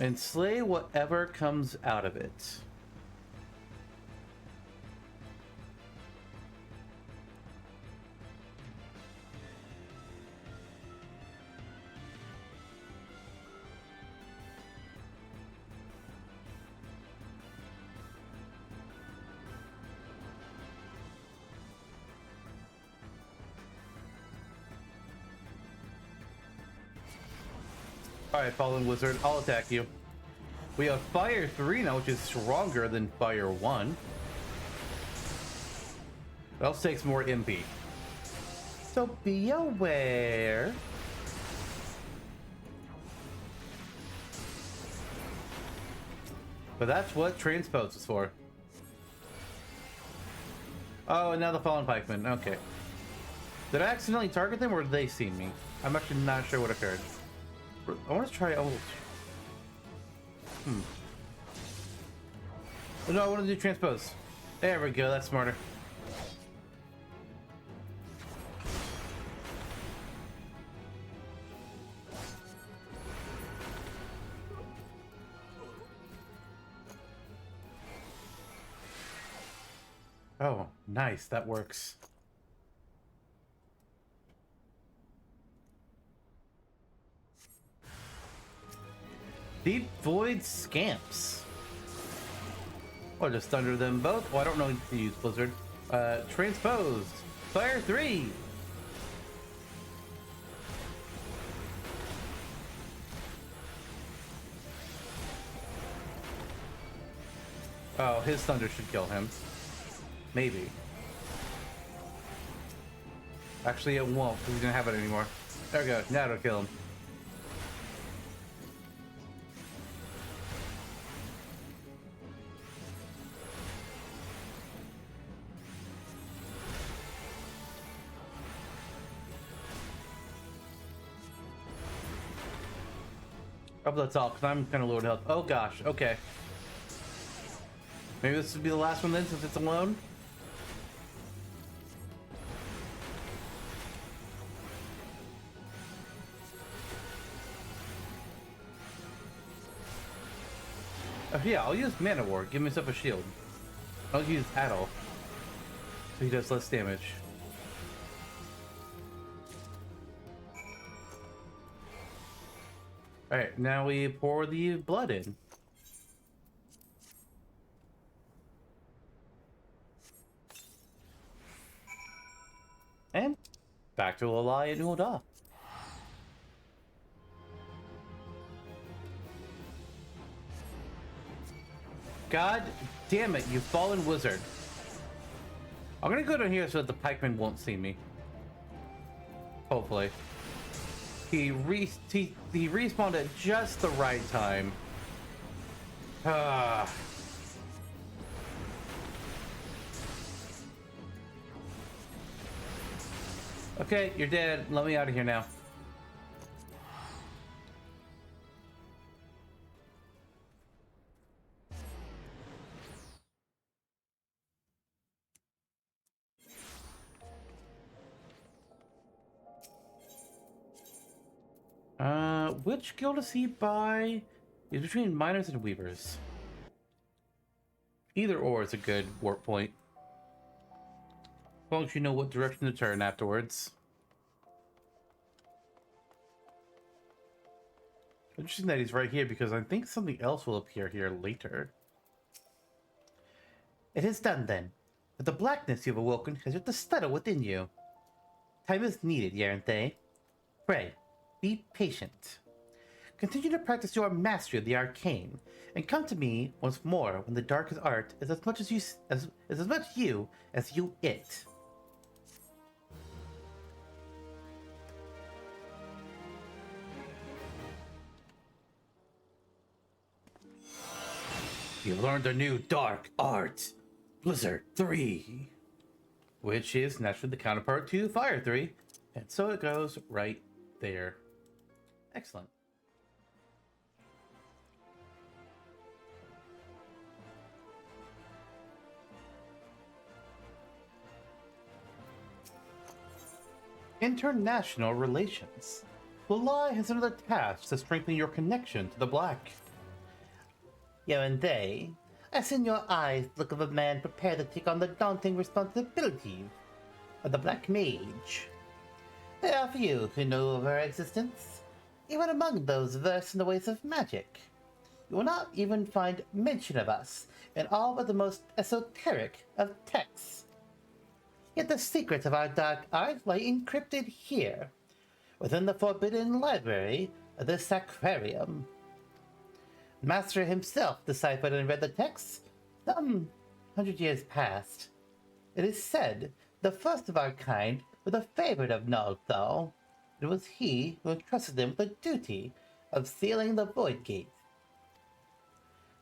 and slay whatever comes out of it. Alright, Fallen Wizard, I'll attack you. We have Fire 3 now, which is stronger than Fire 1. It also takes more MP. So be aware. But that's what Transpose is for. Oh, and now the Fallen Pikemen. Okay. Did I accidentally target them, or did they see me? I'm actually not sure what occurred. I want to try ult. Oh, no, I want to do Transpose. There we go, that's smarter. Oh, nice, that works. Deep Void Scamps. Or just thunder them both. Oh, I don't know to use Blizzard. Transposed. Fire 3. Oh, his thunder should kill him. Maybe. Actually, it won't, because he didn't have it anymore. There we go. Now it'll kill him. Oh, that's all, because I'm kind of low in health. Oh gosh, okay. Maybe this would be the last one then, since it's alone? Oh yeah, I'll use Mana War. Give myself a shield. I'll use Addle, so he does less damage. Alright, now we pour the blood in. And back to Ul'dah and Ul'dah. God damn it, you fallen wizard. I'm gonna go down here so that the pikemen won't see me. Hopefully. He respawned at just the right time. Ah. Okay, you're dead. Let me out of here now. Which guild does he buy? He's between miners and weavers. Either or is a good warp point. As long as you know what direction to turn afterwards. Interesting that he's right here because I think something else will appear here later. It is done then. But the blackness you've awoken has yet to settle within you. Time is needed, Yaranthe. Pray, be patient. Continue to practice your mastery of the arcane, and come to me once more when the darkest art is as much as much you as you it. You've learned a new dark art, Blizzard 3, which is naturally the counterpart to Fire 3, And so it goes right there. Excellent. International relations. Ul'dah has another task to strengthen your connection to the Black. Yarendei, I see in your eyes the look of a man prepared to take on the daunting responsibilities of the Black Mage. There are few who know of our existence, even among those versed in the ways of magic. You will not even find mention of us in all but the most esoteric of texts. Yet the secrets of our dark art lie encrypted here, within the forbidden library of the Sacrarium. Master himself deciphered and read the texts some 100 years past. It is said the first of our kind was a favorite of Ul'dah. It was he who entrusted them with the duty of sealing the Void Gate.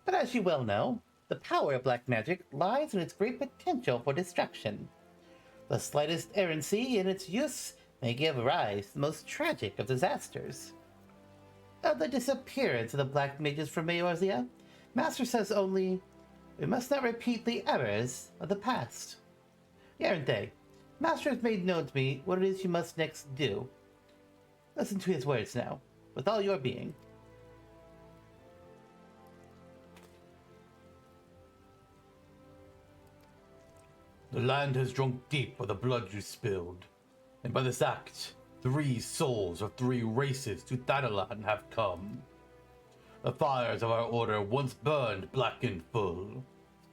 But as you well know, the power of black magic lies in its great potential for destruction. The slightest errancy in its use may give rise to the most tragic of disasters. Of the disappearance of the Black Mages from Eorzea, Master says only, we must not repeat the errors of the past. Yarendei, Master has made known to me what it is you must next do. Listen to his words now, with all your being. The land has drunk deep of the blood you spilled, and by this act, 3 souls of 3 races to Thanalan have come. The fires of our order once burned black and full,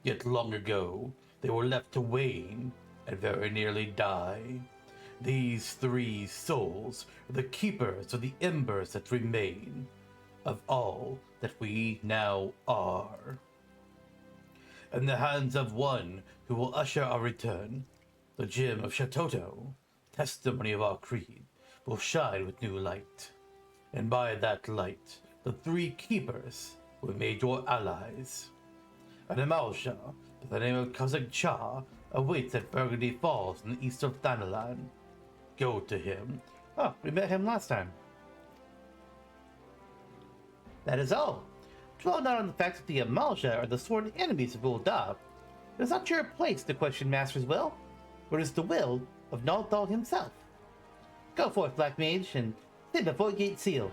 yet long ago they were left to wane and very nearly die. These 3 souls are the keepers of the embers that remain, of all that we now are. In the hands of one who will usher our return, the gem of Shatoto, testimony of our creed, will shine with new light. And by that light, the 3 keepers were made your allies. An Amalsha, by the name of Kazak Cha, awaits at Burgundy Falls in the east of Thanalan. Go to him. Oh, we met him last time. That is all. Dwell not on the fact that the Amalsha are the sworn enemies of Ul'dah. It is not your place to question Master's will, but it is the will of Ul'dah himself. Go forth, Black Mage, and see the Void Gate sealed.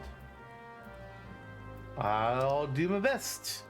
I'll do my best.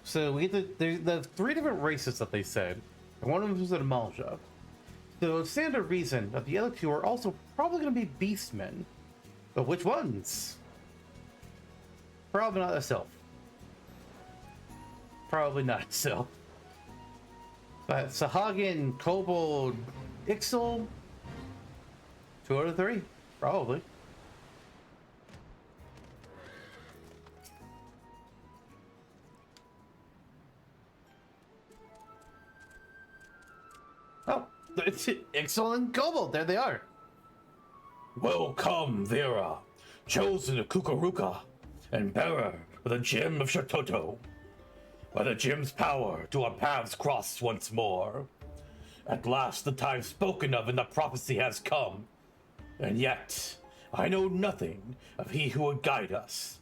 So we get the 3 different races that they said, and one of them was an Amalja. So it stands to reason that the other 2 are also probably going to be beastmen. But which ones? Probably not itself. Probably not itself. But Sahagin, Kobold, Ixel, 2 out of 3, probably. Oh, it's Ixel and Kobold. There they are. Welcome, Vera, chosen of Kukuruka, and bearer of the gem of Shatoto. By the gem's power do our paths cross once more. At last the time spoken of in the prophecy has come, and yet I know nothing of he who would guide us.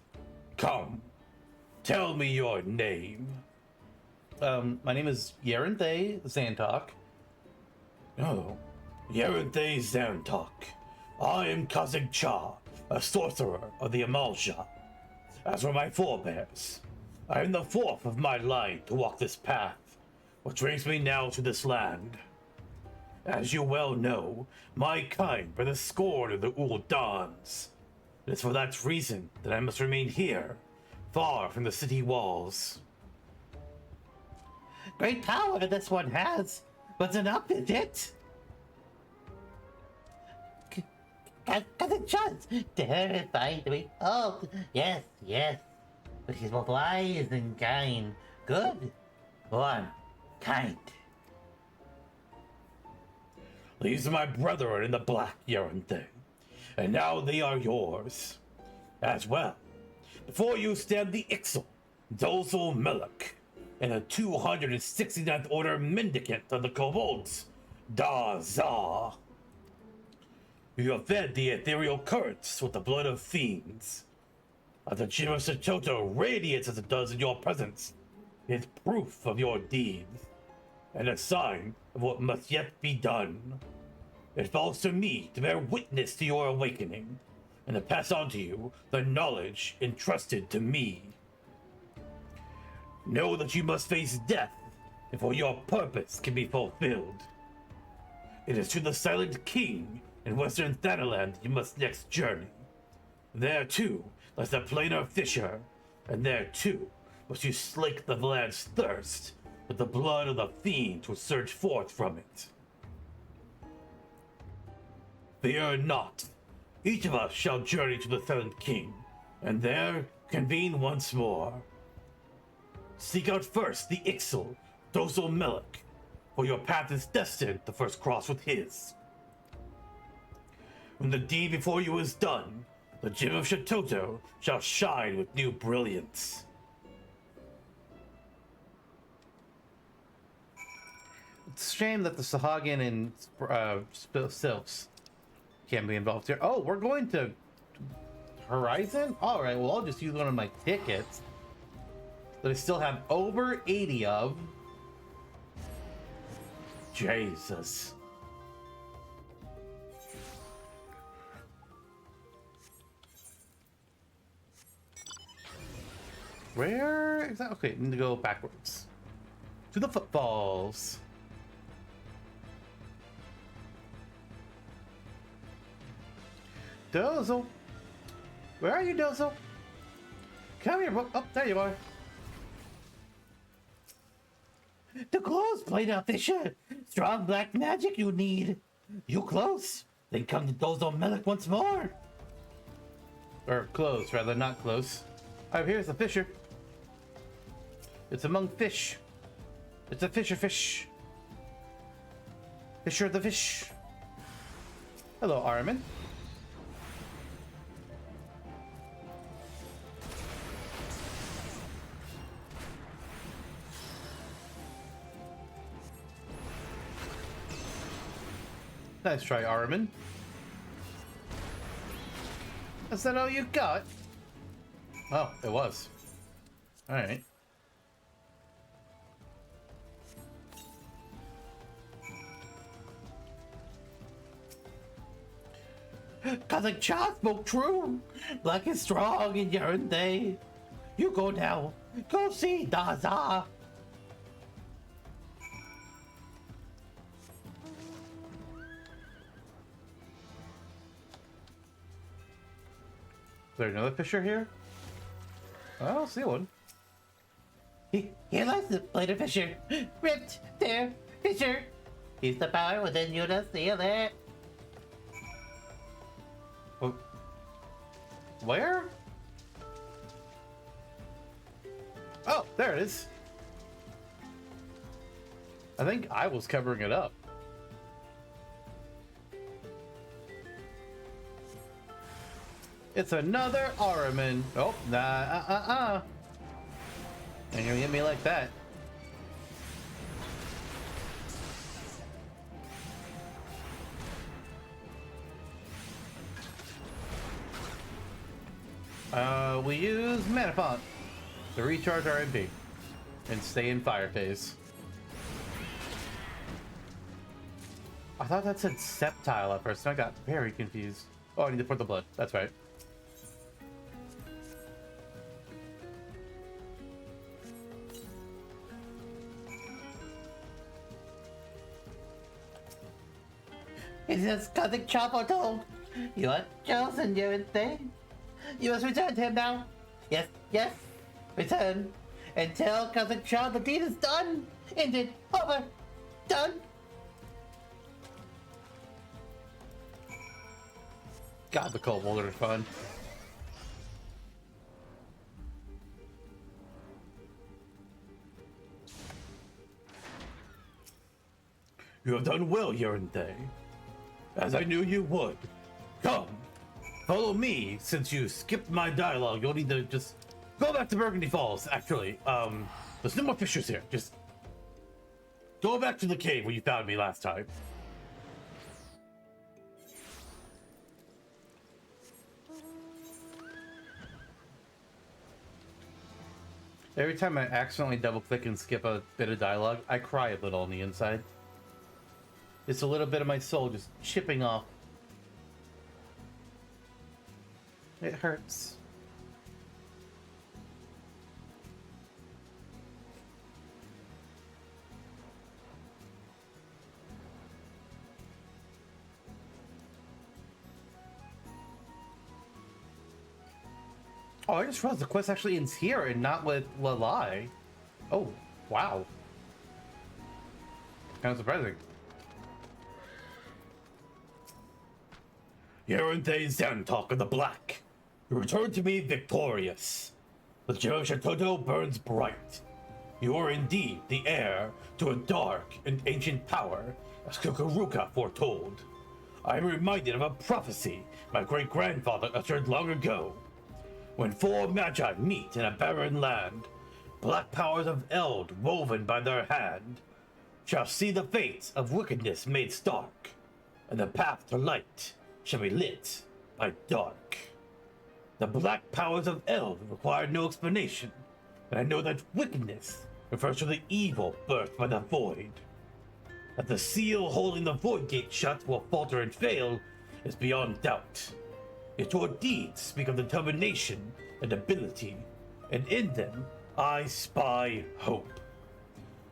Come, tell me your name. My name is Yarendei Zantok. Oh, Yarendei Zantok. I am Kazig Cha, a sorcerer of the Amalsha. As were my forebears, I am the 4th of my line to walk this path, which brings me now to this land. As you well know, my kind were the scorn of the Ul'dahs. It is for that reason that I must remain here, far from the city walls. Great power this one has, but enough is it? Cousin Chad's terrifying to me. Oh, yes, yes. But she's both wise and kind. Good, warm, kind. These are my brethren in the Black Yaranthe, and now they are yours as well. Before you stand the Ixal, Dozul Melek, and the 269th Order Mendicant of the Kobolds, Da-Za. You have fed the ethereal currents with the blood of fiends. As the Gem of Satoto radiates as it does in your presence, it is proof of your deeds, and a sign of what must yet be done. It falls to me to bear witness to your awakening, and to pass on to you the knowledge entrusted to me. Know that you must face death before your purpose can be fulfilled. It is to the Silent King in Western Thanaland you must next journey. There too lies the planar fissure, and there too must you slake the land's thirst with the blood of the fiend who surge forth from it. Fear not. Each of us shall journey to the Silent King, and there convene once more. Seek out first the Ixal, Dozul Melek, for your path is destined to first cross with his. When the deed before you is done, the Gem of Shatoto shall shine with new brilliance. It's a shame that the Sahagin and Sylphs can't be involved here. Oh, we're going to Horizon? Alright, well, I'll just use one of my tickets that I still have over 80 of. Jesus. Where exactly? Okay, need to go backwards. To the footfalls. Dozel. Where are you, Dozel? Come here, bro. Oh, there you are. The close, planar fissure. Strong black magic you need. You close. Then come to Dozul Melek once more. Or close, rather, not close. Oh, here's the fissure. It's among fish. It's a fisher fish. Fisher the fish. Hello, Armin. Nice try, Armin. Is that all you got? Oh, it was. Alright. Cousin Cha spoke true. Black is strong in Yaranthe. You go now. Go see Da-Za. Is there another fisher here? I don't see one. Here lies the planar fissure. Ripped there, fissure. Use the power within you to seal it. Where? Oh, there it is. I think I was covering it up. It's another Araman. Oh, nah, Ain't gonna get me like that. We use Mana Font to recharge our MP and stay in fire phase. I thought that said Septile at first, and I got very confused. Oh, I need to pour the blood. That's right. It is Cousin Chapo told. You are chosen, Yaranthe. You must return to him now. Yes, yes. Return. And tell Cousin Cha the deed is done. Ended. Over. Done. God, the kobolds are fun. You have done well, Yeranthe. As I knew you would. Come, follow me. Since you skipped my dialogue, you'll need to just go back to Burgundy Falls, actually. There's no more fishers here. Just go back to the cave where you found me last time. Every time I accidentally double click and skip a bit of dialogue, I cry a little on the inside. It's a little bit of my soul just chipping off. It hurts. Oh, I just realized the quest actually ends here and not with Lalai. Oh, wow. Kind of surprising. Yeranthe Zantok of the Black. You return to me victorious. The Toto burns bright. You are indeed the heir to a dark and ancient power, as Kukuruka foretold. I am reminded of a prophecy my great-grandfather uttered long ago. When four magi meet in a barren land, black powers of eld woven by their hand shall see the fates of wickedness made stark, and the path to light shall be lit by dark. The black powers of eld require no explanation, and I know that wickedness refers to the evil birthed by the void. That the seal holding the void gate shut will falter and fail is beyond doubt. Yet your deeds speak of determination and ability, and in them I spy hope.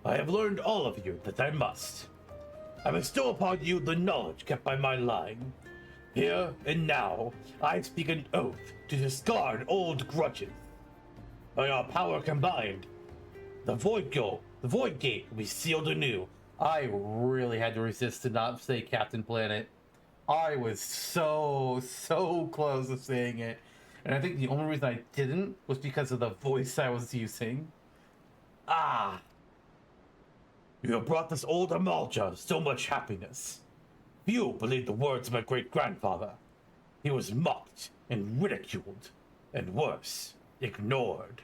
I have learned all of you that I must. I bestow upon you the knowledge kept by my line. Here and now, I speak an oath to discard old grudges. By our power combined, the Void Gate will be sealed anew. I really had to resist to not say Captain Planet. I was so close to saying it. And I think the only reason I didn't was because of the voice I was using. Ah! You have brought this old Amalja so much happiness. Few believed the words of my great-grandfather. He was mocked and ridiculed, and worse, ignored.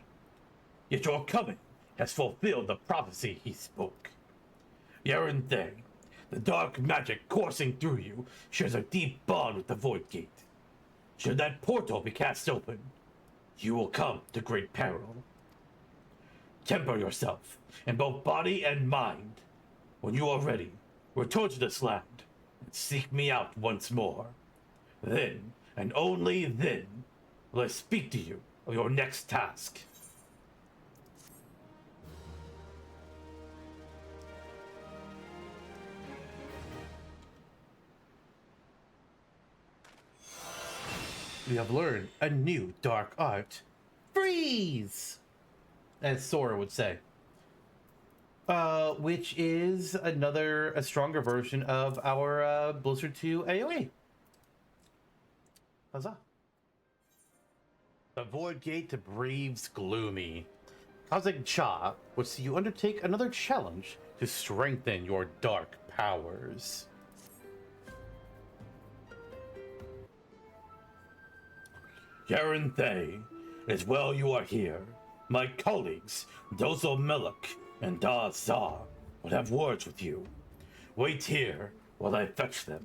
Yet your coming has fulfilled the prophecy he spoke. Yeranthe, the dark magic coursing through you shares a deep bond with the Void Gate. Should that portal be cast open, you will come to great peril. Temper yourself in both body and mind. When you are ready, return to this land and seek me out once more. Then, and only then, will I speak to you of your next task. We have learned a new dark art. Freeze! As Sora would say. Which is a stronger version of our Blizzard 2 AoE. Huzzah. The Void Gate breathes gloomy. Causing Cha would see you undertake another challenge to strengthen your dark powers. Yeranthe, it is well you are here. My colleagues, Dozo Melek and Da Za, will have words with you. Wait here while I fetch them.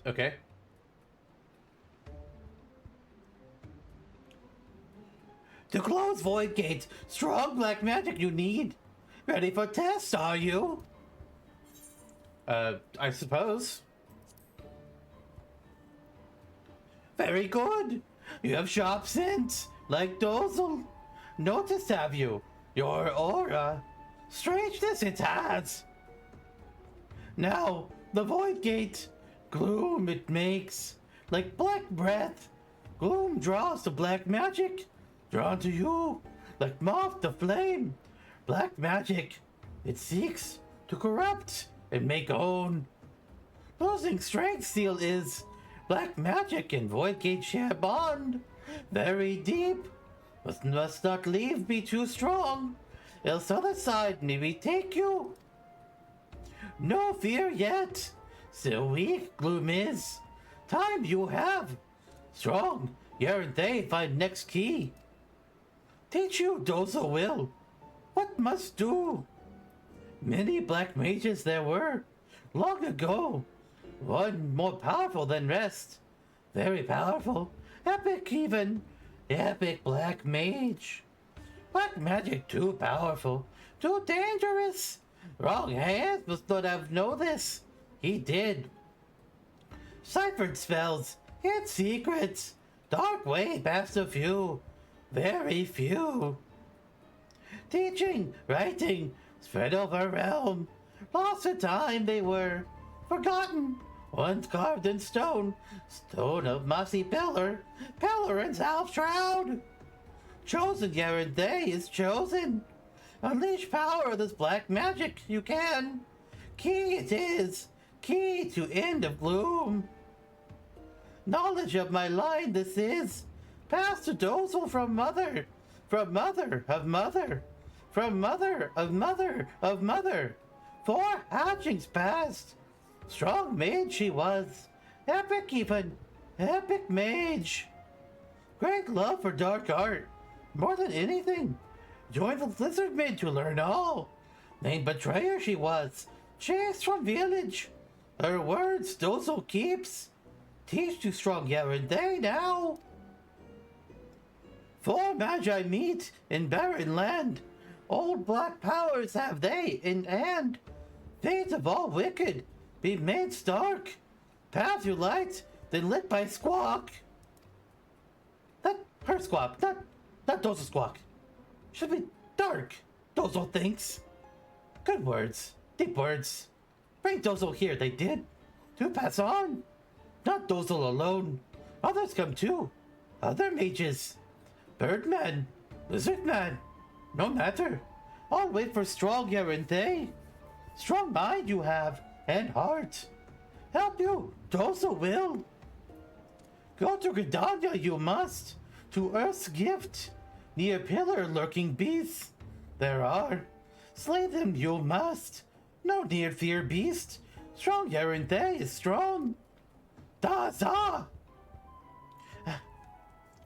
Okay. To close Void Gate, strong black magic you need. Ready for test, are you? I suppose. Very good. You have sharp sense, like Dozel. Noticed, have you? Your aura. Strangeness it has. Now, the Void Gate. Gloom it makes, like black breath. Gloom draws to black magic. Drawn to you, like moth to flame. Black magic. It seeks to corrupt and make own. Losing strength seal is Black magic and void gate share bond. Very deep. Must not leave me too strong, else other side maybe take you. No fear yet. Still weak, gloom is. Time you have. Strong, here and they find next key. Teach you, Dozo will. What must do? Many black mages there were, long ago. One more powerful than rest. Very powerful. Epic even. Epic black mage. Black magic too powerful. Too dangerous. Wrong hands must not have known this. He did. Ciphered spells. Hid secrets. Dark way past a few. Very few. Teaching, writing, spread over realm. Lost in time they were. Forgotten. Once carved in stone. Stone of mossy pillar. Pillar and half shroud. Chosen Yaren Day is chosen. Unleash power of this black magic you can. Key it is. Key to end of gloom. Knowledge of my line this is. Passed to Dozel from mother. From mother of mother. From mother of mother of mother. 4 hatchings past. Strong mage she was. Epic even. Epic mage. Great love for dark art. More than anything. Joined with lizard maid to learn all. Named betrayer she was. Chased from village. Her words Dozo keeps. Teach to strong Yaren they now. 4 magi meet in barren land. Old black powers have they in hand. Fate of all wicked be made stark. Path you light, then lit by squawk. Not her squawk, not Dozo squawk. Should be dark, Dozo thinks. Good words, deep words. Bring Dozo here, they did. To pass on. Not Dozo alone. Others come too. Other mages. Birdman, lizardman. No matter. I'll wait for strong Yaren they. Strong mind you have, and heart. Help you, Dozo will. Go to Gridania you must, to Earth's gift. Near pillar lurking beasts there are. Slay them you must. No near fear beast. Strong Yaren they is strong. Daza!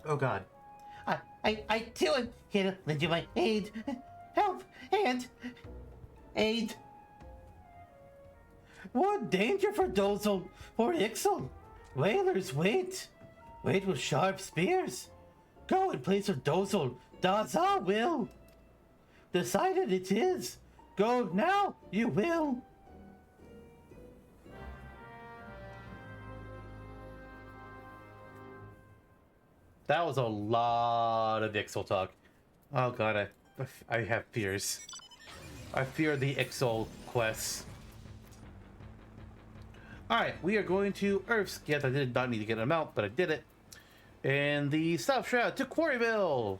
Oh god. I too am here to lend you my aid. Help and aid. What danger for Dozel or Ixel? Whalers wait. Wait with sharp spears. Go in place of Dozel. Daza will. Decided it is. Go now, you will. That was a lot of Ixal talk. Oh god, I have fears. I fear the Ixal quests. Alright, we are going to Earth's Gift. I did not need to get them out, but I did it. And the South Shroud to Quarryville.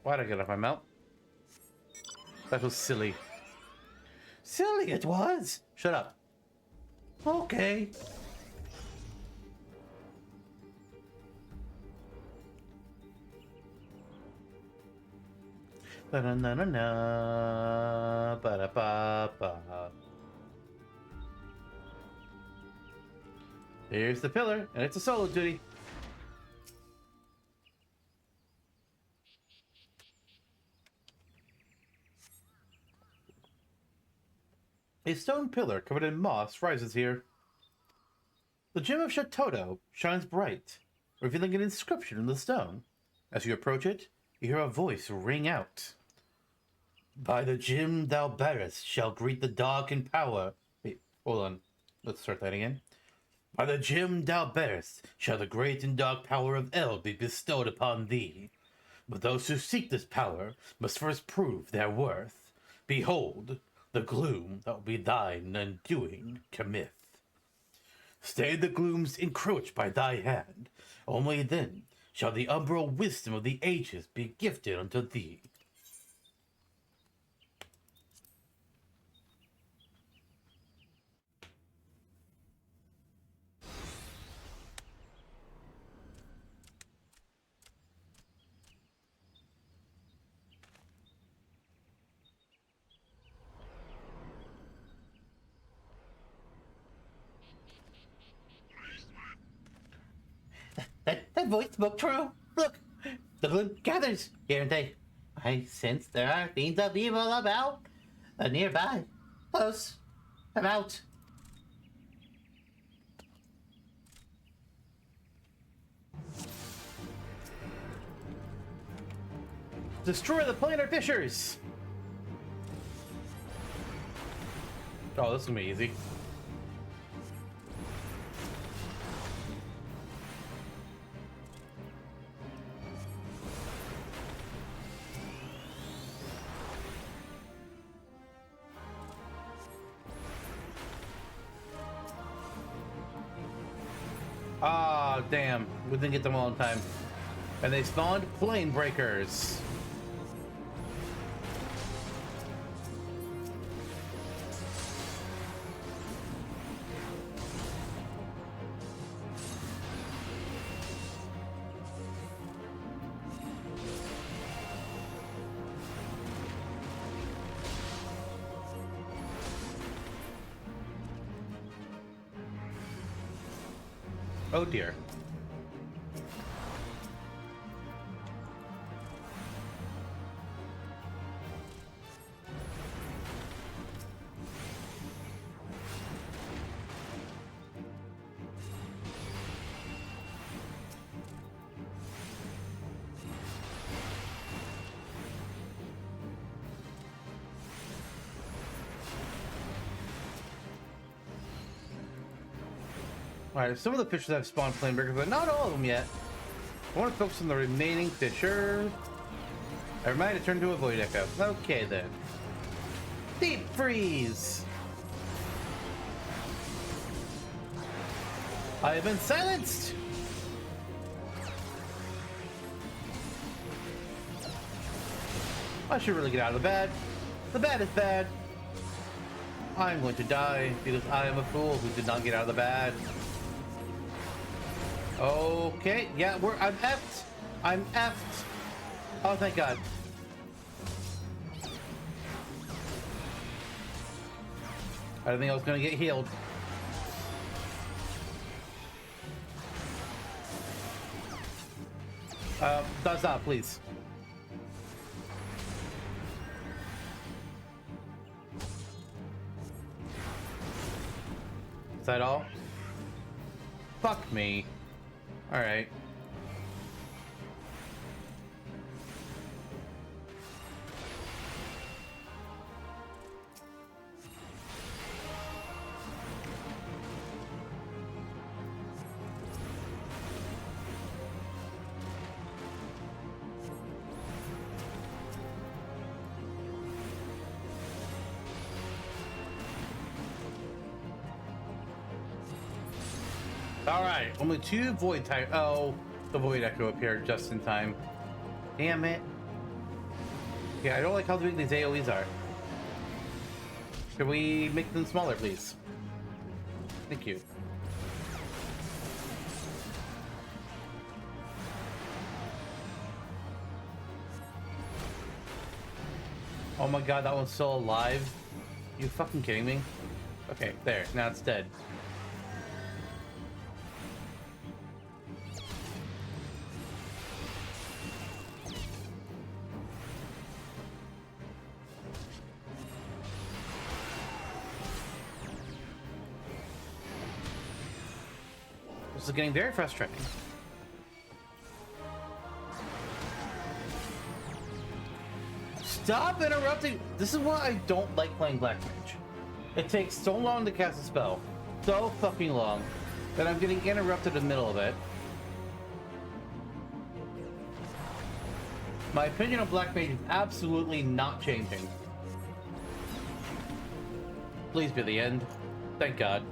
Why'd I get off my mount? That was silly. Silly it was. Shut up. Okay. Ba-da-na-na-na, ba-da-ba-ba. Here's the pillar, and it's a solo duty. A stone pillar covered in moss rises here. The gem of Shatoto shines bright, revealing an inscription in the stone. As you approach it, you hear a voice ring out. By the gem thou bearest shall greet the dark in power. Wait, hold on. Let's start that again. By the gem thou bearest shall the great and dark power of El be bestowed upon thee. But those who seek this power must first prove their worth. Behold, the gloom that will be thine undoing cometh. Stay the glooms encroach by thy hand. Only then shall the umbral wisdom of the ages be gifted unto thee. That voice spoke true. Look, the gloom gathers, aren't they? I sense there are fiends of evil about. Nearby. Close. About. Destroy the planar fissures! Oh, this is gonna be easy. Ah, damn. We didn't get them all in time. And they spawned plane breakers. Oh dear. Alright, some of the fishers have spawned flame breakers, but not all of them yet. I want to focus on the remaining fishers. I remind to turn to a void echo. Okay then. Deep freeze! I have been silenced! I should really get out of the bed. The bed is bad. I'm going to die because I am a fool who did not get out of the bed. Okay, yeah, I'm effed. I'm effed. Oh, thank God. I didn't think I was gonna get healed. Does not, please. Is that all? Fuck me. Alright. Alright, only 2 void type. Oh, the void echo appeared just in time. Damn it. Yeah, I don't like how big these AoEs are. Can we make them smaller, please? Thank you. Oh my God, that one's still alive? You fucking kidding me? Okay, there, now it's dead. This is getting very frustrating. Stop interrupting! This is why I don't like playing Black Mage. It takes so long to cast a spell. So fucking long. That I'm getting interrupted in the middle of it. My opinion on Black Mage is absolutely not changing. Please be the end. Thank God.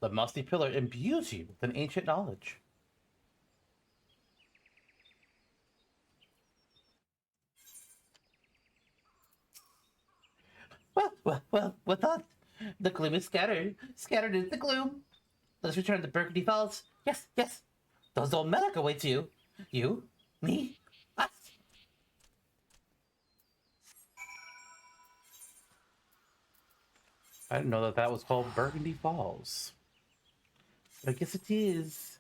The musty pillar imbues you with an ancient knowledge. Well, what thought? The gloom is scattered. Scattered is the gloom. Let's return to Burgundy Falls. Yes, yes. Those old Melek awaits you. You, me, us. I didn't know that that was called Burgundy Falls. But I guess it is.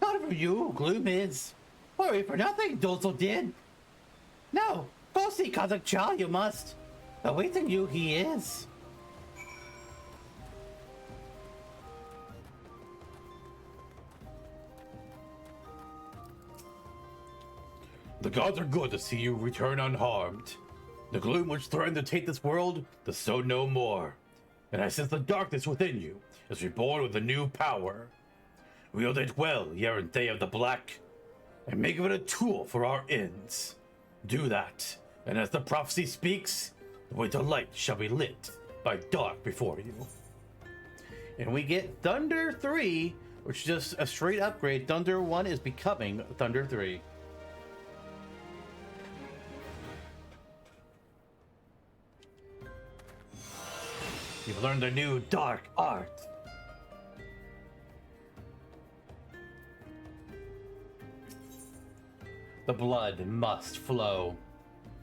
Not for you, gloom is. Worry for nothing, Dozo did. No, go see Kazakh-Cha, you must. Awaiting you he is. The gods are good to see you return unharmed. The gloom which threatened to take this world does so no more. And I sense the darkness within you is reborn with a new power. Wield it well, Yeranthe of the Black, and make of it a tool for our ends. Do that, and as the prophecy speaks, the way to light shall be lit by dark before you. And we get Thunder 3, which is just a straight upgrade. Thunder 1 is becoming Thunder 3. You've learned a new dark art. The blood must flow.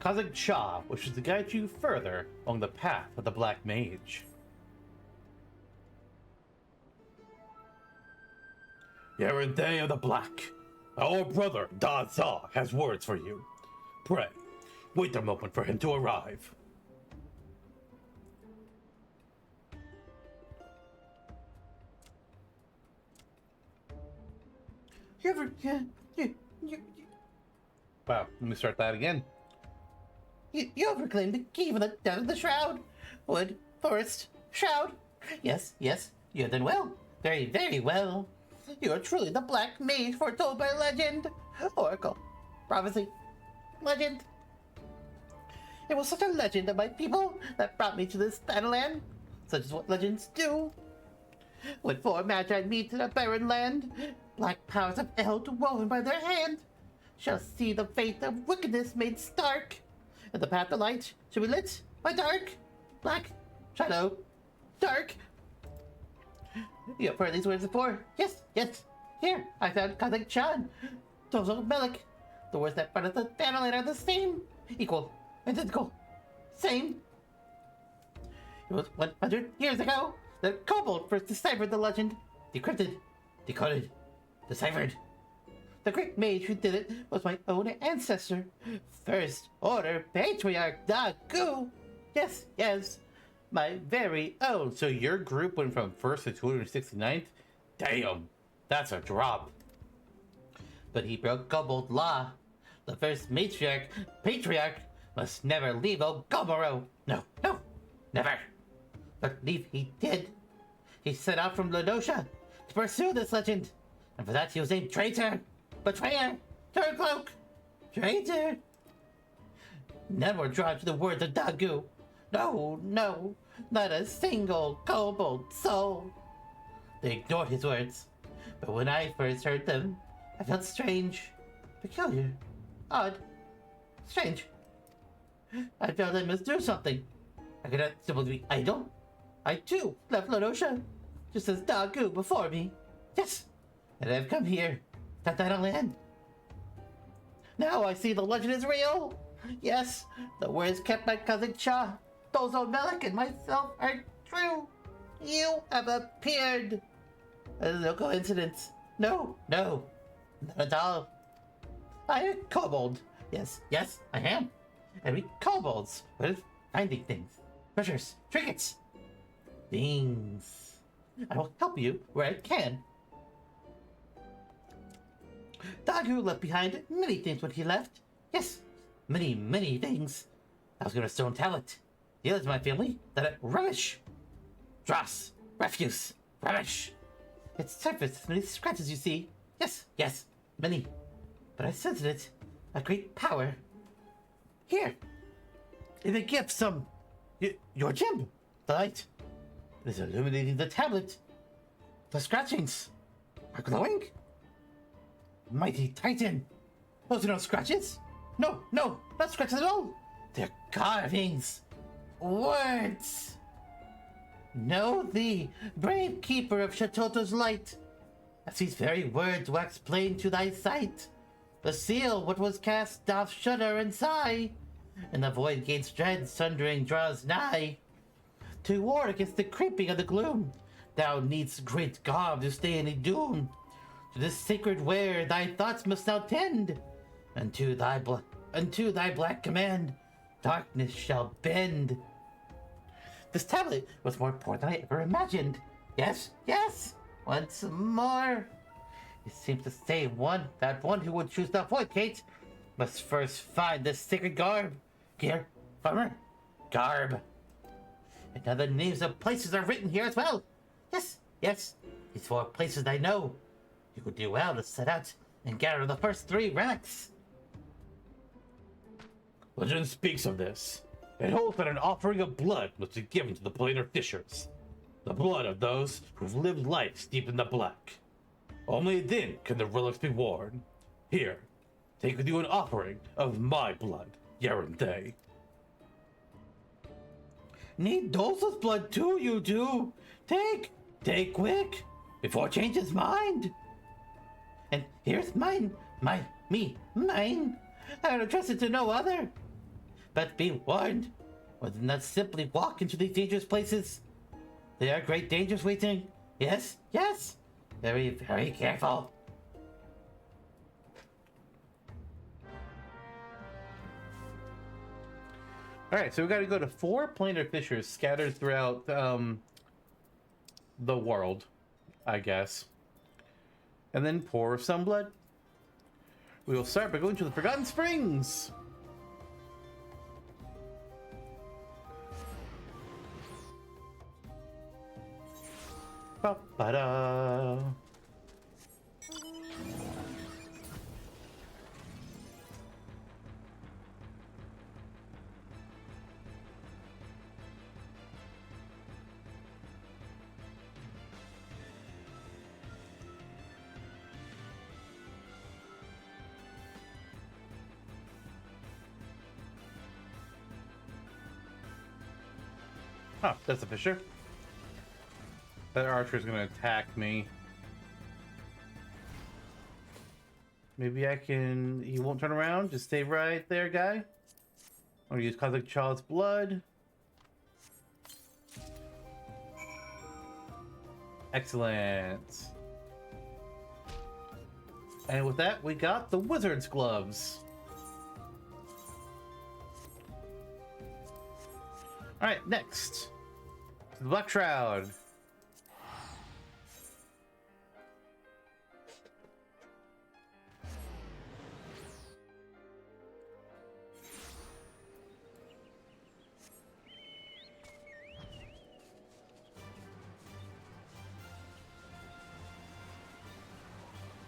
Kazakh-Cha wishes to guide you further along the path of the Black Mage. Yeranthe of the Black, our brother Da-Za has words for you. Pray, wait a moment for him to arrive. Wow, let me start that again. You have reclaimed the key for the den of the shroud. Wood, forest, shroud. Yes, yes, you have done well. Very, very well. You are truly the Black Mage foretold by legend. Oracle, prophecy, legend. It was such a legend of my people that brought me to this land. Such is what legends do. When four magi meet in a barren land, black powers of eld woven by their hand shall see the fate of wickedness made stark, and the path of light shall be lit by dark, black, shadow, dark. You have heard these words before. Yes, yes. Here, I found Kazakh-Cha, Dozo Melek. The words that brought us the Bannerland are the same. Equal, identical, same. It was 100 years ago that Kobold first deciphered the legend. Decrypted, decoded, deciphered. The great mage who did it was my own ancestor. First Order Patriarch Dagu. Yes, yes. My very own. So your group went from 1st to 269th? Damn, that's a drop. But he broke Kobold law. The first patriarch must never leave Ogomoro. No, no, never. But leave he did. He set out from Lenosha to pursue this legend. And for that he was named traitor, betrayer, turncoat, traitor. None were drawn to the words of Dagu. No, no, not a single kobold soul. They ignored his words, but when I first heard them, I felt strange, peculiar, odd, strange. I felt I must do something. I could not simply be idle. I too left Lenosha, just as Dagu before me. Yes, and I've come here, to that land. Now I see the legend is real. Yes, the words kept by cousin Cha, Dozo Melik, and myself are true. You have appeared. No coincidence. No, not at all. I am a kobold. Yes, I am. And we kobolds with finding things, treasures, trinkets, things. I will help you where I can. Dagu left behind many things when he left. Yes, many things. I was gonna stone talent. The others in my family that are rubbish. Dross, refuse, rubbish. Its surface has many scratches, you see. Yes, many. But I sensed it. A great power. Here. In a gift, your gem. The light. It is illuminating the tablet. The scratchings are glowing. Mighty Titan. Those are no scratches. No, not scratches at all. They're carvings. Words. Know thee, brave keeper of Shatoto's light. As these very words wax plain to thy sight, the seal what was cast doth shudder and sigh, and the void gates dread sundering draws nigh. To war against the creeping of the gloom, thou needst great garb to stay any doom. To this sacred ware thy thoughts must now tend, unto thy black command, darkness shall bend. This tablet was more important than I ever imagined. Yes, once more. It seems to say that one who would choose the void gate must first find this sacred garb. Here, farmer, garb. And now the names of places are written here as well. Yes, these 4 places I know. You would do well to set out and gather the first 3 relics. Legend speaks of this. It holds that an offering of blood must be given to the planar fishers. The blood of those who've lived lives deep in the black. Only then can the relics be worn. Here, take with you an offering of my blood, Yaranthe. Need Dulce's blood too, you do. Take quick, before change his mind. And here's mine. I would entrust it to no other. But be warned, one does not simply walk into these dangerous places. There are great dangers waiting. Yes. Very, very careful. Alright, so we gotta go to 4 planar fissures scattered throughout the world, I guess. And then pour some blood. We will start by going to the Forgotten Springs. Ba-ba-da. Huh, that's a fissure. That archer's gonna attack me. Maybe I can... He won't turn around? Just stay right there, guy. I'm gonna use Cosmic Child's blood. Excellent. And with that, we got the Wizard's Gloves. Alright, next. The Black Shroud.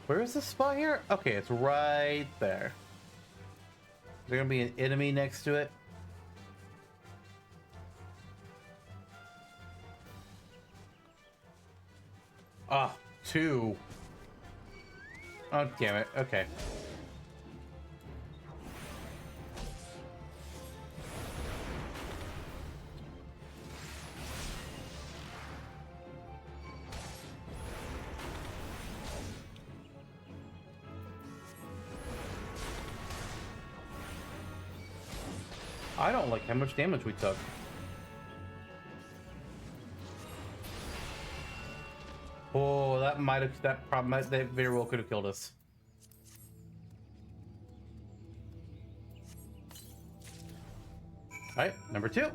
Where is this spot here? Okay, it's right there. Is there gonna be an enemy next to it? Ah, 2. Oh, damn it. Okay. I don't like how much damage we took. Oh, that might have, that very well could have killed us. All right, number 2.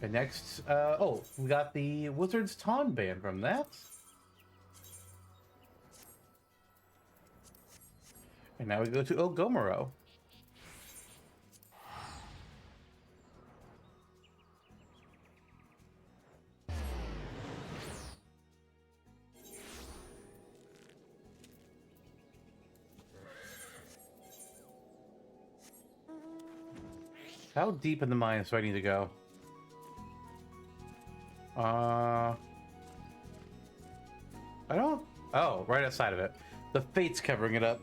And next, oh, we got the Wizard's Taunt band from that. And now we go to Ogomoro. How deep in the mines do I need to go? I don't... Oh, right outside of it. The Fate's covering it up.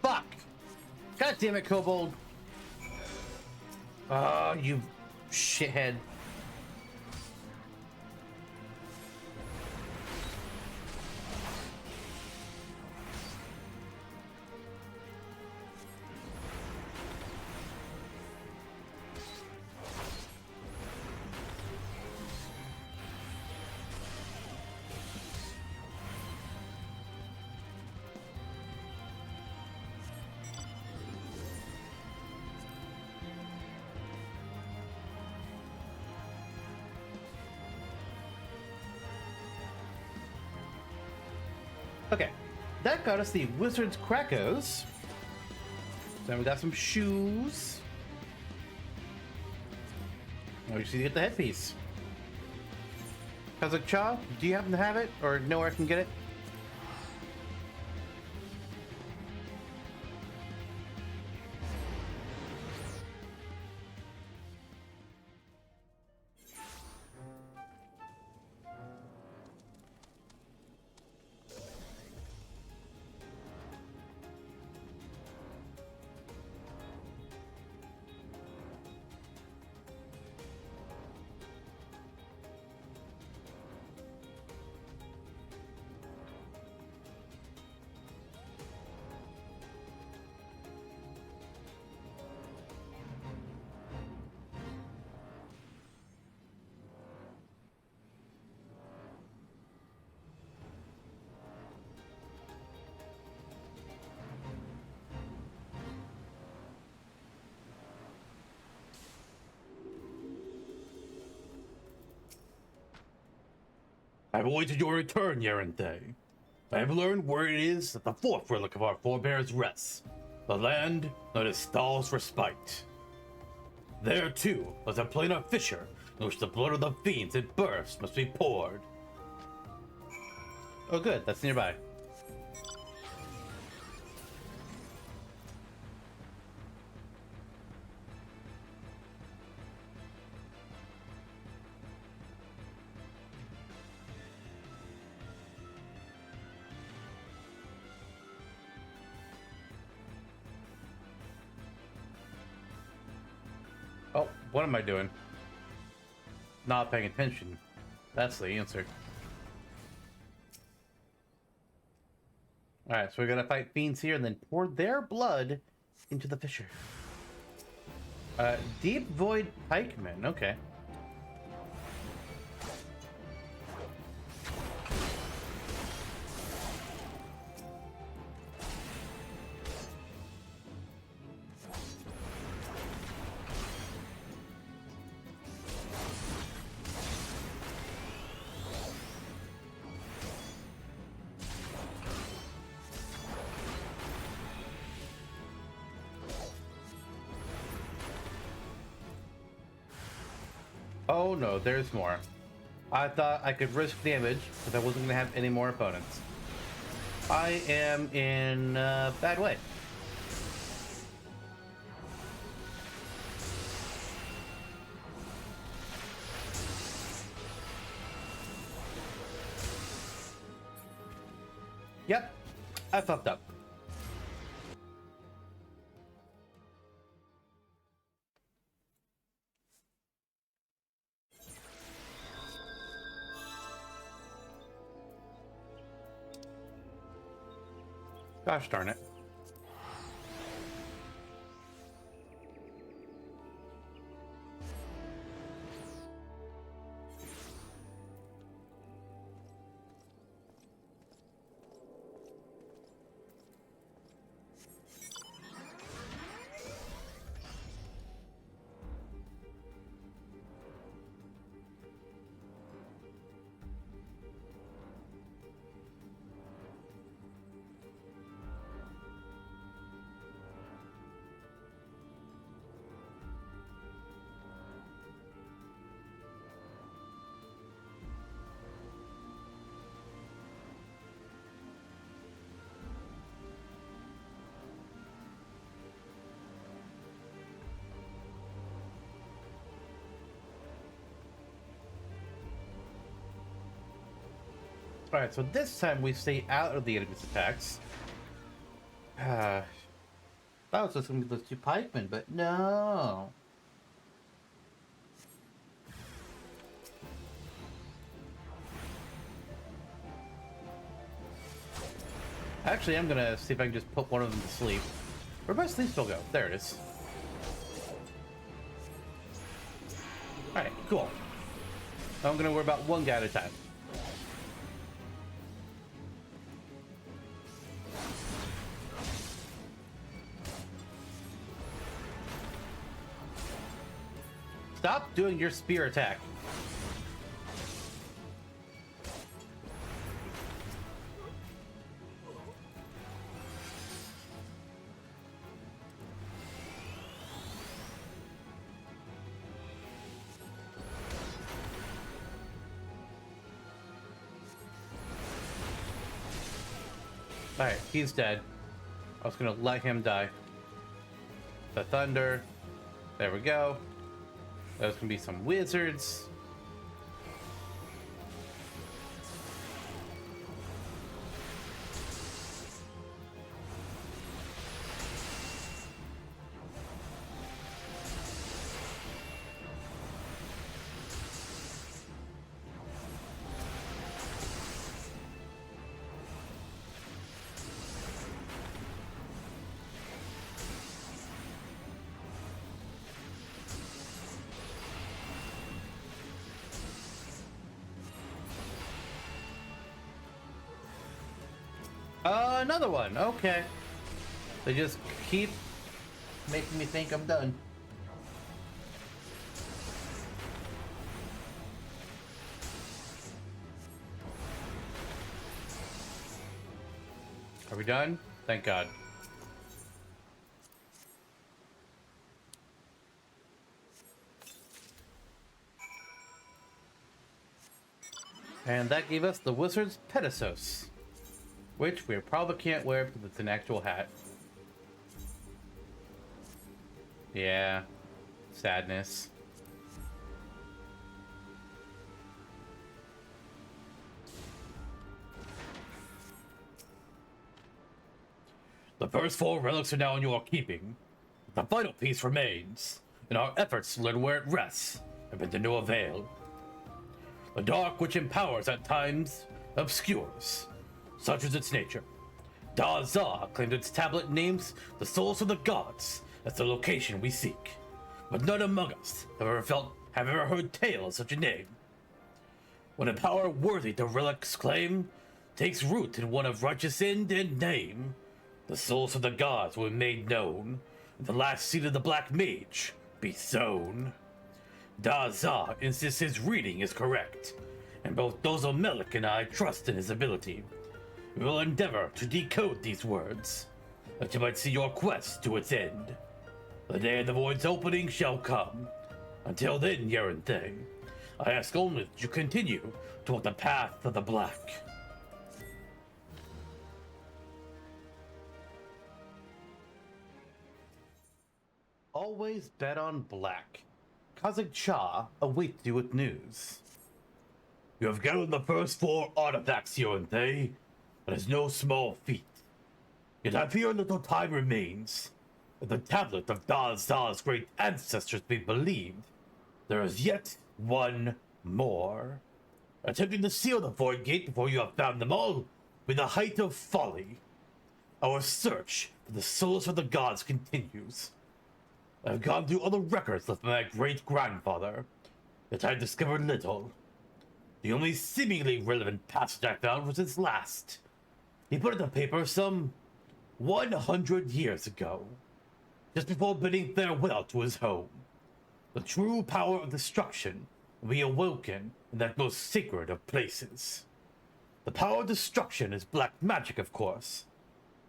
Fuck! God damn it, Kobold! Oh, you shithead. Okay, that got us the Wizard's Krakos. Then we got some shoes. Oh, you should get the headpiece. Kazakh Cha, do you happen to have it, or know where I can get it? I've awaited your return, Yaranthe. I have learned where it is that the fourth relic of our forebears rests, the land known as Thal's Respite. There, too, was a planar fissure in which the blood of the fiends it bursts must be poured. Oh good, that's nearby. Oh, what am I doing? Not paying attention. That's the answer. Alright, so we're gonna fight fiends here and then pour their blood into the fissure. Deep Void Pikemen, okay. Oh no, there's more. I thought I could risk damage because I wasn't going to have any more opponents. I am in a bad way. Yep, I fucked up. Gosh darn it. Alright, so this time we stay out of the enemy's attacks. That was just gonna be those two pikemen, but no. Actually, I'm gonna see if I can just put one of them to sleep. Where'd my sleep still go? There it is. Alright, cool. I'm gonna worry about one guy at a time. Stop doing your spear attack. Alright, he's dead. I was gonna let him die. The thunder. There we go. There's gonna be some wizards. Another one. Okay. They just keep making me think I'm done. Are we done? Thank God. And that gave us the Wizard's Pedasos, which we probably can't wear because it's an actual hat. Yeah, sadness. The first 4 relics are now in your keeping. The final piece remains, and our efforts to learn where it rests have been to no avail. The dark which empowers at times obscures. Such is its nature. Da-Za claimed its tablet names the souls of the gods as the location we seek. But none among us have ever heard tale of such a name. When a power worthy the relic's claim takes root in one of righteous end and name, the souls of the gods will be made known, and the last seed of the Black Mage be sown. Da-Za insists his reading is correct, and both Dozo Melik and I trust in his ability. We will endeavor to decode these words, that you might see your quest to its end. The day of the void's opening shall come. Until then, Yeren Thing, I ask only that you continue toward the path of the black. Always bet on black. Kazakh Cha awaits you with news. You have gathered the first 4 artifacts, Yeren Thing. It is no small feat. Yet I fear little time remains. If the tablet of Da-Za's great ancestors be believed, there is yet one more. Attempting to seal the void gate before you have found them all be the height of folly. Our search for the souls of the gods continues. I've gone through all the records left by my great-grandfather, yet I discovered little. The only seemingly relevant passage I found was his last. He put it to paper some 100 years ago, just before bidding farewell to his home. The true power of destruction will be awoken in that most sacred of places. The power of destruction is black magic, of course,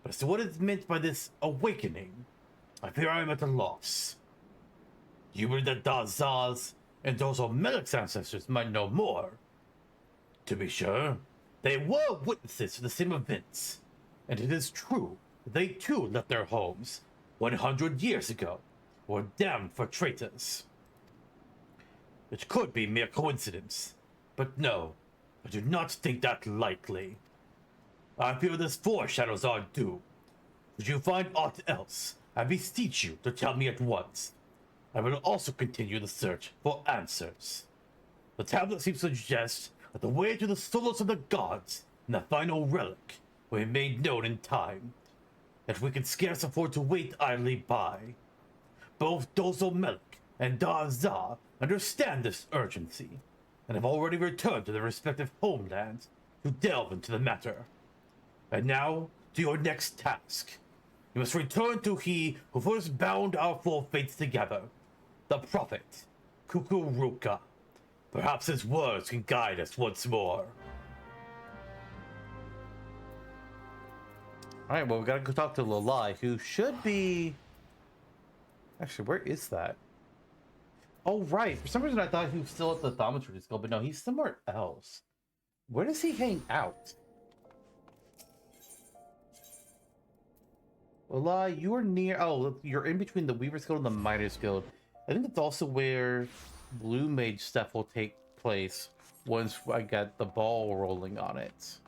but as to what is meant by this awakening, I fear I am at a loss. You believe that Dazar's and Dozo Melik's ancestors might know more? To be sure, they were witnesses to the same events, and it is true that they too left their homes 100 years ago, were damned for traitors. It could be mere coincidence, but no, I do not think that lightly. I fear this foreshadows our doom. Should you find aught else, I beseech you to tell me at once. I will also continue the search for answers. The tablet seems to suggest that the way to the souls of the gods and the final relic will be made known in time. Yet we can scarce afford to wait idly by. Both Dozo Melik and Dazar understand this urgency, and have already returned to their respective homelands to delve into the matter. And now, to your next task. You must return to he who first bound our four fates together, the prophet, Kukuruka. Perhaps his words can guide us once more. Alright, well, we gotta go talk to Lalai, who should be... Actually, where is that? Oh, right. For some reason, I thought he was still at the Thaumaturge Guild, but no, he's somewhere else. Where does he hang out? Lalai, you are near... Oh, you're in between the Weaver's Guild and the Miner's Guild. I think it's also where Blue Mage stuff will take place once I get the ball rolling on it.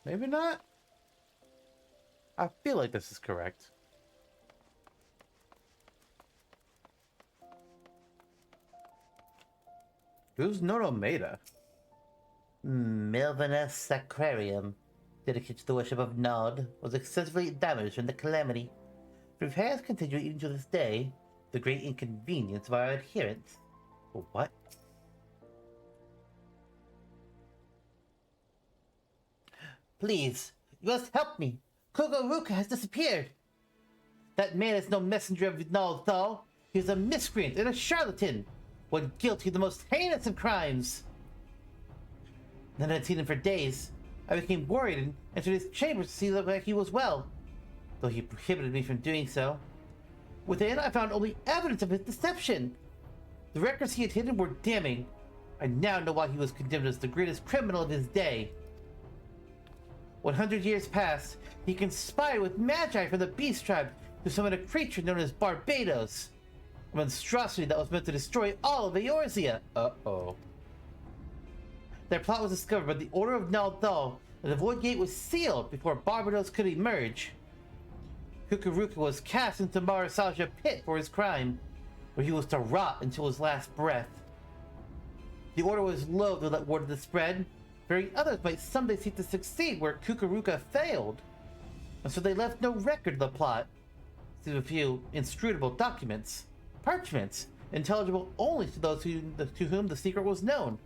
Maybe not? I feel like this is correct. Who's Nonomeda? Melvinus Sacrarium, dedicated to the worship of Nod, was excessively damaged in the calamity. Repairs continue even to this day, the great inconvenience of our adherents. What? Please, you must help me. Kukuruka has disappeared. That man is no messenger of Ul'dah. He is a miscreant and a charlatan, one guilty of the most heinous of crimes. Then I had seen him for days. I became worried and entered his chambers to see that he was well, though he prohibited me from doing so. Within, I found only evidence of his deception. The records he had hidden were damning. I now know why he was condemned as the greatest criminal of his day. 100 years passed. He conspired with Magi from the Beast Tribe to summon a creature known as Barbados, a monstrosity that was meant to destroy all of Eorzea. Uh-oh. Their plot was discovered by the Order of Ul'dah, and the Void Gate was sealed before Barbados could emerge. Kukuruka was cast into Marasaja pit for his crime, where he was to rot until his last breath. The Order was loath to let word of the spread, fearing others might someday seek to succeed where Kukuruka failed, and so they left no record of the plot, save a few inscrutable documents, parchments, intelligible only to those to whom the secret was known.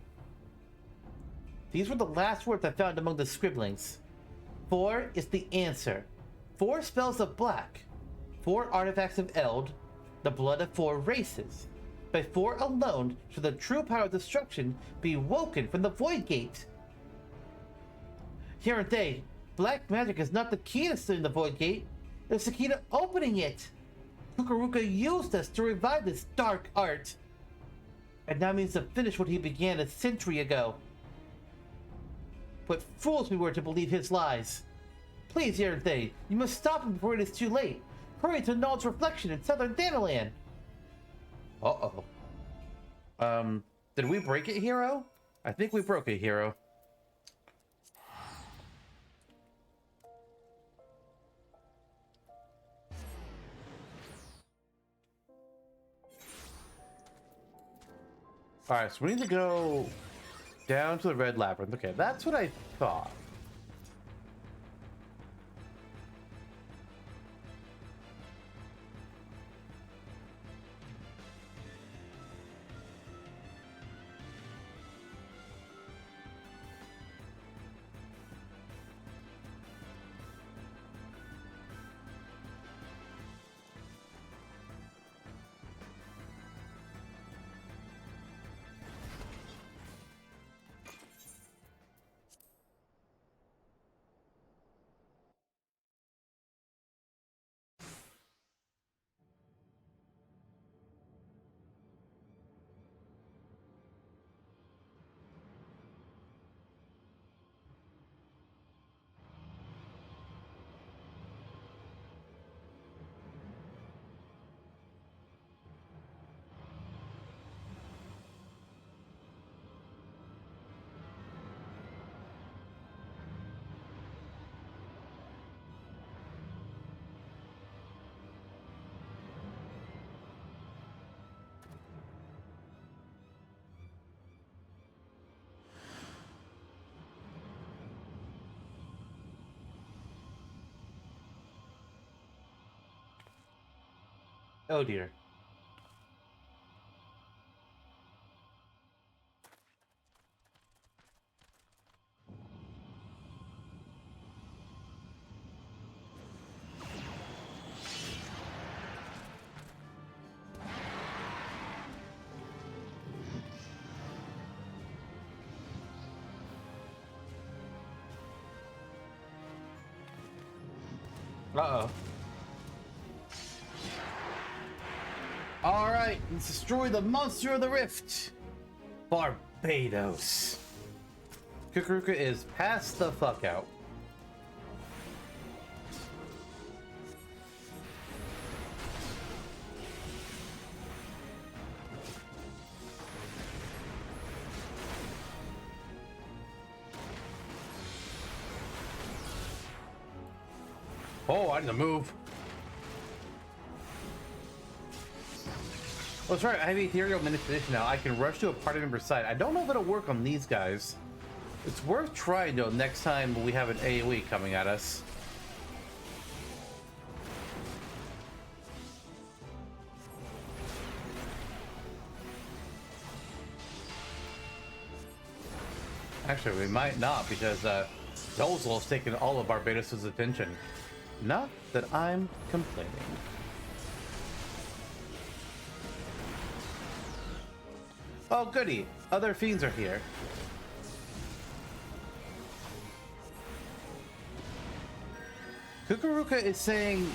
These were the last words I found among the scribblings. 4 is the answer. 4 spells of black. 4 artifacts of Eld. The blood of 4 races. By 4 alone should the true power of destruction be woken from the Void Gate. Here and they, black magic is not the key to sealing the Void Gate. It's the key to opening it. Kukuruka used us to revive this dark art. And now means to finish what he began a century ago. What fools we were to believe his lies. Please, Yeranthe, you must stop him before it is too late. Hurry to Nald's reflection in southern Danaland. Uh-oh. Did we break it, Hero? I think we broke it, Hero. Alright, so we need to go Down to the red labyrinth. Okay, that's what I thought. Oh dear. Uh-oh. Alright, let's destroy the monster of the rift! Barbados. Kukuruka is passed the fuck out. Oh, I need to move. Oh, that's right. I have ethereal manipulation now. I can rush to a party member's side. I don't know if it'll work on these guys. It's worth trying, though, next time we have an AoE coming at us. Actually, we might not, because Dozel has taken all of Barbados' attention. Not that I'm complaining. Oh, goody. Other fiends are here. Kukuruka is saying...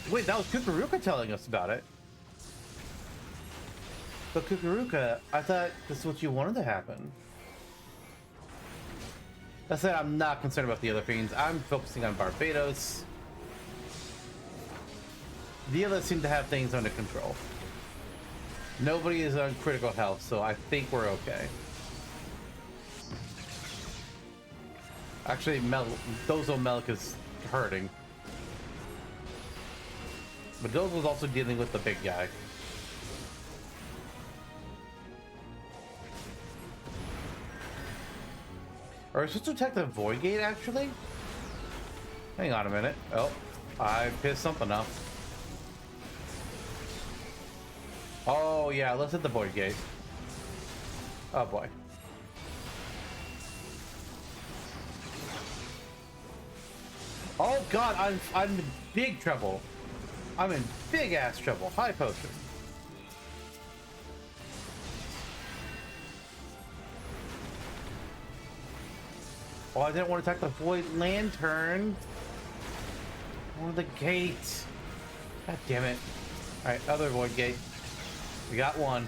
Wait, that was Kukuruka telling us about it. But Kukuruka, I thought this is what you wanted to happen. I said I'm not concerned about the other fiends. I'm focusing on Barbados. The others seem to have things under control. Nobody is on critical health, so I think we're okay. Actually, Dozo Melk is hurting. But Dozo's also dealing with the big guy. Are we supposed to attack the Void Gate, actually? Hang on a minute. Oh, I pissed something up. Oh, yeah, let's hit the Void Gate. Oh, boy. Oh, God, I'm in big trouble. I'm in big-ass trouble. High potion. Oh, I didn't want to attack the Void Lantern. I wanted the gate. God damn it. Alright, other Void Gate. We got one.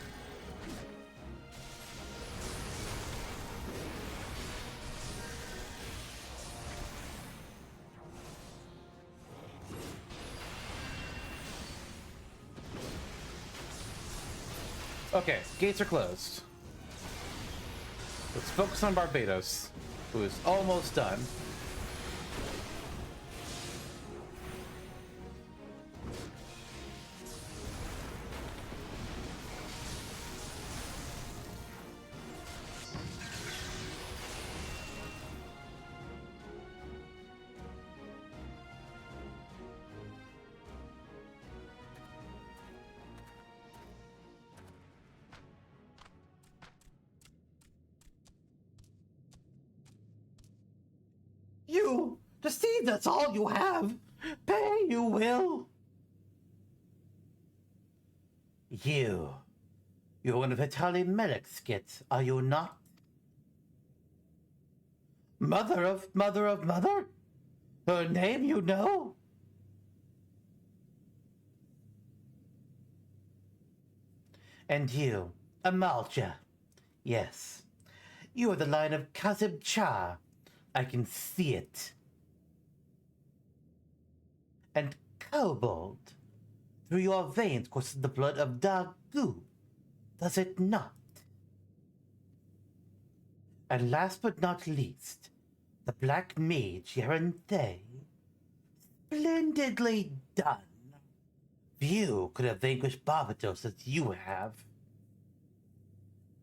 Okay, gates are closed. Let's focus on Barbados, who is almost done. Deceive, that's all you have. Pay you will. You're one of Hitali Melek's skits, are you not? Mother of mother? Her name you know? And you, Amalja. Yes, you are the line of Kazib Cha. I can see it. And Kobold. Through your veins courses the blood of Dagu, does it not? And last but not least, the Black Mage Yaranthe. Splendidly done. Few could have vanquished Barbados as you have.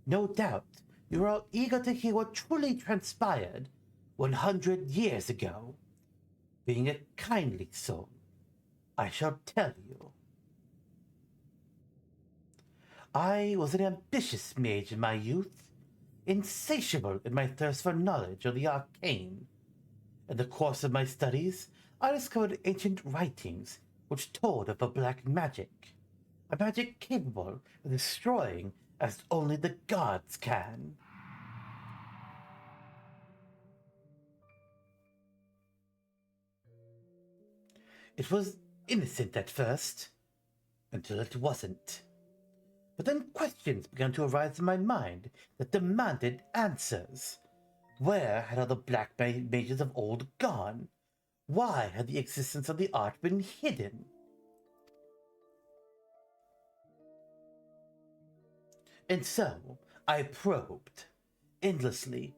No doubt, you are all eager to hear what truly transpired 100 years ago. Being a kindly soul, I shall tell you. I was an ambitious mage in my youth, insatiable in my thirst for knowledge of the arcane. In the course of my studies, I discovered ancient writings which told of a black magic, a magic capable of destroying as only the gods can. It was innocent at first, until it wasn't. But then questions began to arise in my mind that demanded answers. Where had all the black mages of old gone? Why had the existence of the art been hidden? And so I probed, endlessly,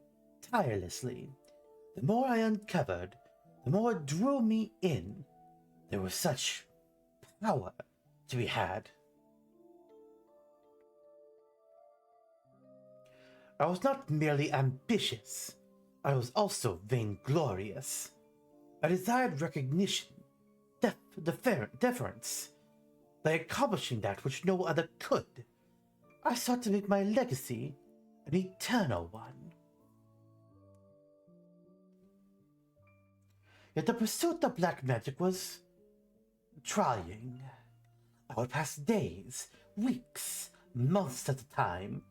tirelessly. The more I uncovered, the more it drew me in. There was such power to be had. I was not merely ambitious, I was also vainglorious. I desired recognition, deference, by accomplishing that which no other could. I sought to make my legacy an eternal one. Yet the pursuit of black magic was trying. I would pass days, weeks, months at a time,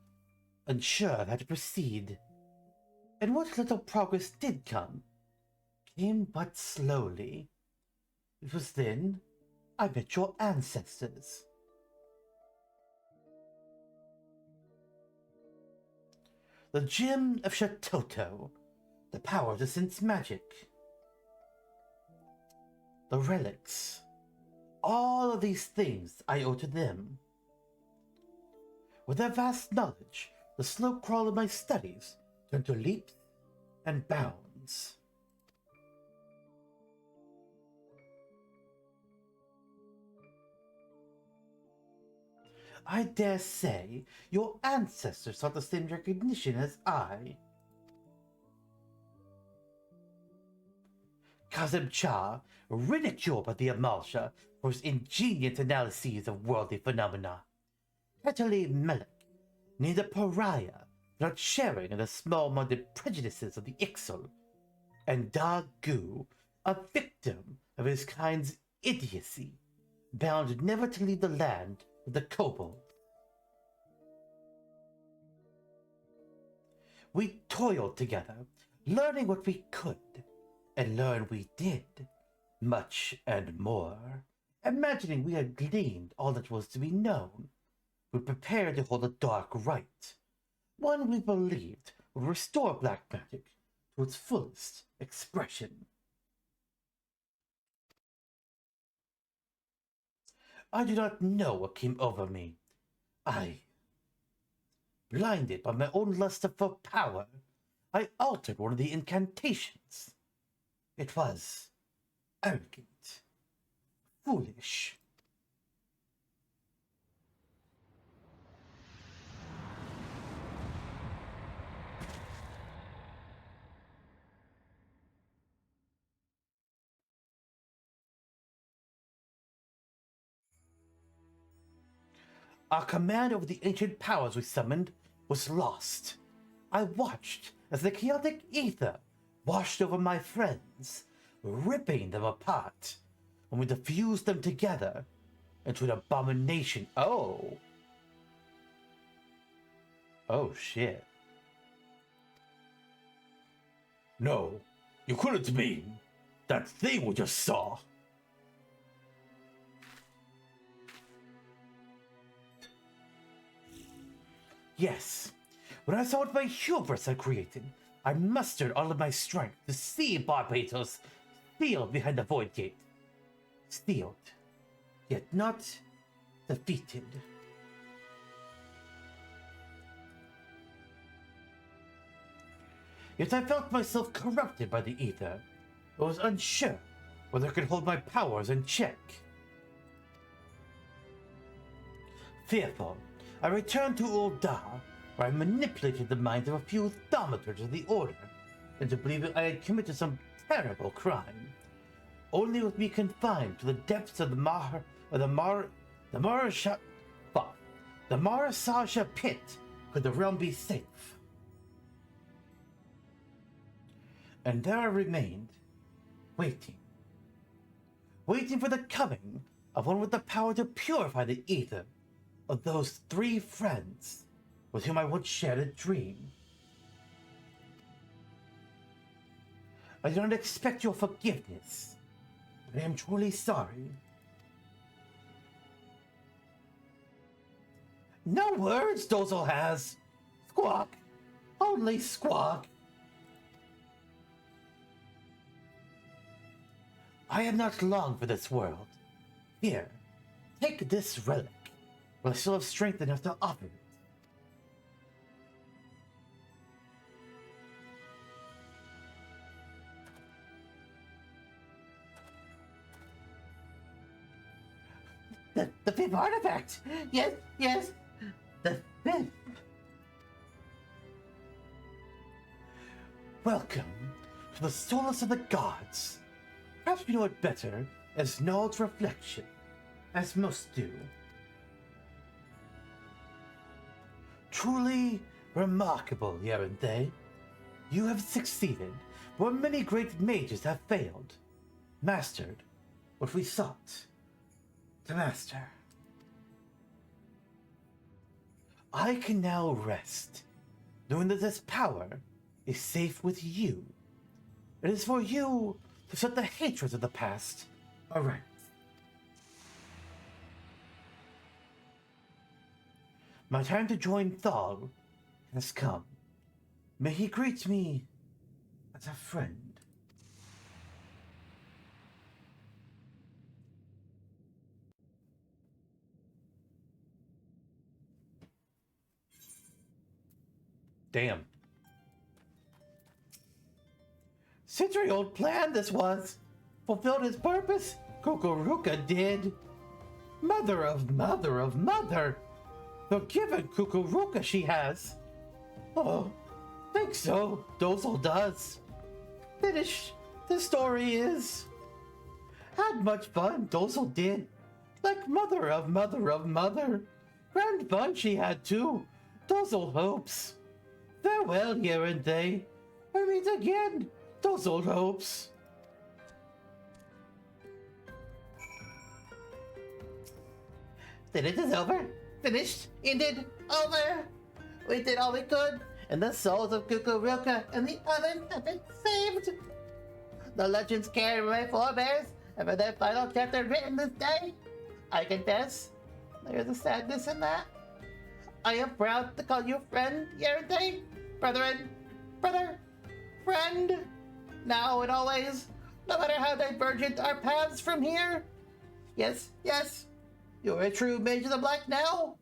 unsure of how to proceed. And what little progress did come, came but slowly. It was then I met your ancestors. The gem of Shatoto, the power to sense magic, the relics, all of these things I owe to them. With their vast knowledge, the slow crawl of my studies turned to leaps and bounds. I dare say your ancestors sought the same recognition as I. Kazim Cha, ridiculed by the Amalja for his ingenious analyses of worldly phenomena. Hetali Melek, named a pariah for not sharing in the small-minded prejudices of the Ixal. And Dagu, a victim of his kind's idiocy, bound never to leave the land of the kobold. We toiled together, learning what we could, and learn we did, much and more. Imagining we had gleaned all that was to be known, we prepared to hold a dark rite, one we believed would restore black magic to its fullest expression. I do not know what came over me. Blinded by my own lust for power, I altered one of the incantations. It was arrogant, foolish. Our command over the ancient powers we summoned was lost. I watched as the chaotic aether washed over my friends, ripping them apart, only to fuse them together into an abomination. Oh. Oh, shit. No, you couldn't mean that thing we just saw. Yes. When I saw what my hubris had created, I mustered all of my strength to see Barbatos sealed behind the Void Gate. Sealed, yet not defeated. Yet I felt myself corrupted by the aether. I was unsure whether I could hold my powers in check. Fearful, I returned to Ul'dah, where I manipulated the minds of a few Thaumaturges of the Order into believing I had committed some terrible crime, only with me confined to the depths of the Marasasha pit could the realm be safe. And there I remained, waiting for the coming of one with the power to purify the aether of those 3 friends with whom I once shared a dream. I do not expect your forgiveness, but I am truly sorry. No words, Dozel has. Squawk. Only squawk. I have not long for this world. Here, take this relic, while I still have strength enough to offer it. The 5th artifact! Yes, yes! The 5th! Welcome to the solace of the gods. Perhaps you know it better as Nald's reflection, as most do. Truly remarkable, Yeranthe. You have succeeded, where many great mages have failed. Mastered what we sought to master. I can now rest, knowing that this power is safe with you. It is for you to set the hatreds of the past aright. My time to join Thal has come. May he greet me as a friend. Damn. Century-old plan this was. Fulfilled its purpose? Kukuruka did. Mother of mother of mother. Forgiven Kukuruka she has. Oh, think so. Dozel does. Finished. The story is. Had much fun, Dozel did. Like mother of mother of mother. Grand fun she had too. Dozel hopes. Farewell, Yeranthe. I meet again. Those old hopes. Then it is over. Finished. Ended. Over. We did all we could, and the souls of Kukuruka and the others have been saved. The legends carried by my forebears and for their final chapter written this day. I confess, there is a sadness in that. I am proud to call you friend, Yeranthe. Brethren, brother, friend, now and always, no matter how divergent our paths from here. Yes, yes, you're a true mage of the black now.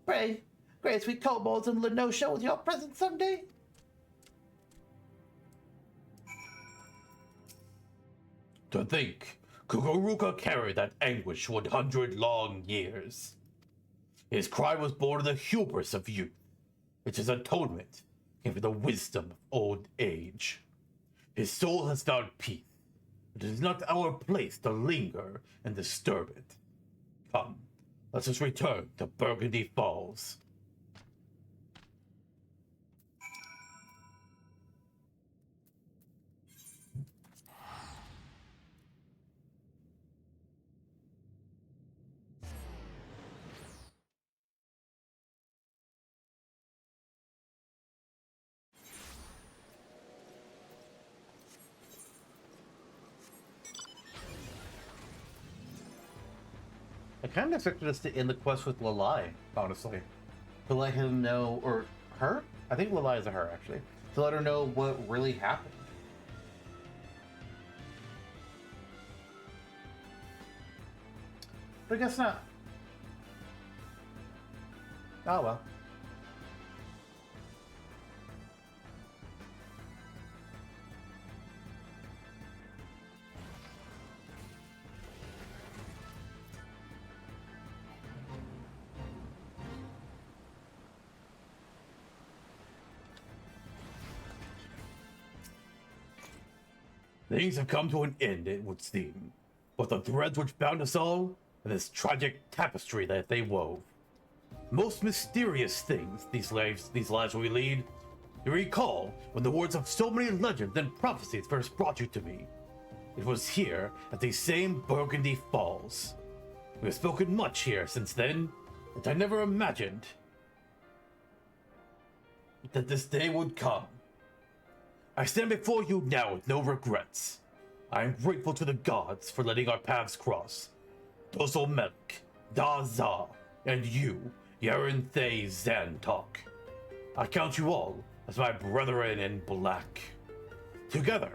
Pray, grace we kobolds and Lenosha with your presence someday. To think, Kukuruka carried that anguish 100 long years. His crime was born of the hubris of youth. It's his atonement came from the wisdom of old age. His soul has found peace. It is not our place to linger and disturb it. Come, let us return to Burgundy Falls. I kind of expected us to end the quest with Lalai, honestly. To let him know, or her? I think Lalai is a her, actually. To let her know what really happened. But I guess not. Oh well. Things have come to an end, it would seem. But the threads which bound us all, and this tragic tapestry that they wove. Most mysterious things, these lives we lead. You recall when the words of so many legends and prophecies first brought you to me. It was here, at these same Burgundy Falls. We have spoken much here since then, and I never imagined that this day would come. I stand before you now with no regrets. I am grateful to the gods for letting our paths cross. Dosel Melk, Dazah, and you, Yaren Thay Zantok. I count you all as my brethren in black. Together,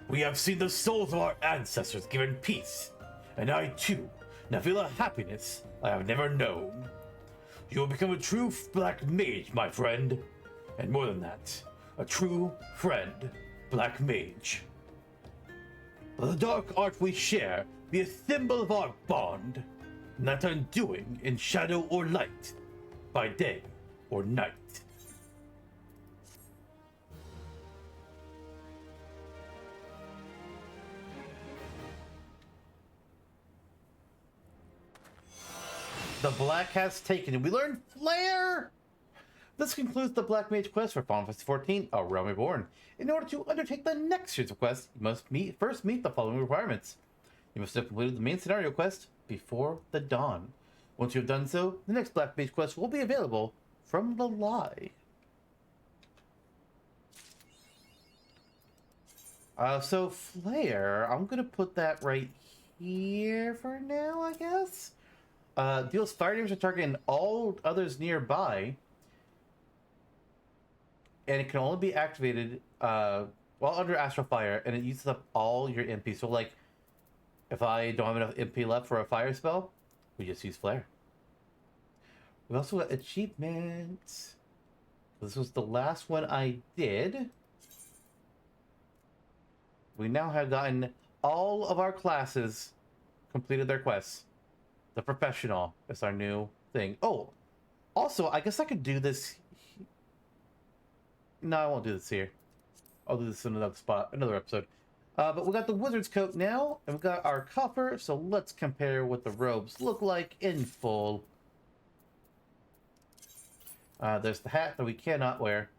we have seen the souls of our ancestors given peace, and I too now feel a happiness I have never known. You will become a true Black Mage, my friend, and more than that, a true friend, Black Mage. Let the dark art we share be a symbol of our bond, not undoing in shadow or light, by day or night. The Black has taken, and we learned Flare! This concludes the Black Mage quest for Final Fantasy XIV, A Realm Reborn. In order to undertake the next series of quests, you must first meet the following requirements. You must have completed the main scenario quest before the dawn. Once you have done so, the next Black Mage quest will be available from the lie. So Flare, I'm gonna put that right here for now, I guess. Deals fire damage to target and all others nearby. And it can only be activated while under Astral Fire, and it uses up all your MP. So, like, if I don't have enough MP left for a fire spell, we just use Flare. We also got achievements. This was the last one I did. We now have gotten all of our classes completed their quests. The Professional is our new thing. Oh, also, I guess I could do this. No, I won't do this here. I'll do this in another spot, another episode. But we got the Wizard's Coat now, and we got our copper, so let's compare what the robes look like in full. There's the hat that we cannot wear.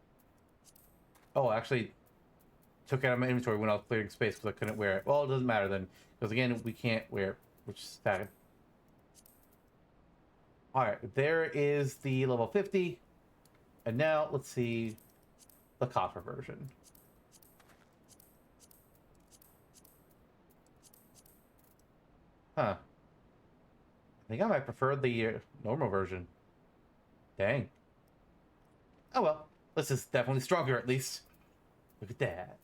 Oh, I actually took it out of my inventory when I was clearing space because I couldn't wear it. Well, it doesn't matter then, because again, we can't wear it, which is sad. Alright, there is the level 50. And now, let's see the copper version. Huh. I think I might prefer the normal version. Dang. Oh well, this is definitely stronger at least. Look at that.